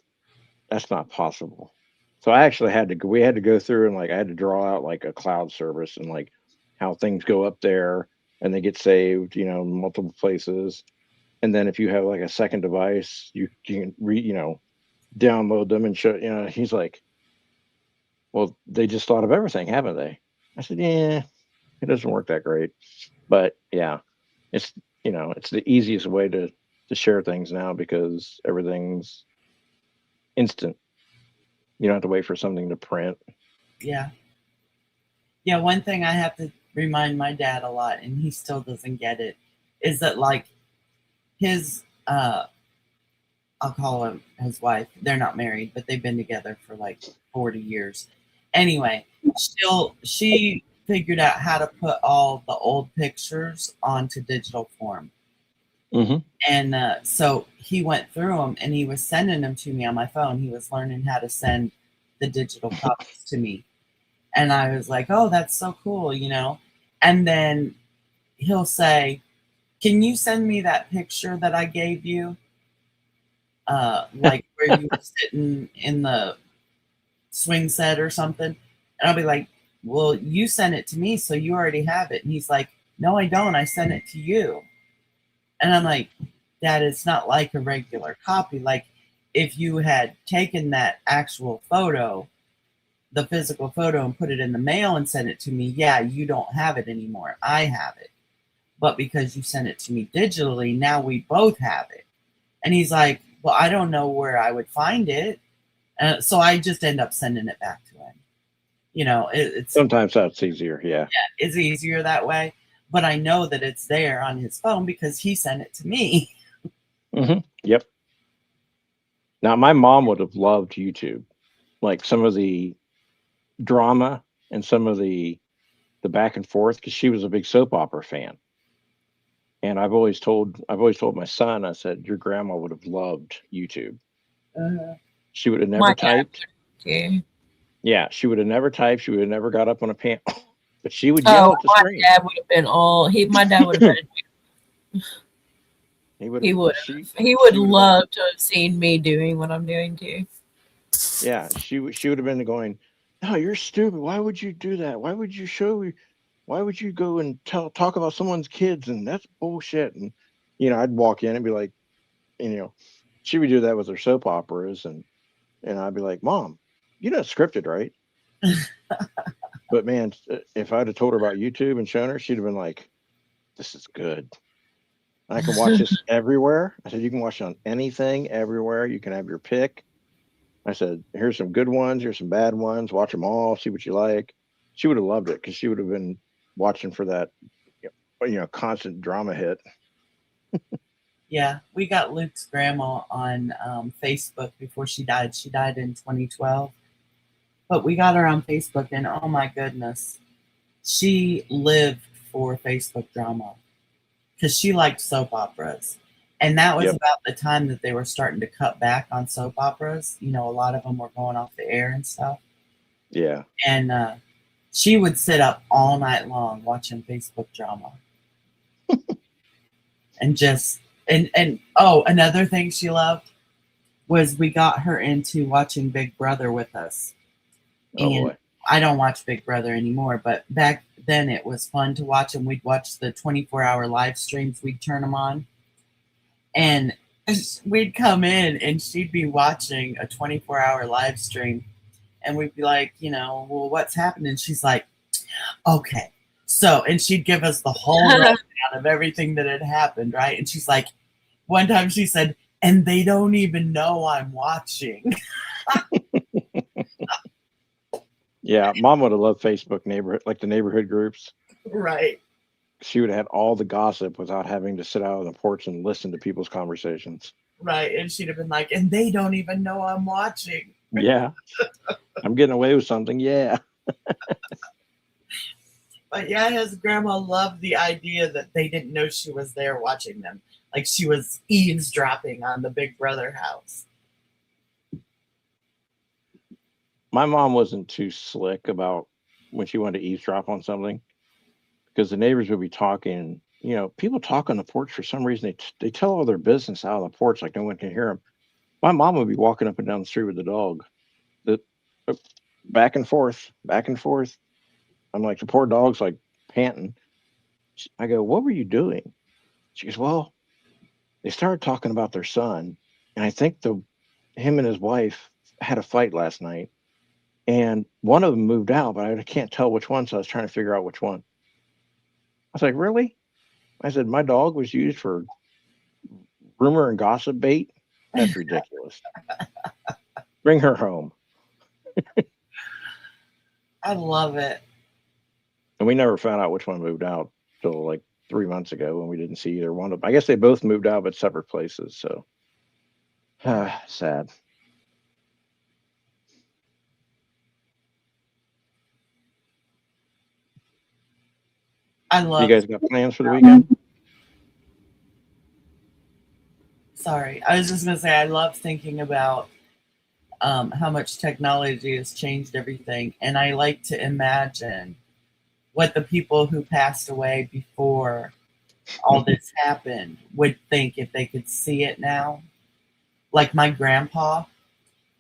not possible. So I actually we had to go through and like I had to draw out like a cloud service and like how things go up there and they get saved, multiple places. And then if you have like a second device, you can download them and show, he's like, "Well, they just thought of everything, haven't they?" I said, "Yeah, it doesn't work that great." But yeah, it's, it's the easiest way to share things now because everything's instant. You don't have to wait for something to print. Yeah. Yeah, one thing I have to remind my dad a lot, and he still doesn't get it, is that like his I'll call him his wife. They're not married, but they've been together for like 40 years. Anyway, she figured out how to put all the old pictures onto digital form. Mm-hmm. And so he went through them and he was sending them to me on my phone. He was learning how to send the digital copies to me. And I was like, "Oh, that's so cool, And then he'll say, "Can you send me that picture that I gave you? Like where you were sitting in the swing set or something." And I'll be like, "Well, you sent it to me, so you already have it." And he's like, "No, I don't. I sent it to you." And I'm like, "Dad, it's not like a regular copy. Like if you had taken that actual photo, the physical photo, and put it in the mail and sent it to me, yeah, you don't have it anymore. I have it. But because you sent it to me digitally, now we both have it." And he's like, "Well, I don't know where I would find it." So I just end up sending it back to him. It's sometimes that's easier. Yeah, it's easier that way. But I know that it's there on his phone because he sent it to me. Mm-hmm. Yep. Now, my mom would have loved YouTube, like some of the drama and some of the back and forth, because she was a big soap opera fan. And I've always told my son, I said, "Your grandma would have loved YouTube." She would have never typed. Yeah, she would have never typed. She would have never got up on a panel, but she would yell at the screen. My dad would have been my dad would have been. He would love to have seen me doing what I'm doing too. Yeah, she would have been going, "No, you're stupid. Why would you do that? Why would you go and talk about someone's kids? And that's bullshit." And I'd walk in and be like, she would do that with her soap operas, and I'd be like, "Mom, it's scripted, right?" But man, if I'd have told her about YouTube and shown her, she'd have been like, "This is good. I can watch this everywhere." I said, "You can watch it on anything, everywhere. You can have your pick." I said, "Here's some good ones. Here's some bad ones. Watch them all. See what you like." She would have loved it because she would have been watching for that, constant drama hit. Yeah, we got Luke's grandma on Facebook before she died. She died in 2012. But we got her on Facebook, and oh my goodness, she lived for Facebook drama because she liked soap operas. And that was about the time that they were starting to cut back on soap operas. A lot of them were going off the air and stuff. Yeah. And she would sit up all night long watching Facebook drama. And another thing she loved was we got her into watching Big Brother with us. And I don't watch Big Brother anymore, but back then it was fun to watch, and we'd watch the 24-hour live streams. We'd turn them on, and we'd come in, and she'd be watching a 24-hour live stream, and we'd be like, "Well, what's happening?" She's like, "Okay, So, and she'd give us the whole rundown of everything that had happened, right? And she's like, one time she said, and they don't even know I'm watching. Yeah, Mom would have loved Facebook neighborhood, like the neighborhood groups. Right. She would have had all the gossip without having to sit out on the porch and listen to people's conversations. Right. And she'd have been like, and they don't even know I'm watching. Yeah. I'm getting away with something. Yeah. But yeah, his grandma loved the idea that they didn't know she was there watching them. Like she was eavesdropping on the Big Brother house. My mom wasn't too slick about when she wanted to eavesdrop on something, because the neighbors would be talking. You know, people talk on the porch for some reason. They tell all their business out on the porch like no one can hear them. My mom would be walking up and down the street with the dog, back and forth, back and forth. I'm like, the poor dog's like panting. I go, what were you doing? She goes, well, they started talking about their son, and I think him and his wife had a fight last night, and one of them moved out, but I can't tell which one, so I was trying to figure out which one. I was like, really? I said, my dog was used for rumor and gossip bait? That's ridiculous. Bring her home. I love it. And we never found out which one moved out till like 3 months ago when we didn't see either one of them. I guess they both moved out, but separate places. So sad. I love You guys got plans for the weekend? Sorry. I was just going to say, I love thinking about how much technology has changed everything. And I like to imagine what the people who passed away before all this happened would think if they could see it now. Like my grandpa,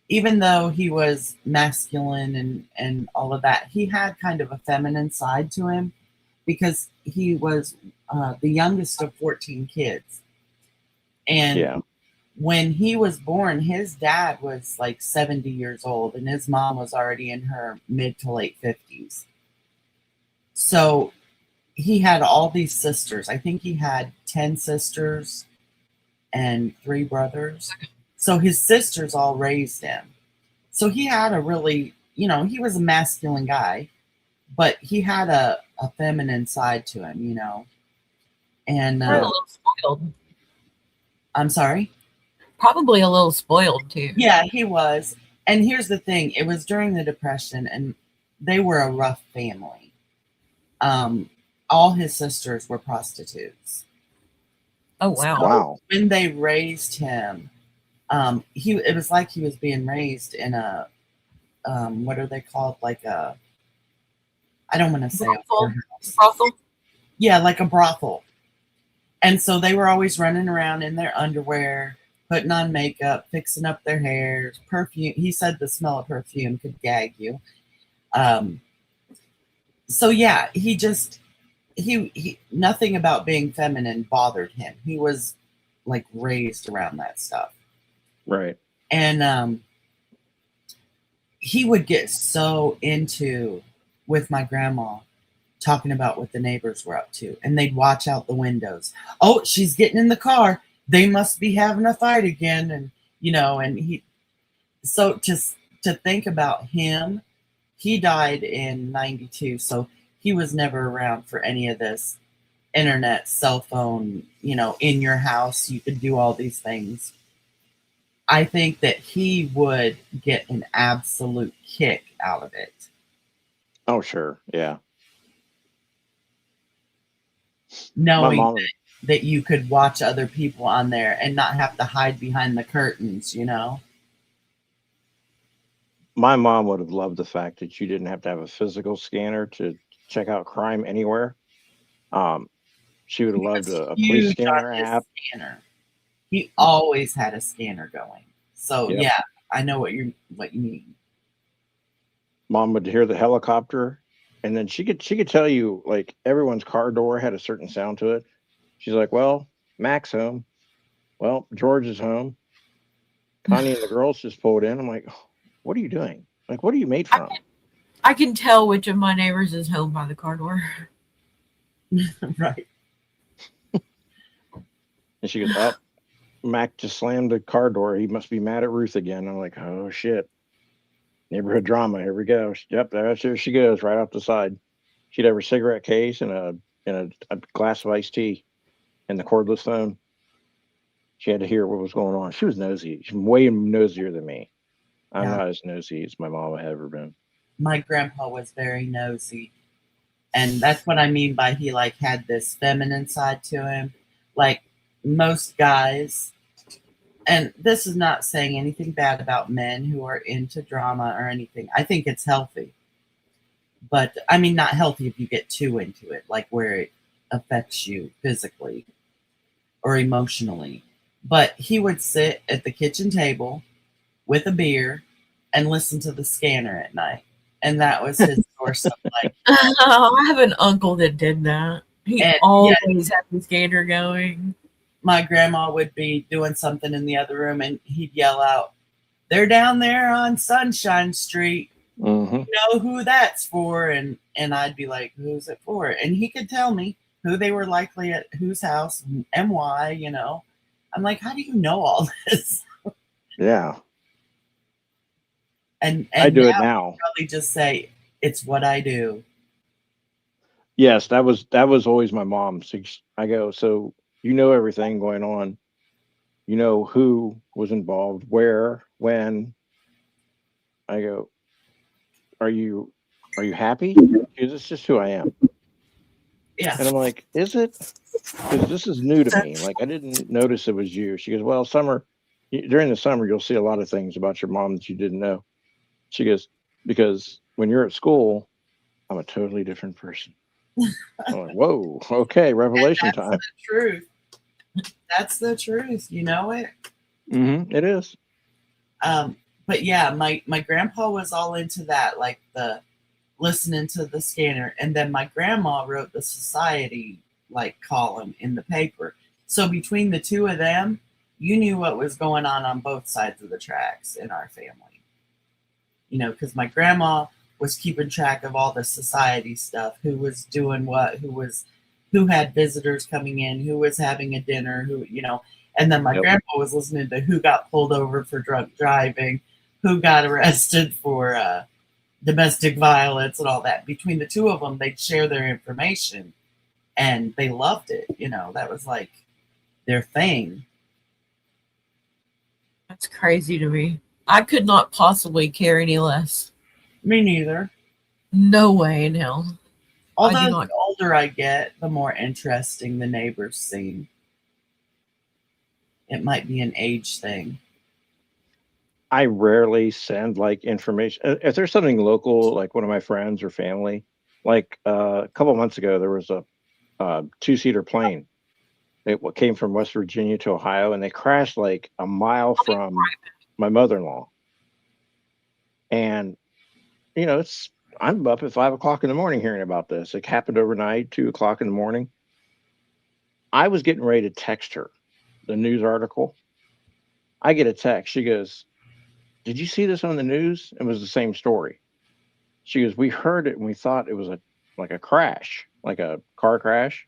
even though he was masculine and all of that, he had kind of a feminine side to him because he was the youngest of 14 kids. And when he was born, his dad was like 70 years old and his mom was already in her mid to late 50s. So he had all these sisters. I think he had 10 sisters and 3 brothers. So his sisters all raised him. So he had a really, he was a masculine guy, but he had a feminine side to him, And a little spoiled. I'm sorry? Probably a little spoiled too. Yeah, he was. And here's the thing. It was during the Depression and they were a rough family. All his sisters were prostitutes. Oh, wow. So Wow. when they raised him, it was like he was being raised in a, what are they called? Like a, I don't want to say brothel. Yeah, like a brothel. And so they were always running around in their underwear, putting on makeup, fixing up their hair, perfume. He said the smell of perfume could gag you. So yeah, he nothing about being feminine bothered him. He was like raised around that stuff. Right. And he would get so into with my grandma talking about what the neighbors were up to, and they'd watch out the windows. Oh, she's getting in the car. They must be having a fight again. And, so just to think about him, he died in 92. So he was never around for any of this internet, cell phone, in your house, you could do all these things. I think that he would get an absolute kick out of it. Oh, sure. Yeah. Knowing that you could watch other people on there and not have to hide behind the curtains, My mom would have loved the fact that you didn't have to have a physical scanner to check out crime anywhere. She would have loved a police scanner app. He always had a scanner going. So Yep. yeah, I know what you mean. Mom would hear the helicopter, and then she could tell you like everyone's car door had a certain sound to it. She's like, well, Mac's home. Well, George is home. Connie and the girls just pulled in. I'm like, what are you doing? Like, what are you made from? I can tell which of my neighbors is home by the car door. Right. And she goes, "Oh, Mac just slammed the car door. He must be mad at Ruth again." I'm like, "Oh shit, neighborhood drama. Here we go." Yep, there she goes, right off the side. She'd have her cigarette case and a glass of iced tea and the cordless phone. She had to hear what was going on. She was nosy. She's way nosier than me. I'm Yeah. not as nosy as my mom had ever been. My grandpa was very nosy. And that's what I mean by he like had this feminine side to him. Like most guys, and this is not saying anything bad about men who are into drama or anything. I think it's healthy. But I mean, not healthy if you get too into it, like where it affects you physically or emotionally. But he would sit at the kitchen table with a beer and listen to the scanner at night. And that was his source of like. Oh, I have an uncle that did that. He And, always had the scanner going. My grandma would be doing something in the other room and he'd yell out, "They're down there on Sunshine Street. Mm-hmm. You know who that's for?" And I'd be like, "Who's it for?" And he could tell me who they were likely at whose house and why, you know. I'm like, how do you know all this? Yeah. And I do it now now. I'd probably just say, "It's what I do." Yes, that was always my mom. I go, "So you know everything going on. You know who was involved, where, when." I go, Are you happy? Because it's just who I am." Yeah. And I'm like, "Is it? Because this is new to me. Like I didn't notice it was you." She goes, "Well, during the summer, you'll see a lot of things about your mom that you didn't know." She goes, "Because when you're at school, I'm a totally different person." I'm like, "Whoa, okay, revelation time." The truth. That's the truth. You know it. Mm-hmm, it is. But yeah, my grandpa was all into that, like the listening to the scanner, and then my grandma wrote the society like column in the paper. So between the two of them, you knew what was going on both sides of the tracks in our family. You know, because my grandma was keeping track of all the society stuff, who was doing what, who had visitors coming in, who was having a dinner, who, you know, and then my Yep. grandpa was listening to who got pulled over for drunk driving, who got arrested for domestic violence and all that. Between the two of them, they'd share their information and they loved it. You know, that was like their thing. That's crazy to me. I could not possibly care any less. Me neither. No way in hell. Although not- the older I get, the more interesting the neighbors seem. It might be an age thing. I rarely send like information. If there's something local, like one of my friends or family, like a couple months ago, there was a 2-seater plane. It came from West Virginia to Ohio, and they crashed like a mile from my mother-in-law. And you know, I'm up at 5 o'clock in the morning hearing about this. It happened overnight, 2 o'clock in the morning. I was getting ready to text her the news article. I get a text. She goes, "Did you see this on the news?" It was the same story. She goes, "We heard it and we thought it was like a crash, like a car crash."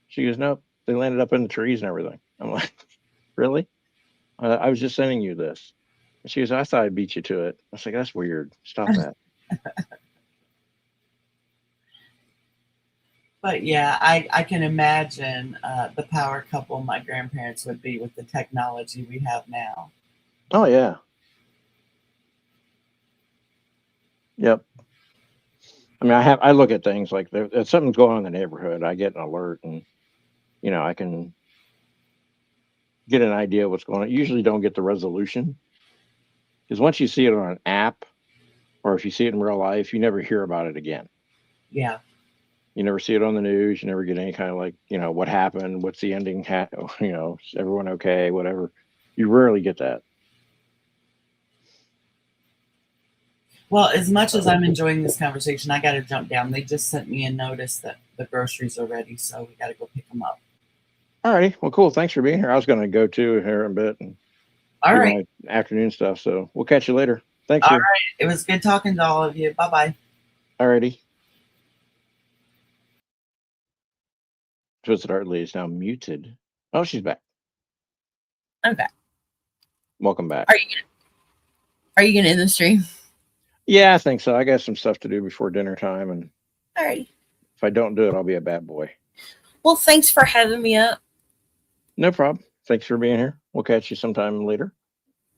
She goes, "Nope, they landed up in the trees and everything." I'm like, "Really?" I was just sending you this. And she goes, "I thought I beat you to it." I was like, "That's weird. Stop that." But yeah, I can imagine the power couple my grandparents would be with the technology we have now. Oh yeah. Yep. I mean, I look at things like if something's going on in the neighborhood, I get an alert, and you know, I can get an idea of what's going on. You usually don't get the resolution, because once you see it on an app, or if you see it in real life, you never hear about it again. Yeah. You never see it on the news. You never get any kind of like, you know, what happened, what's the ending, you know, is everyone okay, whatever. You rarely get that. Well, as much as I'm enjoying this conversation, I got to jump down. They just sent me a notice that the groceries are ready, so we got to go pick them up. All righty. Well, cool. Thanks for being here. I was going to go to here in a bit and All do right. my afternoon stuff. So we'll catch you later. Thanks. All right. It was good talking to all of you. Bye-bye. All righty. Twisted Heartedly is now muted. Oh, she's back. Okay. Welcome back. Are you gonna end the stream? Yeah, I think so. I got some stuff to do before dinner time, and Alrighty. if I don't do it, I'll be a bad boy. Well, thanks for having me up. No problem. Thanks for being here. We'll catch you sometime later.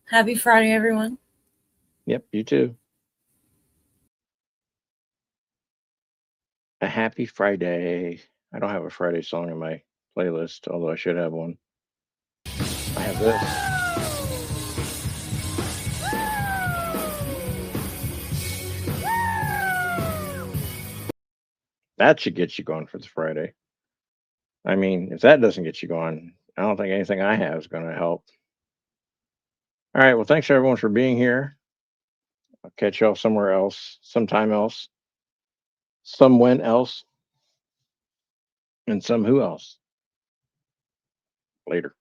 Happy Friday, everyone. Yep, you too. A happy Friday. I don't have a Friday song in my playlist, although I should have one. I have this. That should get you going for the Friday. I mean, if that doesn't get you going, I don't think anything I have is going to help. All right. Well, thanks everyone for being here. I'll catch y'all somewhere else, sometime else, some when else, and some who else. Later.